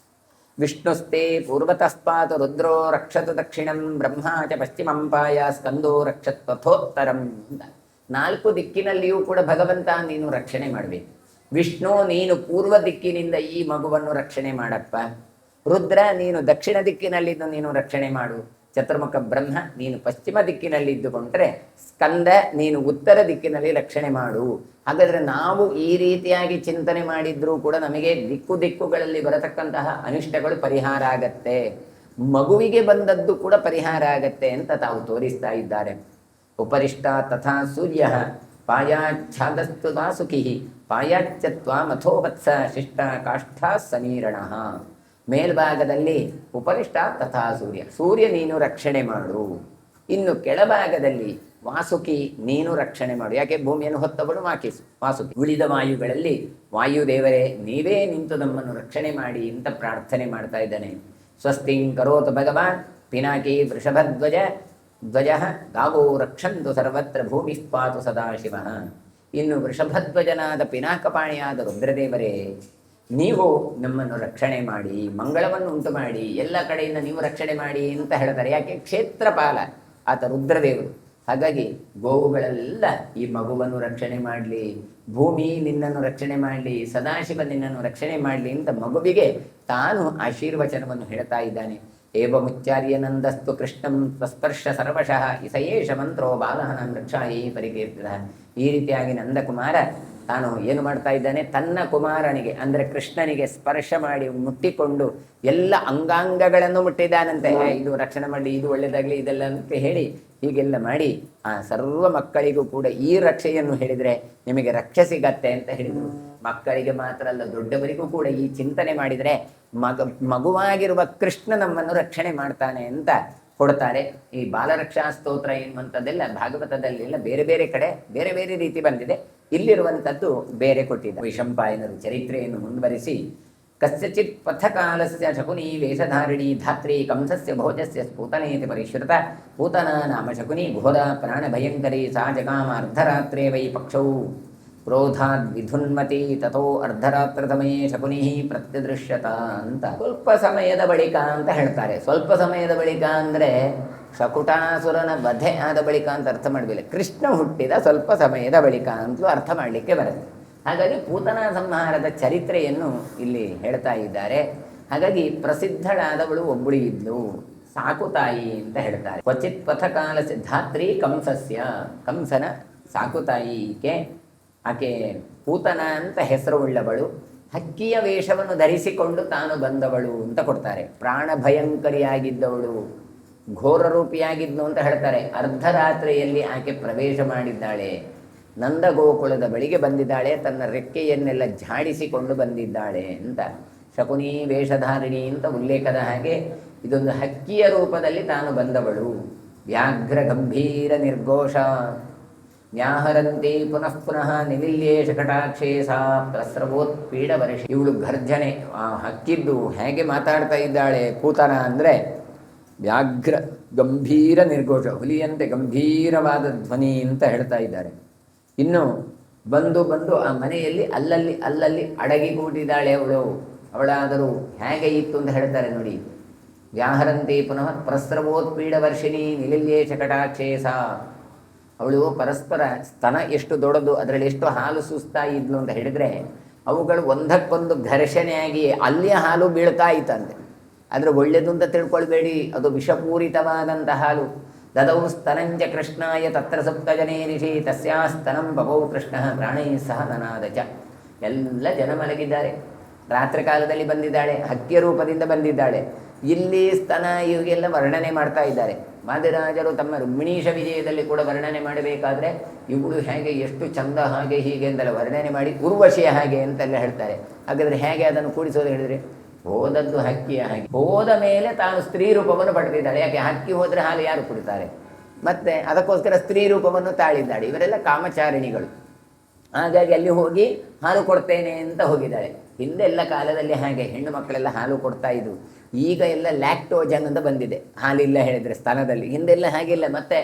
ವಿಷ್ಣುಸ್ತೆ ಪೂರ್ವತಸ್ಪಾತ್ ರುದ್ರೋ ರಕ್ಷತು ದಕ್ಷಿಣಂ ಬ್ರಹ್ಮ ಚ ಪಶ್ಚಿಮಂ ಪಾಯ ಸ್ಕಂದೋ ರಕ್ಷತ್ ಪಥೋತ್ತರಂ ಅಂತ. 4 ದಿಕ್ಕಿನಲ್ಲಿಯೂ ಕೂಡ ಭಗವಂತ ನೀನು ರಕ್ಷಣೆ ಮಾಡಬೇಕು. ವಿಷ್ಣು ನೀನು ಪೂರ್ವ ದಿಕ್ಕಿನಿಂದ ಈ ಮಗುವನ್ನು ರಕ್ಷಣೆ ಮಾಡಪ್ಪ. ರುದ್ರ ನೀನು ದಕ್ಷಿಣ ದಿಕ್ಕಿನಲ್ಲಿದ್ದು ನೀನು ರಕ್ಷಣೆ ಮಾಡು. ಚತುರ್ಮುಖ ಬ್ರಹ್ಮ ನೀನು ಪಶ್ಚಿಮ ದಿಕ್ಕಿನಲ್ಲಿದ್ದುಕೊಂಡ್ರೆ, ಸ್ಕಂದ ನೀನು ಉತ್ತರ ದಿಕ್ಕಿನಲ್ಲಿ ರಕ್ಷಣೆ ಮಾಡು. ಹಾಗಾದರೆ ನಾವು ಈ ರೀತಿಯಾಗಿ ಚಿಂತನೆ ಮಾಡಿದ್ರೂ ಕೂಡ ನಮಗೆ ದಿಕ್ಕುಗಳಲ್ಲಿ ಬರತಕ್ಕಂತಹ ಅನಿಷ್ಟಗಳು ಪರಿಹಾರ ಆಗತ್ತೆ, ಮಗುವಿಗೆ ಬಂದದ್ದು ಕೂಡ ಪರಿಹಾರ ಆಗತ್ತೆ ಅಂತ ತಾವು ತೋರಿಸ್ತಾ ಇದ್ದಾರೆ. ಉಪರಿಷ್ಟ ತಥಾ ಸೂರ್ಯ ಪಾಯಾಚ್ಛಾದಸ್ತು ವಾಸುಕಿ ಪಾಯಾಚ್ಛತ್ವ ಮಥೋವತ್ಸ ಶಿಷ್ಟ ಕಾಷ್ಠಾ ಸಮೀರಣ. ಮೇಲ್ಭಾಗದಲ್ಲಿ ಉಪರಿಷ್ಟ ತಥಾ ಸೂರ್ಯ ನೀನು ರಕ್ಷಣೆ ಮಾಡು. ಇನ್ನು ಕೆಳಭಾಗದಲ್ಲಿ ವಾಸುಕಿ ನೀನು ರಕ್ಷಣೆ ಮಾಡು. ಯಾಕೆ ಭೂಮಿಯನ್ನು ಹೊತ್ತವಳು ವಾಸುಕಿ. ಉಳಿದ ವಾಯುಗಳಲ್ಲಿ ವಾಯುದೇವರೇ ನೀವೇ ನಿಂತು ನಮ್ಮನ್ನು ರಕ್ಷಣೆ ಮಾಡಿ ಅಂತ ಪ್ರಾರ್ಥನೆ ಮಾಡ್ತಾ ಇದ್ದಾನೆ. ಸ್ವಸ್ತಿಂ ಕರೋತು ಭಗವಾನ್ ಪಿನಾಕಿ ವೃಷಭಧ್ವಜ ಗಾವೋ ರಕ್ಷಂತು ಸರ್ವತ್ರ ಭೂಮಿ ಪಾತು ಸದಾಶಿವ. ಇನ್ನು ವೃಷಭಧ್ವಜನಾದ ಪಿನಾಕಪಾಣಿಯಾದ ರುದ್ರದೇವರೇ ನೀವು ನಮ್ಮನ್ನು ರಕ್ಷಣೆ ಮಾಡಿ, ಮಂಗಳವನ್ನು ಉಂಟು ಮಾಡಿ, ಎಲ್ಲ ಕಡೆಯಿಂದ ನೀವು ರಕ್ಷಣೆ ಮಾಡಿ ಅಂತ ಹೇಳ್ತಾರೆ. ಯಾಕೆ? ಕ್ಷೇತ್ರಪಾಲ ಆತ ರುದ್ರದೇವರು. ಹಾಗಾಗಿ ಗೋವುಗಳೆಲ್ಲ ಈ ಮಗುವನ್ನು ರಕ್ಷಣೆ ಮಾಡಲಿ, ಭೂಮಿ ನಿನ್ನನ್ನು ರಕ್ಷಣೆ ಮಾಡಲಿ, ಸದಾಶಿವ ನಿನ್ನನ್ನು ರಕ್ಷಣೆ ಮಾಡಲಿ ಅಂತ ಮಗುವಿಗೆ ತಾನು ಆಶೀರ್ವಚನವನ್ನು ಹೇಳ್ತಾ ಇದ್ದಾನೆ. ಏವ ಮುಚ್ಚಾರ್ಯ ನಂದಸ್ತು ಕೃಷ್ಣಂ ಸ್ವಸ್ಪರ್ಶ ಸರ್ವಶಃ ಇಸಯೇಷ ಮಂತ್ರೋ ಬಾಲಹನಂ ರಕ್ಷಾಯೇ ಪರಿಕೀರ್ತಿತ. ಈ ರೀತಿಯಾಗಿ ನಂದಕುಮಾರ ತಾನು ಏನು ಮಾಡ್ತಾ ಇದ್ದಾನೆ, ತನ್ನ ಕುಮಾರನಿಗೆ ಅಂದರೆ ಕೃಷ್ಣನಿಗೆ ಸ್ಪರ್ಶ ಮಾಡಿ ಮುಟ್ಟಿಕೊಂಡು ಎಲ್ಲ ಅಂಗಾಂಗಗಳನ್ನು ಮುಟ್ಟಿದ್ದಾನಂತೆ. ಇದು ರಕ್ಷಣೆ ಮಾಡಲಿ, ಇದು ಒಳ್ಳೆಯದಾಗಲಿ, ಇದೆಲ್ಲ ಅಂತ ಹೇಳಿ ಹೀಗೆಲ್ಲ ಮಾಡಿ ಆ ಸರ್ವ ಮಕ್ಕಳಿಗೂ ಕೂಡ ಈ ರಕ್ಷೆಯನ್ನು ಹೇಳಿದರೆ ನಿಮಗೆ ರಕ್ಷೆ ಸಿಗತ್ತೆ ಅಂತ ಹೇಳಿದರು. ಮಕ್ಕಳಿಗೆ ಮಾತ್ರ ಅಲ್ಲ, ದೊಡ್ಡವರಿಗೂ ಕೂಡ ಈ ಚಿಂತನೆ ಮಾಡಿದರೆ ಮಗುವಾಗಿರುವ ಕೃಷ್ಣ ನಮ್ಮನ್ನು ರಕ್ಷಣೆ ಮಾಡ್ತಾನೆ ಅಂತ ಕೊಡ್ತಾರೆ. ಈ ಬಾಲರಕ್ಷಾ ಸ್ತೋತ್ರ ಎನ್ನುವಂಥದ್ದೆಲ್ಲ ಭಾಗವತದಲ್ಲೆಲ್ಲ ಬೇರೆ ಬೇರೆ ಕಡೆ ಬೇರೆ ಬೇರೆ ರೀತಿ ಬಂದಿದೆ. ಇಲ್ಲಿರುವಂಥದ್ದು ಬೇರೆ ಕೊಟ್ಟಿದ್ದ. ವೈಶಂಪಾಯನರು ಚರಿತ್ರೆಯನ್ನು ಮುಂದುವರಿಸಿ, ಕಸ್ಯಚಿತ್ ಪಥಕಾಲಸ್ಯ ಶಕುನಿ ವೇಷಧಾರಿಣಿ ಧಾತ್ರಿ ಕಂಸಸ್ಯ ಭೋಜಸ್ಯ ಸ್ಫೂತನೇತಿ ಪರಿಶ್ರುತ ಪೂತನ ನಾಮ ಶಕುನಿ ಘೋರ ಪ್ರಾಣ ಭಯಂಕರಿ ಸಾ ಜಗಾಮ ಅರ್ಧರಾತ್ರೇ ವೈ ಪಕ್ಷೌ. ಕ್ರೋಧಾದ್ ವಿಧುನ್ಮತಿ ತಥೋ ಅರ್ಧರಾತ್ರತಮೇ ಶಕುನಿ ಪ್ರತ್ಯದೃಶ್ಯತ ಅಂತ ಸ್ವಲ್ಪ ಸಮಯದ ಬಳಿಕ ಅಂತ ಹೇಳ್ತಾರೆ. ಸ್ವಲ್ಪ ಸಮಯದ ಬಳಿಕ ಅಂದರೆ ಶಕುಟಾಸುರನ ವಧೆ ಆದ ಬಳಿಕ ಅಂತ ಅರ್ಥ ಮಾಡಲಿಲ್ಲ, ಕೃಷ್ಣ ಹುಟ್ಟಿದ ಸ್ವಲ್ಪ ಸಮಯದ ಬಳಿಕ ಅಂತಲೂ ಅರ್ಥ ಮಾಡಲಿಕ್ಕೆ ಬರುತ್ತೆ. ಹಾಗಾಗಿ ಪೂತನಾ ಸಂಹಾರದ ಚರಿತ್ರೆಯನ್ನು ಇಲ್ಲಿ ಹೇಳ್ತಾ ಇದ್ದಾರೆ. ಹಾಗಾಗಿ ಪ್ರಸಿದ್ಧಳಾದವಳು ಒಬ್ಬಳು ಇದ್ಲು, ಸಾಕುತಾಯಿ ಅಂತ ಹೇಳ್ತಾರೆ. ಕ್ವಚಿತ್ ಪಥಕಾಲ ಧಾತ್ರಿ ಕಂಸಸ್ಯ, ಕಂಸನ ಸಾಕುತಾಯಿ ಆಕೆ ಪೂತನ ಅಂತ ಹೆಸರು ಉಳ್ಳವಳು, ಹಕ್ಕಿಯ ವೇಷವನ್ನು ಧರಿಸಿಕೊಂಡು ತಾನು ಬಂದವಳು ಅಂತ ಕೊಡ್ತಾರೆ. ಪ್ರಾಣ ಭಯಂಕರಿಯಾಗಿದ್ದವಳು, ಘೋರ ರೂಪಿಯಾಗಿದ್ಲು ಅಂತ ಹೇಳ್ತಾರೆ. ಅರ್ಧರಾತ್ರಿಯಲ್ಲಿ ಆಕೆ ಪ್ರವೇಶ ಮಾಡಿದ್ದಾಳೆ, ನಂದಗೋಕುಲದ ಬಳಿಗೆ ಬಂದಿದ್ದಾಳೆ, ತನ್ನ ರೆಕ್ಕೆಯನ್ನೆಲ್ಲ ಝಾಡಿಸಿಕೊಂಡು ಬಂದಿದ್ದಾಳೆ ಅಂತ. ಶಕುನಿ ವೇಷಧಾರಿಣಿ ಅಂತ ಉಲ್ಲೇಖದ ಹಾಗೆ ಇದೊಂದು ಹಕ್ಕಿಯ ರೂಪದಲ್ಲಿ ತಾನು ಬಂದವಳು. ವ್ಯಾಘ್ರ ಗಂಭೀರ ನಿರ್ಘೋಷ ವ್ಯಾಹರಂತಿ ಪುನಃ ಪುನಃ ನಿವಿಲ್ಯೇ ಶಕಟಾಕ್ಷೇ ಸಾ ಪ್ರಸ್ರವೋತ್ಪೀಡ ವರ್ಷ. ಇವಳು ಗರ್ಜನೆ, ಆ ಹಕ್ಕಿದ್ದು ಹೇಗೆ ಮಾತಾಡ್ತಾ ಇದ್ದಾಳೆ ಪೂತನ ಅಂದರೆ ವ್ಯಾಘ್ರ ಗಂಭೀರ ನಿರ್ಘೋಷ, ಹುಲಿಯಂತೆ ಗಂಭೀರವಾದ ಧ್ವನಿ ಅಂತ ಹೇಳ್ತಾ ಇದ್ದಾರೆ. ಇನ್ನು ಬಂದು ಆ ಮನೆಯಲ್ಲಿ ಅಲ್ಲಲ್ಲಿ ಅಡಗಿ ಕೂತಿದ್ದಾಳೆ ಅವಳಾದರೂ ಹೇಗೆ ಇತ್ತು ಅಂತ ಹೇಳ್ತಾರೆ ನೋಡಿ. ವ್ಯಾಹರಂತಿ ಪುನಃ ಪ್ರಸ್ರವೋತ್ಪೀಡ ವರ್ಷಿಣಿ ನಿಲಿಲ್ಯೇ ಶಕಟಾಕ್ಷೇ ಸಾ. ಅವಳು ಪರಸ್ಪರ ಸ್ತನ ಎಷ್ಟು ದೊಡ್ಡದು, ಅದರಲ್ಲಿ ಎಷ್ಟು ಹಾಲು ಸುಸ್ತಾ ಇದ್ಲು ಅಂತ ಹೇಳಿದರೆ ಅವುಗಳು ಒಂದಕ್ಕೊಂದು ಘರ್ಷಣೆಯಾಗಿ ಅಲ್ಲಿಯ ಹಾಲು ಬೀಳ್ತಾ ಇತ್ತಂತೆ. ಆದರೆ ಒಳ್ಳೆಯದು ಅಂತ ತಿಳ್ಕೊಳ್ಬೇಡಿ, ಅದು ವಿಷಪೂರಿತವಾದಂಥ ಹಾಲು. ದದೌ ಸ್ತನಂಚ ಕೃಷ್ಣಾಯ ತತ್ರ ಸಪ್ತಜನೇ ಋಷಿ ತಸ್ಯಾ ಸ್ತನಂ ಬಭೌ ಕೃಷ್ಣ ಪ್ರಾಣೈ ಸಹ ನನಾದ ಚ. ಎಲ್ಲ ಜನ ಮಲಗಿದ್ದಾರೆ, ರಾತ್ರಿ ಕಾಲದಲ್ಲಿ ಬಂದಿದ್ದಾಳೆ, ಹಕ್ಕಿಯ ರೂಪದಿಂದ ಬಂದಿದ್ದಾಳೆ. ಇಲ್ಲಿ ಸ್ತನ ಇವೆಲ್ಲ ವರ್ಣನೆ ಮಾಡ್ತಾ ಇದ್ದಾರೆ. ವಾದಿರಾಜರು ತಮ್ಮ ರುಕ್ಮಿಣೀಶ ವಿಜಯದಲ್ಲಿ ಕೂಡ ವರ್ಣನೆ ಮಾಡಬೇಕಾದ್ರೆ ಇವಳು ಹೇಗೆ ಎಷ್ಟು ಚಂದ ಹಾಗೆ ಹೀಗೆ ಅಂತೆಲ್ಲ ವರ್ಣನೆ ಮಾಡಿ ಉರ್ವಶಿಯ ಹಾಗೆ ಅಂತೆಲ್ಲ ಹೇಳ್ತಾರೆ. ಹಾಗಾದರೆ ಹೇಗೆ ಅದನ್ನು ಕೂಡಿಸೋದು ಹೇಳಿದರೆ, ಹೋದದ್ದು ಹಕ್ಕಿಯ ಹಾಗೆ, ಹೋದ ಮೇಲೆ ತಾನು ಸ್ತ್ರೀ ರೂಪವನ್ನು ಪಡೆದಿದ್ದಾಳೆ. ಯಾಕೆ ಹಕ್ಕಿ ಹೋದರೆ ಹಾಲು ಯಾರು ಕುಡಿತಾರೆ? ಮತ್ತೆ ಅದಕ್ಕೋಸ್ಕರ ಸ್ತ್ರೀ ರೂಪವನ್ನು ತಾಳಿದ್ದಾಳೆ. ಇವರೆಲ್ಲ ಕಾಮಚಾರಿಣಿಗಳು. ಹಾಗಾಗಿ ಅಲ್ಲಿ ಹೋಗಿ ಹಾಲು ಕೊಡ್ತೇನೆ ಅಂತ ಹೋಗಿದ್ದಾಳೆ. ಹಿಂದೆಲ್ಲ ಕಾಲದಲ್ಲಿ ಹಾಗೆ ಹೆಣ್ಣು ಮಕ್ಕಳೆಲ್ಲ ಹಾಲು ಕೊಡ್ತಾ ಇದ್ವು. ಈಗ ಎಲ್ಲ ಲ್ಯಾಕ್ಟೋಜನ್ ಅಂತ ಬಂದಿದೆ, ಹಾಲಿಲ್ಲ ಹೇಳಿದರೆ ಸ್ತನದಲ್ಲಿ. ಹಿಂದೆಲ್ಲ ಹಾಗಿಲ್ಲ. ಮತ್ತೆ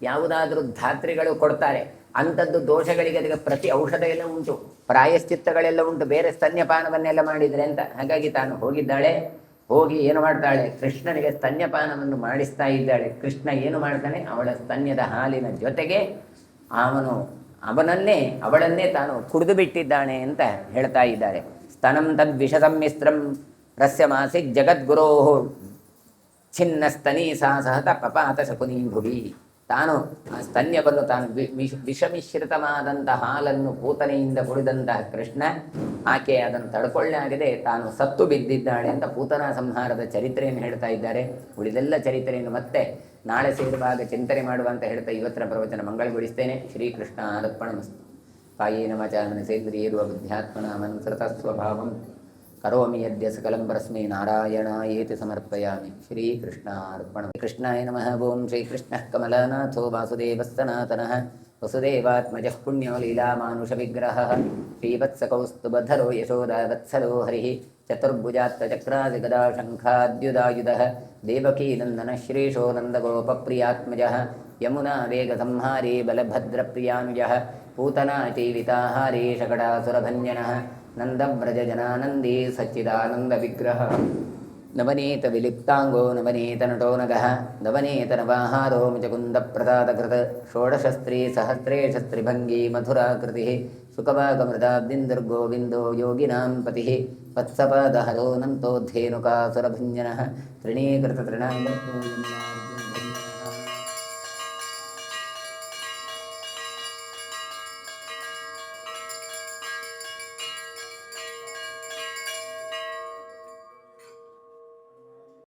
ಯಾವುದಾದ್ರೂ ಧಾತ್ರಿಗಳು ಕೊಡ್ತಾರೆ, ಅಂಥದ್ದು ದೋಷಗಳಿಗೆ ಅದಕ್ಕೆ ಪ್ರತಿ ಔಷಧ ಎಲ್ಲ ಉಂಟು, ಪ್ರಾಯಶ್ಚಿತ್ತಗಳೆಲ್ಲ ಉಂಟು, ಬೇರೆ ಸ್ತನ್ಯಪಾನವನ್ನೆಲ್ಲ ಮಾಡಿದರೆ ಅಂತ. ಹಾಗಾಗಿ ತಾನು ಹೋಗಿದ್ದಾಳೆ. ಹೋಗಿ ಏನು ಮಾಡ್ತಾಳೆ, ಕೃಷ್ಣನಿಗೆ ಸ್ತನ್ಯಪಾನವನ್ನು ಮಾಡಿಸ್ತಾ ಇದ್ದಾಳೆ. ಕೃಷ್ಣ ಏನು ಮಾಡ್ತಾನೆ, ಅವಳ ಸ್ತನ್ಯದ ಹಾಲಿನ ಜೊತೆಗೆ ಅವಳನ್ನೇ ತಾನು ಕುಡಿದು ಬಿಟ್ಟಿದ್ದಾನೆ ಅಂತ ಹೇಳ್ತಾ ಇದ್ದಾರೆ. ಸ್ತನಂ ತದ್ವಿಷ ಸಮ್ಮಿಶ್ರಂ ರಸ್ಯಮಾಸಿ ಜಗದ್ಗುರೋ ಛಿನ್ನ ಸ್ತನೀ ಸಾ ಸಹತ ಪಪಾತ ಶಕುನಿ ಭುವಿ. ತಾನು ಆ ಸ್ತನ್ಯವನ್ನು ತಾನು ವಿಷಮಿಶ್ರಿತವಾದಂಥ ಹಾಲನ್ನು ಪೂತನೆಯಿಂದ ಕುಡಿದಂತಹ ಕೃಷ್ಣ, ಆಕೆ ಅದನ್ನು ತಡ್ಕೊಳ್ಳಾಗದೆ ತಾನು ಸತ್ತು ಬಿದ್ದಿದ್ದಾಳೆ ಅಂತ ಪೂತನಾ ಸಂಹಾರದ ಚರಿತ್ರೆಯನ್ನು ಹೇಳ್ತಾ ಇದ್ದಾರೆ. ಉಳಿದೆಲ್ಲ ಚರಿತ್ರೆಯನ್ನು ಮತ್ತೆ ನಾಳೆ ಸೇರುವಾಗ ಚಿಂತನೆ ಮಾಡುವ ಅಂತ ಹೇಳ್ತಾ ಇವತ್ತಿನ ಪ್ರವಚನ ಮಂಗಳಗೊಳಿಸ್ತೇನೆ. ಶ್ರೀಕೃಷ್ಣ ಅರ್ಪಣಮಸ್ತು. ಕಾಯೇನ ವಾಚಾ ಮನಸೇಂದ್ರಿಯೇರ್ವ ಬುದ್ಧ್ಯಾತ್ಮನ ಮನ್ಸೃತ ಸ್ವಭಾವಂ ಕರೋಮಿ ಯದ್ಯ ಸಕಲಂ ಪರಸ್ಮೈ ನಾರಾಯಣಾಯೇತಿ ಸಮರ್ಪಯಾಮಿ. ಶ್ರೀಕೃಷ್ಣಾರ್ಪಣಂ. ಕೃಷ್ಣಾಯ ನಮಃ. ಓಂ ಶ್ರೀಕೃಷ್ಣಃ ಕಮಲನಾಥೋ ವಾಸುದೇವಃ ಸನಾತನಃ ವಸುದೇವಾತ್ಮಜಃ ಪುಣ್ಯೋ ಲೀಲಾಮಾನುಷವಿಗ್ರಹಃ ಶ್ರೀವತ್ಸಕೌಸ್ತುಭಧರೋ ಯಶೋದಾವತ್ಸಲೋ ಹರಿಃ ಚತುರ್ಭುಜಾತ್ತಚಕ್ರಾದಿ ಗದಾ ಶಂಖಾದ್ಯುದಾಯುಧಃ ದೇವಕೀನಂದನಃ ಶ್ರೀಶೋ ನಂದಗೋಪಪ್ರಿಯಾತ್ಮಜಃ ಯಮುನಾ ವೇಗಸಂಹಾರೇ ಬಲಭದ್ರಪ್ರಿಯಾನುಜಃ पूतना चैविताहारे शकटासुरभञ्जनः नन्दव्रजजनानन्दे सच्चिदानन्दविग्रह नवनीतविलिप्ताङ्गो नवनीतनटो नगः नवनीतनवाहारो मुचकुन्दप्रसादकृत षोडशस्त्रीसहस्रे शस्त्रिभङ्गी मधुराकृतिः सुखभागमृदाब्दिन्दुर्गोविन्दो योगिनां पतिः वत्सपादहरो नन्तोद्धेनुकासुरभञ्जनः तृणीकृततृणाङ्गो